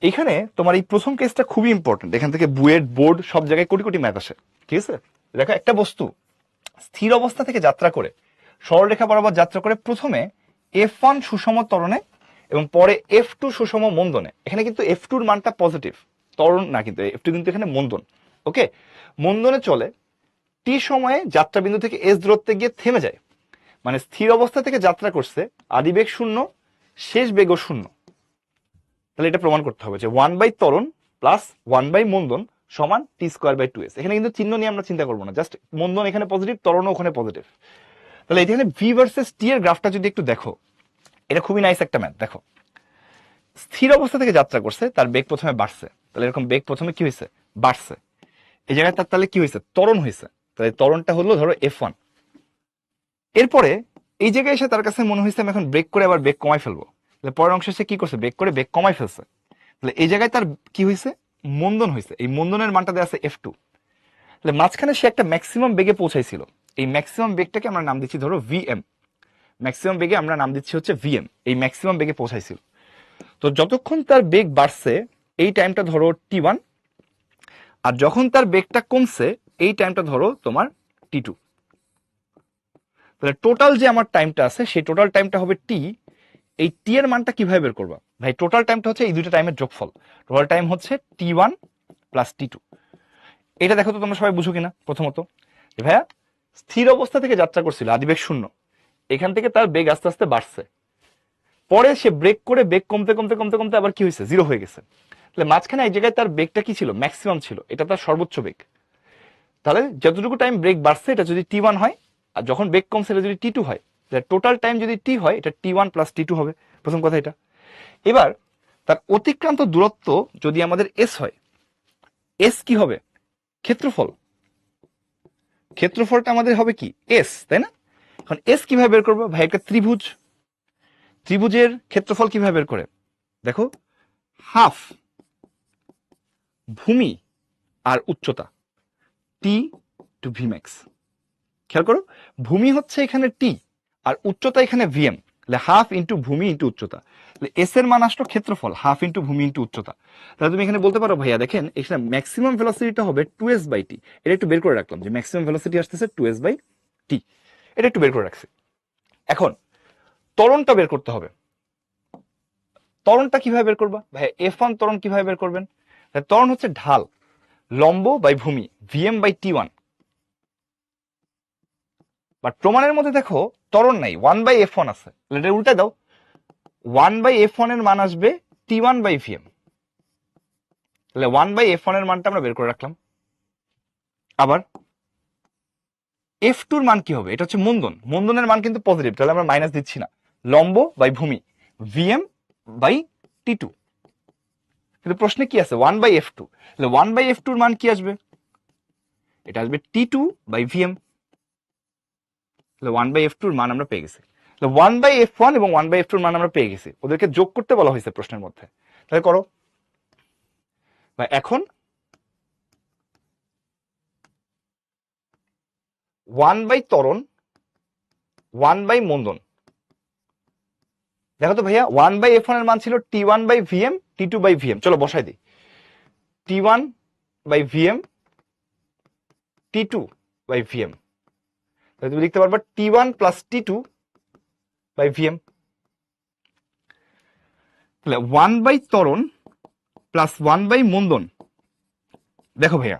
Speaker 1: এখানে, তোমার এই প্রথম কেসটা খুবই ইম্পর্টেন্ট, এখান থেকে বুয়েট বোর্ড সব জায়গায় কোটি কোটি ম্যাথ আসে। ঠিক আছে, দেখো একটা বস্তু স্থির অবস্থা থেকে যাত্রা করে সরলরেখা বরাবর যাত্রা করে প্রথমে F1 সুষম ত্বরণে এবং পরে F2 সুষম মন্দনে। এখানে কিন্তু F2 এর মানটা পজিটিভ, ত্বরণ না, কিন্তু F2 কিন্তু এখানে মন্দন। ওকে, মন্দনে চলে টি সময়ে যাত্রা বিন্দু থেকে এস দূরত্বে গিয়ে থেমে যায়। মানে স্থির অবস্থা থেকে যাত্রা করছে, আদিবেগ শূন্য, শেষ বেগও শূন্য। তাহলে এটা প্রমাণ করতে হবে যে 1/, ত্বরণ প্লাস 1/, মন্দন সমান t²/2s। এখানে কিন্তু চিহ্ন নিয়ে আমরা চিন্তা করবো না, জাস্ট মন্দন এখানে পজিটিভ, ত্বরণও ওখানে পজিটিভ। তাহলে এখানে ভি ভার্সেস টি এর গ্রাফটা যদি একটু দেখো, এটা খুবই নাইস একটা ম্যাথ। দেখো, স্থির অবস্থা থেকে যাত্রা করছে, তার বেগ প্রথমে বাড়ছে, তাহলে এরকম বেগ প্রথমে কি হয়েছে, বাড়ছে। এই জায়গায় তার তাহলে কি হয়েছে, ত্বরণ হয়েছে। তাহলে ত্বরণটা হলো ধরো F1। এরপরে এই জায়গায় এসে তার কাছে মনে হয়েছে আমি এখন ব্রেক করে আবার বেগ কমাই ফেলবো। তাহলে পরের অংশে সে কি করছে, ব্রেক করে বেগ কমাই ফেলছে। তাহলে এই জায়গায় তার কি হয়েছে, মন্দন হয়েছে। এই মন্দনের মানটা দেওয়া আছে F2। তাহলে মাঝখানে সে একটা ম্যাক্সিমাম বেগে পৌঁছাইছিল, এই ম্যাক্সিমাম বেগটাকে আমরা নাম দিচ্ছি ধরো VM। ম্যাক্সিমাম বেগে আমরা নাম দিচ্ছি হচ্ছে VM। এই ম্যাক্সিমাম বেগে পৌঁছাইছিল। তো যতক্ষণ তার বেগ বাড়ছে এই টাইমটা ধরো T1, আর যখন তার বেগটা কমছে এই টাইমটা ধরো তোমার T2। তাহলে টোটাল যে আমার টাইমটা আছে সেই টোটাল টাইমটা হবে T। এই T এর মানটা কিভাবে বের করবা ভাই? টোটাল টাইমটা হচ্ছে এই দুটো টাইমের যোগফল। টোটাল টাইম হচ্ছে T1 প্লাস T2। এটা দেখো তো তোমরা সবাই বুঝো কিনা। প্রথমত ভাইয়া স্থির অবস্থা থেকে যাত্রা করছিল, আদিবেগ শূন্য, এখান থেকে তার বেগ আস্তে আস্তে বাড়ছে, পরে সে ব্রেক করে বেগ কমতে কমতে কমতে কমতে আবার কি হয়েছে, জিরো হয়ে গেছে। তাহলে মাঝখানে এই জায়গায় তার বেগটা কি ছিল, ম্যাক্সিমাম ছিল, এটা তার সর্বোচ্চ বেগ। তাহলে যতটুকু টাইম ব্রেক বাড়ছে এটা যদি T1 হয়, আর যখন বেগ কমছে এটা যদি T2 হয়, তাহলে টোটাল টাইম যদি T হয় এটা T1 প্লাস T2 হবে। প্রথম কথা এটা। এবার তার অতিক্রান্ত দূরত্ব যদি আমাদের S হয়, S কি হবে, ক্ষেত্রফল। ক্ষেত্রফলটা আমাদের হবে কি, S, তাই না? এখন S কিভাবে বের করবো ভাই? একটা ত্রিভুজ, ত্রিভুজের ক্ষেত্রফল কিভাবে বের করে দেখো, হাফ ভূমি আর উচ্চতা, টি টু ভিম্যাক্স। খেয়াল করো, ভূমি হচ্ছে এখানে টি আর উচ্চতা এখানে ভিএম। তাহলে হাফ ইন্টু ভূমি ইন্টু উচ্চতা। তাহলে এস এর মান আসলো ক্ষেত্রফল, হাফ ইন্টু ভূমি ইন্টু উচ্চতা। তাহলে তুমি এখানে বলতে পারো ভাইয়া দেখেন এখানে ম্যাক্সিমাম ভেলোসিটিটা হবে 2s/t। এটা একটু বের করে রাখলাম যে ম্যাক্সিমাম ভেলোসিটি আসতেছে 2s/t। এটা একটু বের করে রাখছি। এখন ত্বরণটা বের করতে হবে। ত্বরণটা কিভাবে বের করবা ভাইয়া? F1 ত্বরণ কিভাবে বের করবেন? ত্বরণ হচ্ছে ঢাল লম্ব বাই ভূমি, Vm/T1। বাট প্রমাণের মধ্যে দেখো ত্বরণ নাই, 1/F1 আছে। এটা উল্টা দাও, 1/F1 এর মান আসবে T1/Vm। তাহলে 1/F1 এর মানটা আমরা বের করে রাখলাম। আবার F2 এর মান কি হবে? এটা হচ্ছে মন্দন, মন্দনের মান কিন্তু পজিটিভ, তাহলে আমরা মাইনাস দিচ্ছি না। লম্ব বাই ভূমি, Vm/T2। কিন্তু প্রশ্নে কি আছে, 1/F2। তাহলে 1/F2 এর মান কি আসবে? এটা আসবে T2/Vm। তাহলে 1/F2 এর মান আমরা পেয়ে গেছি। 1/F1 এবং 1/F2 এর মান আমরা পেয়ে গেছি, ওদেরকে যোগ করতে বলা হয়েছে প্রশ্নের মধ্যে। তাহলে করো। এখন 1/, ত্বরণ, 1/, মন্দন। দেখো তো ভাইয়া 1/F1 এর মান ছিল T1/Vm, T2/Vm। চলো বসাই দিই, T1/Vm, T2/Vm। তাহলে তুমি লিখতে পারবা T1 প্লাস T2/Vm। তাহলে 1/, ত্বরণ প্লাস 1/, মন্দন। দেখো ভাইয়া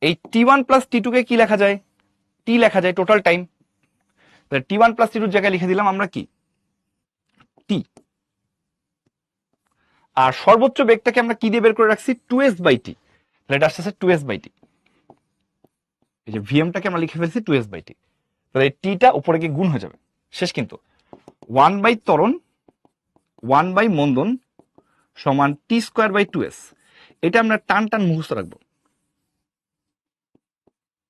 Speaker 1: এই T1 প্লাস T2 কে কি লেখা যায়, টি লেখা যায়, টোটাল টাইম। তাহলে T1 প্লাস T2 জায়গায় লিখে দিলাম আমরা কি, টি। আর সর্বোচ্চ বেগটাকে আমরা কি দিয়ে বের করে রাখছি, 2s/t। তাহলে এটা আসছে 2s/t। এই যে ভিএমটাকে আমরা লিখে ফেলছি 2s/t। তাহলে এই টিটা উপরে গিয়ে গুণ হয়ে যাবে, শেষ। কিন্তু 1/, ত্বরণ, 1/, মন্দন সমান T²/2s। এটা আমরা টান টান মুখস্থ রাখবো,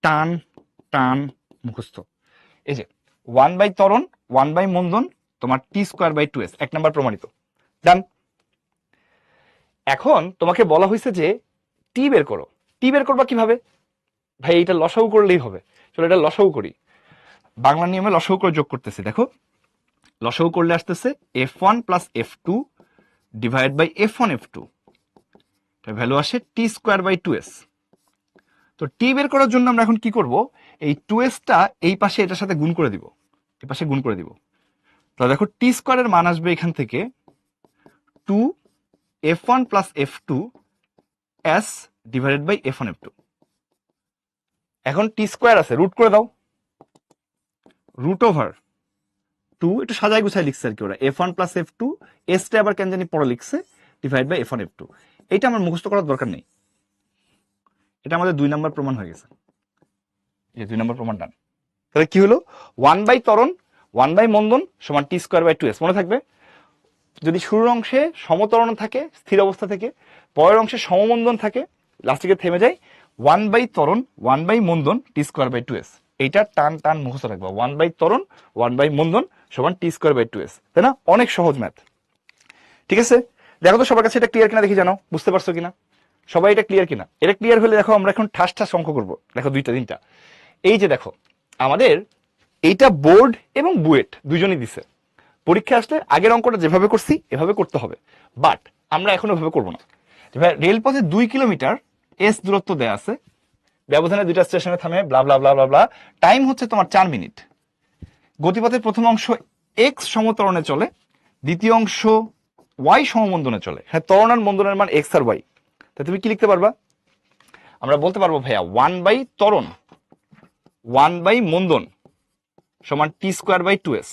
Speaker 1: টান টান মুখস্থ। এই যে 1/, ত্বরণ, 1/, মন্দন তোমার T²/2s, 1 নাম্বার প্রমাণিত। ডান। এখন তোমাকে বলা হয়েছে যে টি বের করো। টি বের করবা কিভাবে ভাই? এটা লসাগু করলেই হবে। চলো এটা লসাগু করি, বাংলা নিয়মে লসাগু করে যোগ করতেছি। দেখো লসাগু করলে আসতেছে F1 plus F2 divide by F1 F2, value আসে T²/2s। তো টি বের করার জন্য আমরা এখন কি করব, এই 2s-টা এই পাশে এটার সাথে গুণ করে দিব, এই পাশে গুণ করে দিব। তাহলে দেখো টি স্কোয়ারের মান আসবে এখান থেকে 2f1 plus f2 s divided by f1 f2। এখন টি স্কোয়ার আছে, রুট করে দাও, রুট ওভার 2, একটু সাজাই গুছাই লিখছে আর কি ওরা, f1 প্লাস f2 s-টা আবার কেন জানি পরে লিখছে ডিভাইড বাই f1 f2। এটা আমার মুখস্থ করার দরকার নেই, এটা আমাদের 2 নম্বর প্রমাণ হয়ে গেছে, এই 2 নম্বর প্রমাণ ডান। তাহলে কি হলো, 1 বাই ত্বরণ 1 বাই মন্দন সমান টি স্কোয়ার বাই 2s। মনে থাকবে, যদি শুরুর অংশে সমত্বরণ থাকে স্থির অবস্থা থেকে, পরের অংশে সমমন্দন থাকে, লাস্টে থেমে যায়, 1 বাই ত্বরণ 1 বাই মন্দন টি স্কোয়ার বাই 2s। এইটা টান টান মুখস্থ রাখবা, 1 বাই ত্বরণ 1 বাই মন্দন সমান টি স্কোয়ার বাই 2s, তাই না? অনেক সহজ ম্যাথ। ঠিক আছে, দেখো তো সবার কাছে এটা ক্লিয়ার কিনা দেখি, জানো বুঝতে পারছো কিনা সবাই, এটা ক্লিয়ার কিনা? এটা ক্লিয়ার হলে দেখো আমরা এখন ঠাস ঠাস অঙ্ক করবো। দেখো 2টা 3টা, এই যে দেখো আমাদের এইটা বোর্ড এবং বুয়েট দুজনই দিছে। পরীক্ষা আসলে আগের অঙ্কটা যেভাবে করছি এভাবে করতে হবে, বাট আমরা এখন ওভাবে করবো না। রেলপথে 2 কিলোমিটার এস দূরত্ব দেয়া আছে, ব্যবধানে 2টা স্টেশনে থামে, ব্লা ব্লা ব্লা ব্লা ব্লা, টাইম হচ্ছে তোমার 4 মিনিট। গতিপথের প্রথম অংশ এক্স সমত্বরণে চলে, দ্বিতীয় অংশ ওয়াই সমমন্দনে চলে। হ্যাঁ, ত্বরণ আর মন্দনের মান এক্স আর ওয়াই। তা তুমি কি লিখতে পারবা? আমরা বলতে পারবো ভাইয়া 1 বাই ত্বরণ 1 বাই মন্দন সমান টি স্কোয়ার বাই 2s।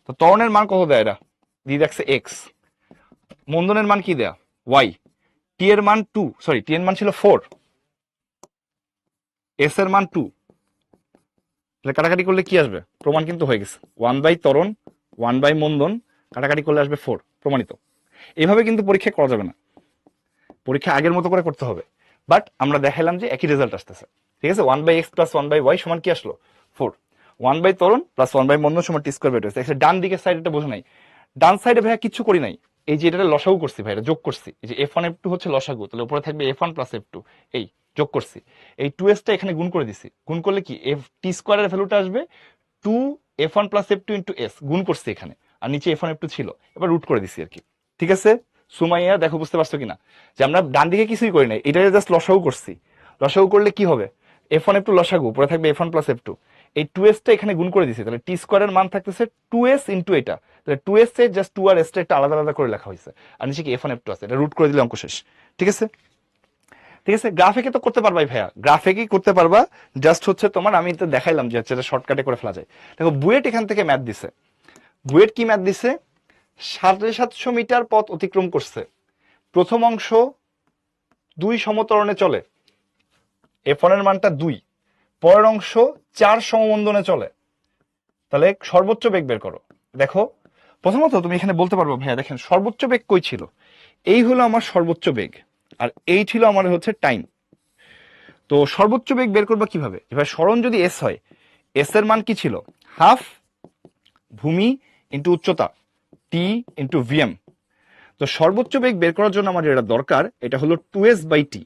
Speaker 1: তো ত্বরণের মান কত দেয়, এরা দিয়ে রাখছে এক্স, মন্দনের মান কি দেয়া ওয়াই, টি এর মান 2, সরি টি এর মান ছিল 4, এস এর মান 2। তাহলে কাটাকাটি করলে কি আসবে? প্রমাণ কিন্তু হয়ে গেছে, 1 বাই ত্বরণ 1 বাই মন্দন কাটাকাটি করলে আসবে 4, প্রমাণিত। এইভাবে কিন্তু পরীক্ষা করা যাবে না, পরীক্ষা আগের মতো করে করতে হবে। বাট আমরা দেখালাম যে একই রেজাল্ট আসতেছে। ঠিক আছে, 1 by x plus 1 by y সমান কি আসলো 4, 1 বাই ত্বরণ প্লাস 1 বাই মন্দন সমান টি স্কোয়ার বাই 2s। ডান দিকের সাইড এটা বোঝো নাই, ডান সাইডে ভাইয়া কিচ্ছু করি নাই, এই যে এটা লসাগু করছি ভাই, এটা যোগ করছি, এই যে f1 f2 হচ্ছে লসাগু, তাহলে উপরে থাকবে f1 প্লাস f2, এই যোগ করছি, এই 2s-টা এখানে গুণ করে দিছি, গুণ করলে কি f টি স্কোয়ারের ভ্যালুটা আসবে 2 f1 plus f2 into s, গুণ করছি এখানে, আর নিচে f1 f2 ছিল, এবার রুট করে দিছি আর কি। ঠিক আছে সুমাইয়া, দেখো বুঝতে পারছো কিনা যে আমরা ডান দিকে কিছুই করি নাই, এটা জাস্ট লসাগু করছি। লসাগু করলে কি হবে, f1 f2 লসাগু, উপরে থাকবে f1 প্লাস f2, এই 2s-টা এখানে গুণ করে দিছি, তাহলে টি স্কোয়ারের মান থাকতেছে 2s ইন্টু এটা, তাহলে 2s এর জাস্ট 2 আর s-টা একটা আলাদা আলাদা করে লেখা হয়েছে, আর নিচে কি f1 f2 আছে, এটা রুট করে দিলে অঙ্ক শেষ। ঠিক আছে, ঠিক আছে, গ্রাফিকে তো করতে পারবাই ভাইয়া, গ্রাফিকই করতে পারবা, জাস্ট হচ্ছে তোমার আমি তো দেখাইলাম যে হচ্ছে এটা শর্টকাটে করে ফেলা যায়। দেখো বুয়েট এখান থেকে ম্যাথ দিছে, বুয়েট কি ম্যাথ দিছে, 750 মিটার পথ অতিক্রম করছে, প্রথম অংশ 2 সমত্বরণে চলে, f1 এর মানটা 2, পরের অংশ 4 সমমন্দনে চলে, তাহলে সর্বোচ্চ বেগ বের করো। দেখো প্রথমত তুমি এখানে বলতে পারবো ভাইয়া দেখেন সর্বোচ্চ বেগ কই ছিল, এই হলো আমার সর্বোচ্চ বেগ, আর এই ছিল আমার হচ্ছে টাইম। তো সর্বোচ্চ বেগ বের করবো কিভাবে, এবার সরণ যদি এস হয়, এস এর মান কি ছিল, হাফ ভূমি ইন্টু উচ্চতা টি ইন্টু ভিএম। তো সর্বোচ্চ বেগ বের করার জন্য আমার যেটা দরকার এটা হলো 2s বাই টি,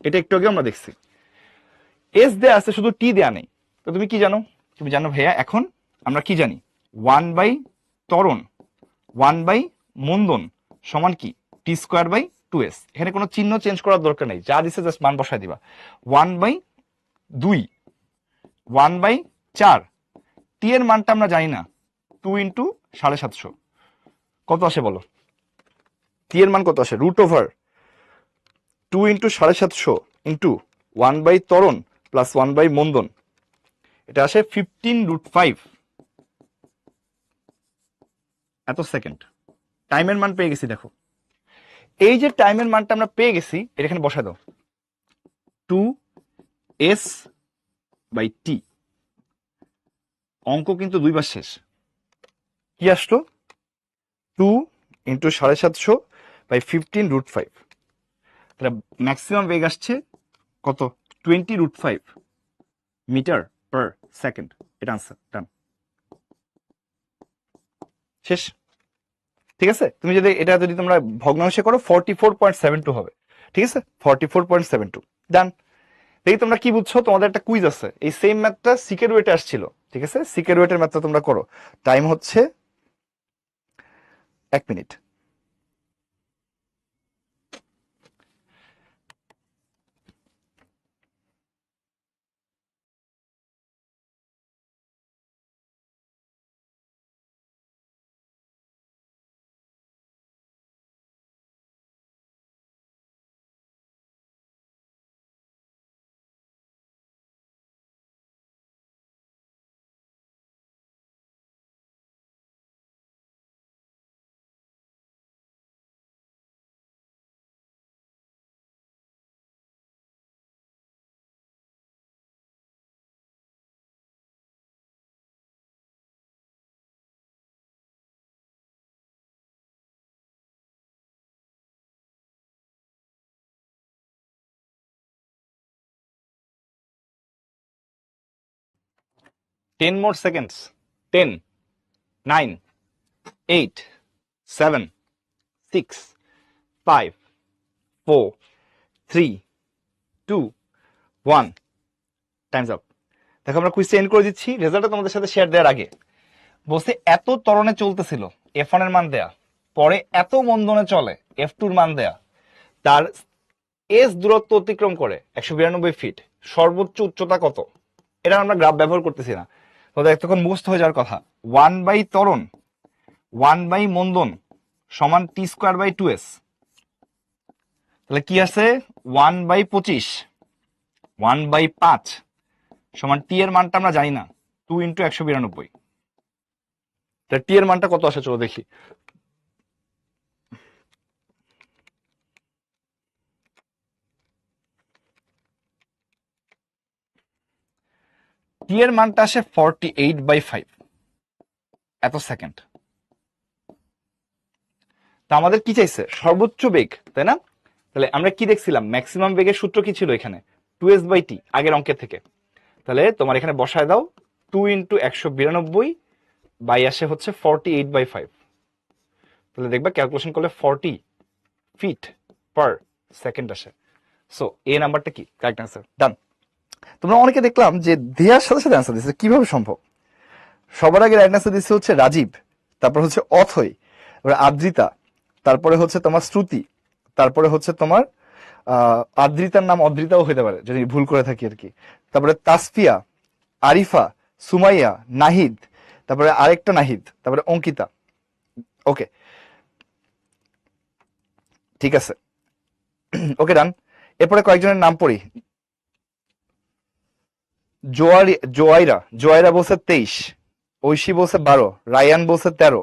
Speaker 1: এটা একটু আগে আমরা দেখছি, এস দেয়া আছে শুধু টি দেয়া নেই। তো তুমি কি জানো, তুমি জানো ভাইয়া এখন আমরা কি জানি, 1 বাই ত্বরণ 1 বাই মন্দন সমান কি টি স্কোয়ার বাই 2s। এখানে কোনো চিহ্ন চেঞ্জ করার দরকার নেই, যা দিছে জাস্ট মান বসায় দিবা, 1 বাই 2 1 বাই 4, টি এর মানটা আমরা জানি না, 2 ইন্টু 750 কত আসে বলো, টি এর মান কত আসে, root over 2 into 750 into 1 by ত্বরণ প্লাস 1 বাই মন্দন, এটা আসে 15√5 এত সেকেন্ড। টাইমের মান পেয়ে গেছি, দেখো এই যে টাইমের মানটা আমরা পেয়ে গেছি এটা এখানে বসায় দাও, 2s বাই টি, অঙ্ক কিন্তু 2 বার শেষ। কি আসলো, 2 ইন্টু 750 বাই 15√5, তাহলে ম্যাক্সিমাম বেগ আসছে কত, 20√5 মিটার পার সেকেন্ড। এটা আনসার, ডান, শেষ। ঠিক আছে, তুমি যদি এটা যদি তোমরা ভগ্নাংশে করো 44.72 হবে। ঠিক আছে, 44.72, ডান। দেখি তোমরা কি বুঝছো, তোমাদের একটা কুইজ আছে, এই সেম ম্যাথটা সিকের ওয়েটে আসছিল। ঠিক আছে, সিকের ওয়েটের ম্যাথটা তোমরা করো, টাইম হচ্ছে 1 minute. 10 more seconds. 10, 9, 8, 7, 6, 5, 4, 3, 2, 1. Times up. দেখো আমরা কুইজটা এন্ড করে দিচ্ছি। রেজাল্টটা তোমাদের সাথে শেয়ার দেওয়ার আগে বলছে এত ত্বরণে চলতেছিল, F1 এর মান দেয়া, পরে এত মন্দনে চলে, F2 এর মান দেয়া, তার এস দূরত্ব অতিক্রম করে 192 ফিট, সর্বোচ্চ উচ্চতা কত? এটা আমরা গ্রাফ ব্যবহার করতেছি না, তোমাদের এতক্ষণ মুখস্থ হয়ে যাওয়ার কথা। 1 বাই ত্বরণ 1 বাই মন্দন সমান টি স্কোয়ার বাই 2s। তাহলে কি আছে? 1/25 1/5 সমান টি এর মানটা আমরা জানি না, 2 × 192। তাহলে টি এর মানটা কত আসে চলো দেখি। টি এর মানটা আসে 48/5 এত সেকেন্ড। তা আমাদের কি চাইছে? সর্বোচ্চ বেগ, তাই না? তাহলে আমরা কি দেখছিলাম? ম্যাক্সিমাম বেগের সূত্র কি ছিল এখানে? 2s/t আগের অঙ্কের থেকে। তাহলে তোমার এখানে বসায় দাও 2 × 192 বাই আসে হচ্ছে 48/5। তাহলে দেখবা ক্যালকুলেশন করলে 40 ফিট পার সেকেন্ড আসে। সো এ নাম্বারটা কি কারেক্ট অ্যান্সার। ডান। তোমরা অনেকে দেখলাম যে দেয়ার সাথে সাথে অ্যান্সার দিচ্ছে, কিভাবে সম্ভব? সবার আগে রাইট অ্যান্সার দিচ্ছে হচ্ছে রাজীব, তারপর হচ্ছে অথই, তারপরে আদ্রিতা, তারপরে হচ্ছে তোমার শ্রুতি, তারপরে হচ্ছে তোমার আদ্রিতার নাম অদ্রিতাও হতে পারে যদি ভুল করে থাকি আর কি, তারপরে তাসফিয়া, আরিফা, সুমাইয়া, নাহিদ, তারপরে আরেকটা নাহিদ, তারপরে অঙ্কিতা। ওকে, ঠিক আছে, ওকে ডান। এরপরে কয়েকজনের নাম পড়ি। জোয়াইরা বলছে 23, ঐশী বলছে 12, রায়ান বলছে 13,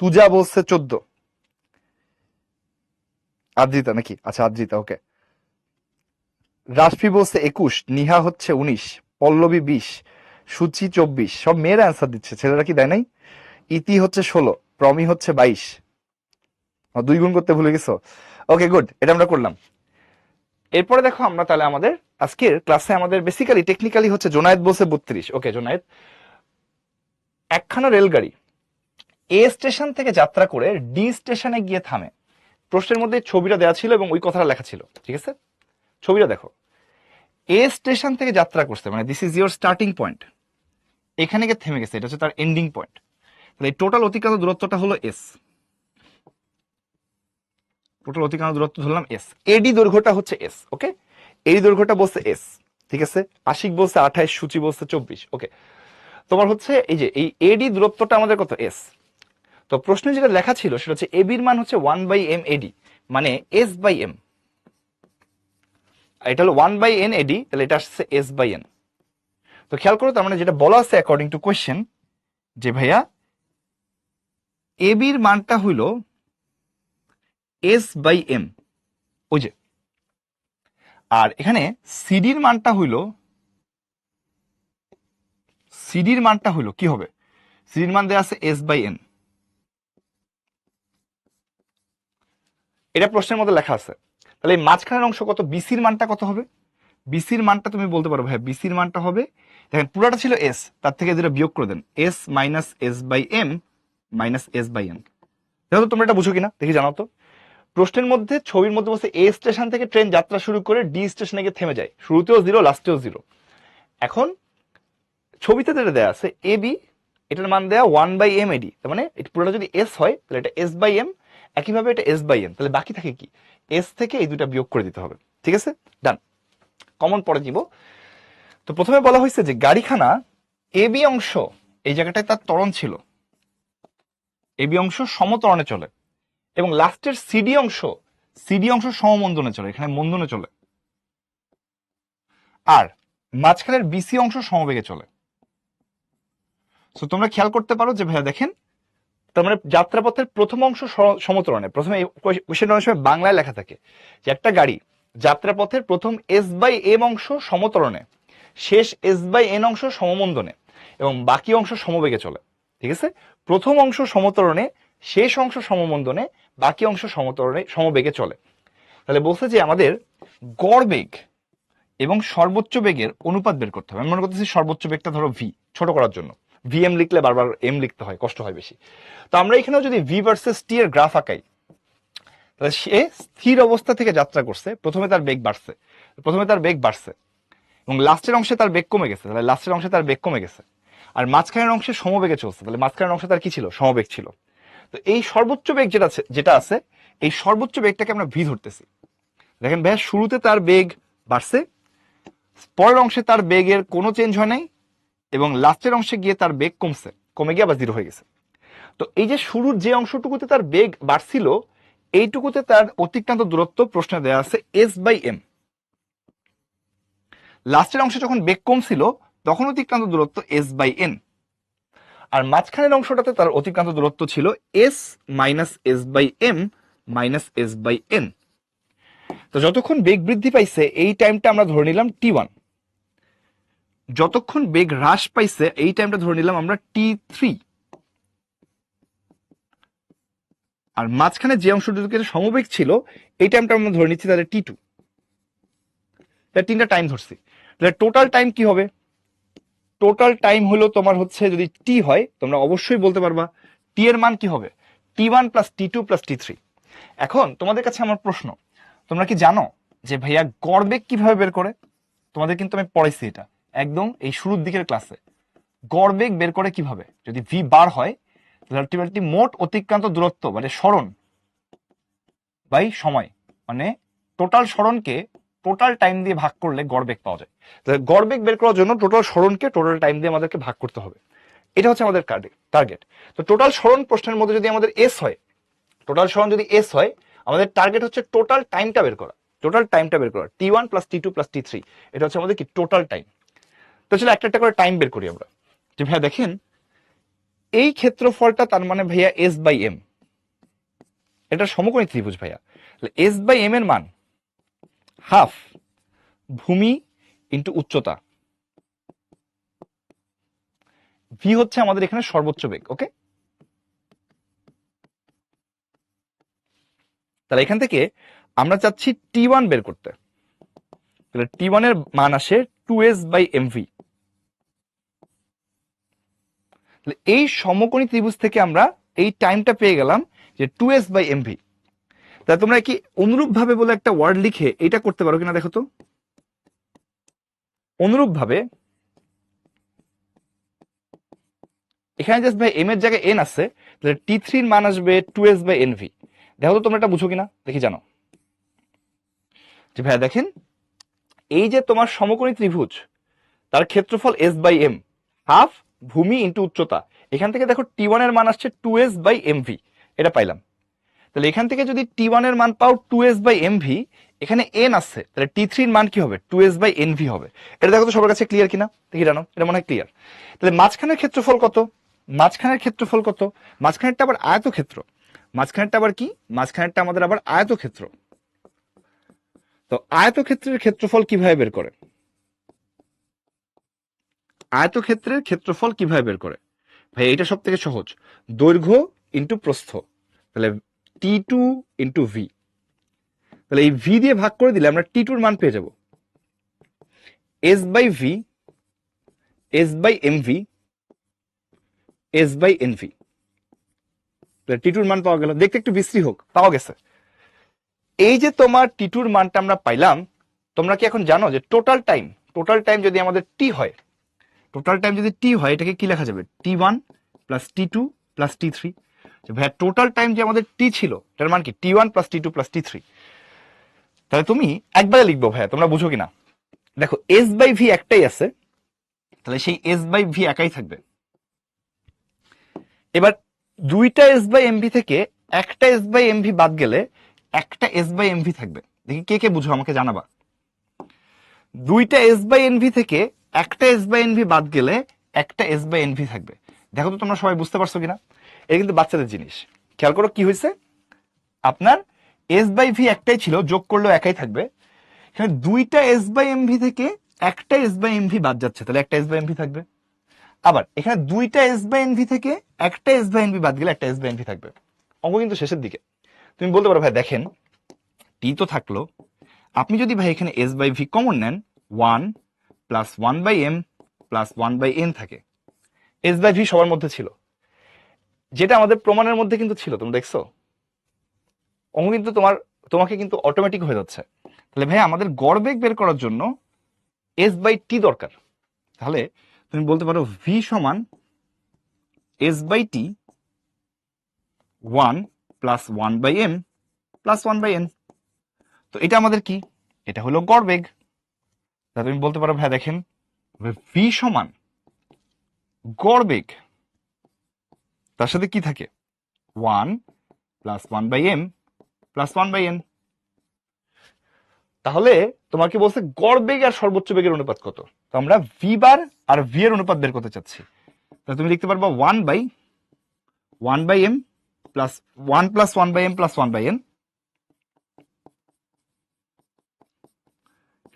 Speaker 1: তুজা বলছে 14, আদ্রিতা নাকি? আচ্ছা আদ্রিতা, ওকে। রাশফি বলছে 21, নিহা হচ্ছে 19, পল্লবী 20, সুচি 24। সব মেয়েরা অ্যান্সার দিচ্ছে, ছেলেরা কি দেয় নাই? ইতি হচ্ছে 16, প্রমি হচ্ছে 22। 2 গুণ করতে ভুলে গেছো? ওকে গুড, এটা আমরা করলাম। এরপরে দেখো আমরা তাহলে আমাদের আজকের ক্লাসে আমাদের বেসিক্যালি টেকনিক্যালি হচ্ছে জোনায়েদ বলছে 32। ওকে জোনায়েদ, একখানা রেলগাড়ি এ স্টেশন থেকে যাত্রা করে ডি স্টেশনে গিয়ে থামে। প্রশ্নের মধ্যে ছবিটা দেওয়া ছিল এবং ওই কথাটা লেখা ছিল, ঠিক আছে? ছবিটা দেখো, এ স্টেশন থেকে যাত্রা করছে, মানে this is your starting point, এখানে গিয়ে থেমে গেছে, এটা হচ্ছে তার এন্ডিং পয়েন্ট। তাহলে এই টোটাল অতিক্রান্ত দূরত্বটা হলো এস, টোটাল অতিক্রান্ত দূরত্ব ধরলাম এস। এডি দৈর্ঘ্যটা হচ্ছে এস, ওকে? এডি দৈর্ঘ্যটা বলছে এস, ঠিক আছে? আশিক বলছে 28, সূচি বলছে 24। ওকে, তোমার হচ্ছে এই যে এই এডি দূরত্বটা আমাদের কত? এস। তো প্রশ্নে যেটা লেখা ছিল সেটা হচ্ছে এবির মান হচ্ছে 1/m এডি, মানে s/m। এটা হলো 1/n এডি, তাহলে এটা আসছে s/n। তো খেয়াল করো, তার মানে যেটা বলা আছে অ্যাকর্ডিং টু কোয়েশ্চেন, যে ভাইয়া এবির মানটা হইল s/m, ওই যে। আর এখানে সিডির মানটা হইল কি হবে? সিডির মান দেওয়া আছে s/n, এটা প্রশ্নের মধ্যে লেখা আছে। তাহলে এই মাঝখানের অংশ কত? বিসির মানটা কত হবে? বিসির মানটা তুমি বলতে পারো ভাই, বিসির মানটা হবে, দেখেন পুরাটা ছিল এস, তার থেকে যেটা বিয়োগ করে দেন S minus s/m minus s/n। দেখো তোমরা এটা বুঝো কিনা দেখি, জানাও তো। প্রশ্নের মধ্যে ছবির মধ্যে বলছে এ স্টেশন থেকে ট্রেন যাত্রা শুরু করে ডি স্টেশনে গিয়ে থেমে যায়, শুরুতেও 0 লাস্টেও 0। এখন ছবিতে যেটা দেওয়া আছে এ বি, এটার মান দেওয়া 1/m এডি, তার মানে এটা পুরোটা যদি এস হয় তাহলে এটা s/m, একইভাবে এটা s/n, তাহলে বাকি থাকে কি? এস থেকে এই দুটা বিয়োগ করে দিতে হবে, ঠিক আছে? ডান, কমন পরে দিব। তো প্রথমে বলা হয়েছে যে গাড়িখানা এ বি অংশ, এই জায়গাটায় তার ত্বরণ ছিল, এ বি অংশ সমত্বরণে চলে, এবং লাস্টের সিডি অংশ সমমন্দনে চলে, এখানে মন্দনে চলে, আর মাঝখানের বিসি অংশ সমবেগে চলে। তো তোমরা খেয়াল করতে পারো যে ভাইয়া দেখেন, তার মানে যাত্রাপথের প্রথম অংশ সমত্বরণে, প্রথমে কোশ্চেন অনেক সময় বাংলায় লেখা থাকে যে একটা গাড়ি যাত্রাপথের প্রথম s/m অংশ সমত্বরণে, শেষ s/n অংশ সমমন্দনে, এবং বাকি অংশ সমবেগে চলে, ঠিক আছে? প্রথম অংশ সমত্বরণে, শেষ অংশ সমমন্দনে, বাকি অংশ সমবেগে চলে। তাহলে বলছে যে আমাদের গড় বেগ এবং সর্বোচ্চ বেগের অনুপাত বের করতে হবে। আমি মনে করতেছি সর্বোচ্চ বেগটা ধরো ভি, ছোট করার জন্য ভিএম লিখলে বারবার এম লিখতে হয়, কষ্ট হয় বেশি। তো আমরা এখানেও যদি ভি ভার্সেস টি এর গ্রাফ আঁকাই, তাহলে সে স্থির অবস্থা থেকে যাত্রা করছে, প্রথমে তার বেগ বাড়ছে এবং লাস্টের অংশে তার বেগ কমে গেছে, তাহলে লাস্টের অংশে তার বেগ কমে গেছে। আর মাঝখানের অংশে সমবেগে চলছে, তাহলে মাঝখানের অংশে তার কি ছিল, সমবেগ ছিল। তো এই সর্বোচ্চ বেগ যেটা আছে এই সর্বোচ্চ বেগটাকে আমরা ভি ধরতেছি। দেখেন ভাইয়া, শুরুতে তার বেগ বাড়ছে, পরের অংশে তার বেগের কোনো চেঞ্জ হয় নাই, এবং লাস্টের অংশে গিয়ে তার বেগ কমে গিয়ে আবার জিরো হয়ে গেছে। তো এই যে শুরুর যে অংশটুকুতে তার বেগ বাড়ছিল, এইটুকুতে তার অতিক্রান্ত দূরত্ব প্রশ্নে দেওয়া আছে এস বাই এম। লাস্টের অংশে যখন বেগ কমছিল তখন অতিক্রান্ত দূরত্ব এস বাই এন। আর মাঝখানের অংশটাতে তার অতিক্রান্ত দূরত্ব ছিল s minus s by m minus s by n. তো যতক্ষণ বেগ বৃদ্ধি পাইছে এই টাইমটা আমরা ধরে নিলাম টি ওয়ান, যতক্ষণ বেগ হ্রাস পাইছে এই টাইমটা ধরে নিলাম আমরা টি থ্রি, আর মাঝখানে যে অংশটুকুতে সমবেগ ছিল এই টাইমটা আমরা ধরে নিচ্ছি তাহলে টি টু। তাহলে তিনটা টাইম ধরছি, তাহলে টোটাল টাইম কি হবে? টোটাল টাইম হলো তোমার হচ্ছে, যদি টি হয় তোমরা অবশ্যই বলতে পারবা টি এর মান কি হবে, টি ওয়ান প্লাস টি টু প্লাস টি থ্রি। এখন তোমাদের কাছে আমার প্রশ্ন, তোমরা কি জানো যে ভাইয়া গড় বেগ কিভাবে বের করে? তোমাদের কিন্তু আমি পড়াইছি এটা একদম এই শুরুর দিকের ক্লাসে। গড় বেগ বের করে কিভাবে? যদি ভি বার হয় তাহলে আলটিমেটলি মোট অতিক্রান্ত দূরত্ব মানে সরণ বাই সময়, মানে টোটাল সরণকে টোটাল টাইম দিয়ে ভাগ করলে গড় বেগ পাওয়া যায়। তাহলে গড় বেগ বের করার জন্য টোটাল সরণকে টোটাল টাইম দিয়ে আমাদেরকে ভাগ করতে হবে, এটা হচ্ছে আমাদের টার্গেট। তো টোটাল সরণ প্রশ্নের মধ্যে যদি আমাদের এস হয়, টোটাল সরণ যদি এস হয়, আমাদের টার্গেট হচ্ছে টোটাল টাইমটা বের করা, টি ওয়ান প্লাস টি টু প্লাস টি থ্রি, এটা হচ্ছে আমাদের কি টোটাল টাইম। তো চলো একটা একটা করে টাইম বের করি আমরা। যে ভাইয়া দেখেন এই ক্ষেত্রফলটা তার মানে ভাইয়া এস বাই এম, এটা সমকোণী ত্রিভুজ ভাইয়া। এস বাই এম এর মান হাফ ভূমি ইন্টু উচ্চতা, ভি হচ্ছে আমাদের এখানে সর্বোচ্চ বেগ। ওকে, তাহলে এখান থেকে আমরা চাচ্ছি টি ওয়ান বের করতে, তাহলে টি ওয়ান এর মান আসে two s by M v. তাহলে এই সমকোণী ত্রিভুজ থেকে আমরা এই টাইমটা পেয়ে গেলাম যে two s by M v. তাহলে তোমরা কি অনুরূপ ভাবে বলে একটা ওয়ার্ড লিখে এটা করতে পারো কিনা দেখো তো। অনুরূপ ভাবে এখানে জাস্ট ভাই এম এর জায়গায় এন আছে, তাহলে টি থ্রির মান আসবে two s by N v. দেখো তো তোমরা এটা বুঝো কিনা, দেখি জানো। যে ভাইয়া দেখেন এই যে তোমার সমকোণী ত্রিভুজ, তার ক্ষেত্রফল এস বাই এম, হাফ ভূমি ইন্টু উচ্চতা, এখান থেকে দেখো টি ওয়ান এর মান আসছে two s by M v, এটা পাইলাম। তাহলে এখান থেকে যদি টি ওয়ান এর মান পাও two s by M v, এখানে এন আছে, তাহলে টি থ্রির মান কি হবে, two s by N v হবে। এটা দেখো তো সবার কাছে ক্লিয়ার কিনা, দেখি জানো, এটা মনে হয় ক্লিয়ার। তাহলে মাঝখানের ক্ষেত্রফল কত? মাঝখানেরটা আবার আয়তক্ষেত্র, মাঝখানেরটা আবার কি, মাঝখানেরটা আমাদের আবার আয়তক্ষেত্র। তো আয়তক্ষেত্রের ক্ষেত্রফল কিভাবে বের করে? আয়তক্ষেত্রের ক্ষেত্রফল কিভাবে বের করে ভাই? এটা সব থেকে সহজ, দৈর্ঘ্য ইন্টু প্রস্থ, তাহলে টি টু ইন্টু ভি। তাহলে এই ভি দিয়ে ভাগ করে দিলে আমরা টি টুর মান পেয়ে যাব S by V, S by M V, S by N V. T টুর মান পাওয়া গেল, দেখতে একটু বিশ্রী হোক, পাওয়া গেছে। এই যে তোমার টি টুর মানটা আমরা পাইলাম, তোমরা কি এখন জানো যে টোটাল টাইম যদি আমাদের টি হয়, এটাকে কি লেখা যাবে, টি ওয়ান প্লাস টি টু প্লাস টি থ্রি। ভাইয়া টোটাল টাইম যে আমাদের টি ছিল তার মান কি, টি ওয়ান প্লাস টি টু প্লাস টি থ্রি। তাহলে তুমি একবারে লিখবো ভাইয়া, তোমরা বুঝো কিনা দেখো, এস বাই ভি একটাই আছে, তাহলে সেই এস বাই ভি একাই থাকবে। এবার দুইটা এস বাই এমভি থেকে একটা এস বাই এমভি বাদ গেলে একটা এস বাই এমভি থাকবে। দেখি কে কে বুঝো, আমাকে জানাবা। দুইটা এস বাই এনভি থেকে একটা এস বাই এনভি বাদ গেলে একটা এস বাই এনভি থাকবে। দেখো তো তোমরা সবাই বুঝতে পারছো কিনা, এটা কিন্তু বাচ্চাদের জিনিস। খেয়াল করো কি হয়েছে, আপনার এস বাই ভি একটাই ছিল, যোগ করলেও একাই থাকবে। এখানে দুইটা এস বাই এমভি থেকে একটা এস বাই এমভি বাদ যাচ্ছে, তাহলে একটা এস বাই এমভি থাকবে। আবার এখানে দুইটা এস বাই এনভি থেকে একটা এস বাই এনভি বাদ গেলে একটা এস বাই এনভি থাকবে। অঙ্ক কিন্তু শেষের দিকে। তুমি বলতে পারো ভাই দেখেন টি তো থাকলো, আপনি যদি ভাই এখানে এস বাই ভি কমন নেন, one plus one by m plus one by n থাকে। এস বাই ভি সবার মধ্যে ছিল, যেটা আমাদের প্রমাণের মধ্যে কিন্তু ছিল। তুমি দেখছো অঙ্ক কিন্তু তোমাকে কিন্তু অটোমেটিক হয়ে যাচ্ছে। তাহলে ভাই আমাদের গড় বেগ বের করার জন্য এস বাই টি দরকার। তাহলে তুমি বলতে পারো ভি সমান s by t one plus one by m plus one by n. তো এটা আমাদের কি? এটা হলো গড় বেগ। তাহলে তুমি বলতে পারো ভাই দেখেন ভি সমান গড় বেগ, তার সাথে কি থাকে? One plus one by m plus one by n. তাহলে তোমাকে বলছে গড় বেগ আর সর্বোচ্চ বেগের অনুপাত কত। তো আমরা ভি বার আর ভি এর অনুপাত বের করতে চাচ্ছি। তাহলে তুমি লিখতে পারবা one by m plus one by m plus one by n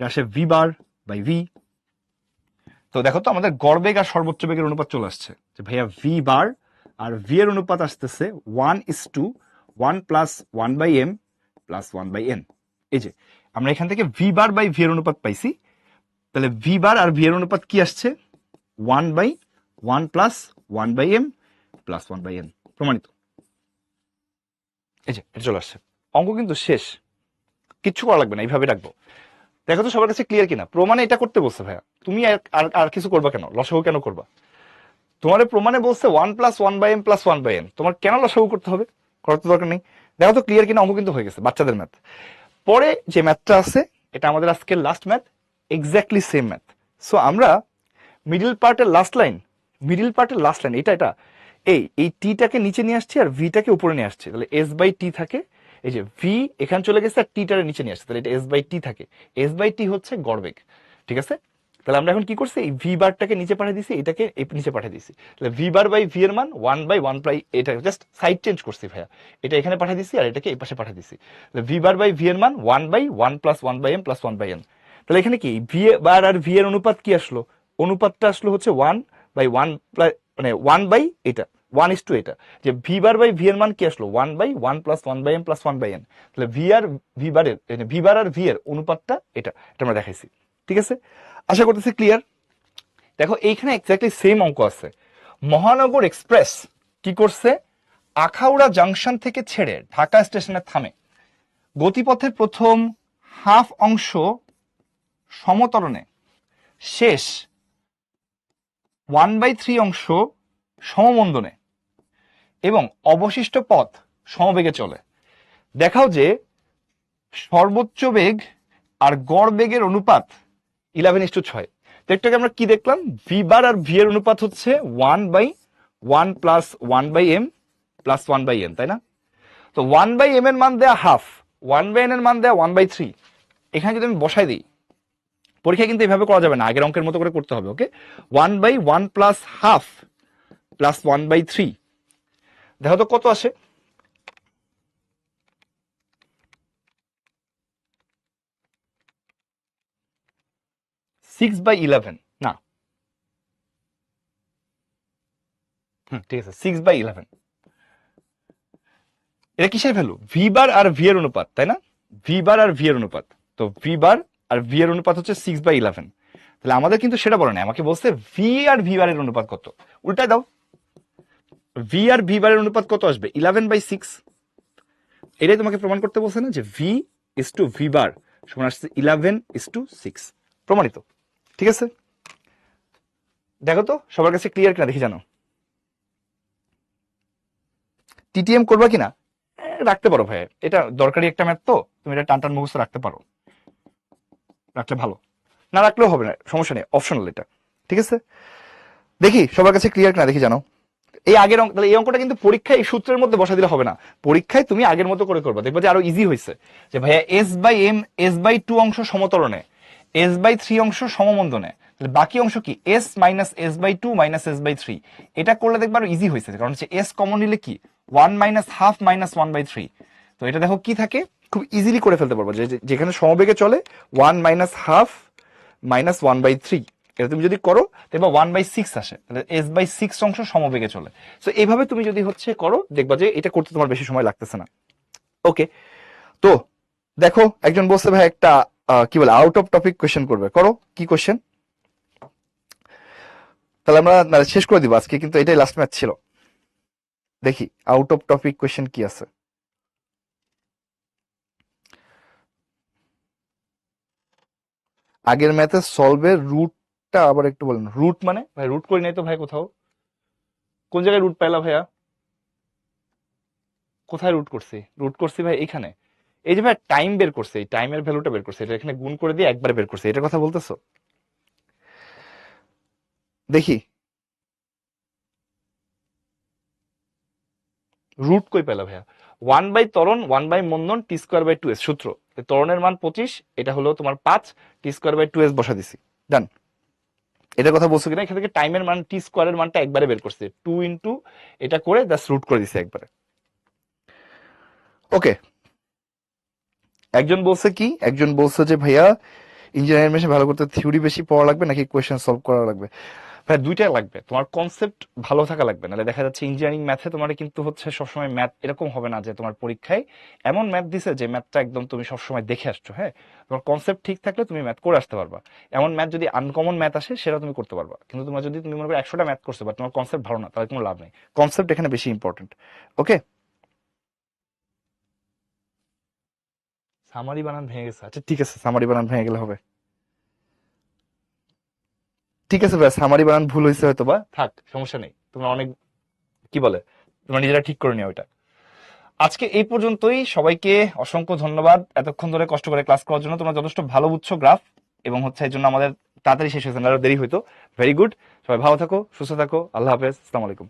Speaker 1: আসে ভি বার বাই ভি। তো দেখো তো আমাদের গড় বেগ আর সর্বোচ্চ বেগের অনুপাত চলে আসছে যে ভাইয়া ভি বার আর ভি এর অনুপাত আসতেছে 1:1 plus one by m plus one by n. এই যে আমরা এখান থেকে ভি বার বাই ভি এর অনুপাত পাইছি। তাহলে ভি বার আর ভি এর অনুপাত কি আসছে? 1/1 plus one by m plus one by n. প্রমাণিত। এই যে এটা চলে আসছে। অঙ্ক কিন্তু শেষ, কিচ্ছু করা লাগবে না, এইভাবে রাখবো। দেখো তো সবার কাছে ক্লিয়ার কিনা? প্রমাণে এটা করতে বলছে ভাইয়া, তুমি আর কিছু করবা কেন? লসাগু কেন করবা? তোমার প্রমাণে বলছে 1+1/m প্লাস 1/n, তোমার কেন লসাগু করতে হবে? করার তো দরকার নেই। দেখো তো ক্লিয়ার কিনা? অঙ্ক কিন্তু হয়ে গেছে, বাচ্চাদের ম্যাথ। পরে যে ম্যাথটা আছে এটা আমাদের আজকের last math, exactly same math. So আমরা মিডল পার্টের লাস্ট লাইন এটা এই টিটাকে নিচে নিয়ে আসছি আর ভিটাকে উপরে নিয়ে আসছি। তাহলে এস বাই টি থাকে, এই যে ভি এখানে চলে গেছে আর টিটারে নিচে নিয়ে আসছে, তাহলে এটা এস বাই টি থাকে। এস বাই টি হচ্ছে গড় বেগ, ঠিক আছে? তাহলে আমরা এখন কি করছি? এই ভি বারটাকে নিচে পাঠিয়ে দিছি, এটাকে নিচে পাঠিয়ে দিছি। তাহলে ভি বার বাই ভি এর মান 1/1 এটা জাস্ট সাইড চেঞ্জ করছি ভাইয়া, এটা এখানে পাঠিয়ে দিছি আর এটাকে এই পাশে পাঠিয়ে দিছি। তাহলে ভি বার বাই ভি এর মান 1/1 plus one by m plus one by n. তাহলে এখানে কি ভি বার আর ভি এর অনুপাত কি আসলো? অনুপাতটা আসলো হচ্ছে 1/1 মানে 1 বাই এটা 1:, এটা যে ভি বার বাই ভি এর মান কি আসলো? 1/1 plus one by m plus one by n. তাহলে ভি বার আর ভি এর অনুপাতটা এটা আমরা দেখাইছি, ঠিক আছে? আশা করতেছি ক্লিয়ার। দেখো এইখানে এক্স্যাক্টলি সেম অঙ্ক আছে। মহানগর এক্সপ্রেস কি করছে? আখাউড়া জাংশন থেকে ছেড়ে ঢাকা স্টেশনে থামে। গতিপথের প্রথম হাফ অংশ সমতরণে, শেষ 1/3 অংশ সমমন্দনে এবং অবশিষ্ট পথ সমবেগে চলে। দেখাও যে সর্বোচ্চ বেগ আর গড় বেগের অনুপাত 11:6। তো একটাকে আমরা কি দেখলাম? ভি বার আর ভি এর অনুপাত হচ্ছে 1/1 plus one by m plus one by n, তাই না? তো 1/m এর মান দেয়া হাফ, 1/n এর মান দেয়া 1/3। এখানে যদি আমি বসাই দিই, পরীক্ষা কিন্তু এভাবে করা যাবে না, আগের অঙ্কের মতো করে করতে হবে। ওকে, 1/1 প্লাস হাফ প্লাস 1/3, দেখো তো কত আসে? 6/11 না, ঠিক আছে 6/11। এটা কিসের ভ্যালু? ভি বার আর ভি এর অনুপাত, তাই না? ভি বার আর ভি এর অনুপাত। তো ভি বার আর ভি এর অনুপাত হচ্ছে 6/11। তাহলে আমাদের কিন্তু সেটা বলে না, আমাকে বলছে ভি আর ভি বারের অনুপাত কত। উল্টায় দাও, ভি আর ভি বারের অনুপাত কত আসবে? 11/6। এটাই তোমাকে প্রমাণ করতে বলছে না যে ভি ইস টু ভি বার সমান আসছে 11:6। প্রমাণিত, ঠিক আছে? দেখো তো সবার কাছে ক্লিয়ার কিনা দেখি জানো। টিটিএম করবা কিনা রাখতে পারো ভাই, এটা দরকারি একটা ম্যাথ, তো তুমি এটা টান মুখস্থ রাখতে পারো, রাখলে ভালো, না রাখলেও হবে না, সমস্যা নেই, অপশনাল এটা, ঠিক আছে? দেখি সবার কাছে ক্লিয়ার কিনা দেখি জানো। এই আগের অঙ্ক, তাহলে এই অঙ্কটা কিন্তু পরীক্ষায় এই সূত্রের মধ্যে বসা দিলে হবে না, পরীক্ষায় তুমি আগের মতো করে করবা, দেখবা যে আরো ইজি হয়েছে। যে ভাইয়া এস বাই এম, এস/2 অংশ সমতরণে, এস/3 অংশ সমমন্দনে, তাহলে বাকি অংশ কি? এস মাইনাস এস/2 মাইনাস এস/3। এটা করলে দেখবা আরো ইজি হয়েছে, কারণ হচ্ছে এস কমন নিলে কি 1 মাইনাস হাফ মাইনাস 1/3। তো এটা দেখো কি থাকে, খুব ইজিলি করে ফেলতে পারবো, যেখানে সমবেগে চলে 1 মাইনাস হাফ মাইনাস 1/3। এটা তুমি যদি করো দেখবা 1/6 আসে, তাহলে s/6 অংশ সমবেগে চলে। সো এইভাবে তুমি যদি হচ্ছে করো দেখবা যে এটা করতে তোমার বেশি সময় লাগতেছে না। ওকে, তো দেখো একজন বলছে ভাই একটা কি বলে আউট অফ টপিক কোয়েশ্চেন করবে, করো কি কোয়েশ্চেন। তাহলে আমরা শেষ করে দিব আজকে, কিন্তু এটাই লাস্ট ম্যাচ ছিল। দেখি আউট অফ টপিক কোয়েশ্চেন কি আছে। আগের ম্যাথে সলভের রুটটা আবার একটু বলেন। রুট মানে ভাই রুট করি নাই তো ভাই কোথাও, কোন জায়গায় রুট পাইলা ভাইয়া? কোথায় রুট করছি? রুট করছি ভাই এখানে। এই যে ভাই টাইম বের করছে, এই টাইমের ভ্যালুটা বের করছে, এটা এখানে গুণ করে দিয়ে একবারে বের করছে, এটার কথা বলতেছো? দেখি রুট কই পেলা ভাইয়া? 1/ত্বরণ 1/মন্দন t²/2s সূত্র। ত্বরণের মান 25, এটা হলো তোমার 5, t²/2s বসা দিছি, ডান। এটার কথা বলছো কিনা, এখান থেকে টাইমের মান t² এর মানটা একবারে বের করছে, 2 ইন্টু এটা করে জাস্ট রুট করে দিছে একবারে। ওকে, একজন বলছে কি, একজন বলছে যে ভাইয়া ইঞ্জিনিয়ারিং মেশিন ভালো করতে থিওরি বেশি পড়া লাগবে নাকি কোয়েশ্চেন সলভ করা লাগবে? ভাই দুইটাই লাগবে, তোমার কনসেপ্ট ভালো থাকা লাগবে, নাহলে দেখা যাচ্ছে ইঞ্জিনিয়ারিং ম্যাথে তোমার কিন্তু হচ্ছে সবসময় ম্যাথ এরকম হবে না যে তোমার পরীক্ষায় এমন ম্যাথ দিছে যে ম্যাথটা একদম তুমি সবসময় দেখে আসছো। হ্যাঁ, তোমার কনসেপ্ট ঠিক থাকলে তুমি ম্যাথ করে আসতে পারবা। এমন ম্যাথ যদি আনকমন ম্যাথ আসে সেটা তুমি করতে পারবা, কিন্তু তোমার যদি তুমি মনে করো 100টা ম্যাথ করতে পারো, তোমার কনসেপ্ট ভালো না, তাহলে কোনো লাভ নেই। কনসেপ্ট এখানে বেশি ইম্পর্টেন্ট। ওকে, সামারি বানান ভেঙে গেছে, আচ্ছা ঠিক আছে, সামারি বানান ভেঙে গেলে হবে। ঠিক আছে ভাই, সামারি বানান ভুল হয়েছে হয়তো বা, থাক সমস্যা নেই, তোমরা অনেক কি বলে তোমরা নিজেরা ঠিক করে নিও ওইটা। আজকে এই পর্যন্তই, সবাইকে অসংখ্য ধন্যবাদ এতক্ষণ ধরে কষ্ট করে ক্লাস করার জন্য। তোমরা যথেষ্ট ভালো বুঝছো গ্রাফ, এবং হচ্ছে এই জন্য আমাদের তাড়াতাড়ি শেষ হয়েছে, না আরো দেরি হইতো। ভেরি গুড, সবাই ভালো থাকো, সুস্থ থাকো, আল্লাহ হাফেজ, আসসালামু আলাইকুম।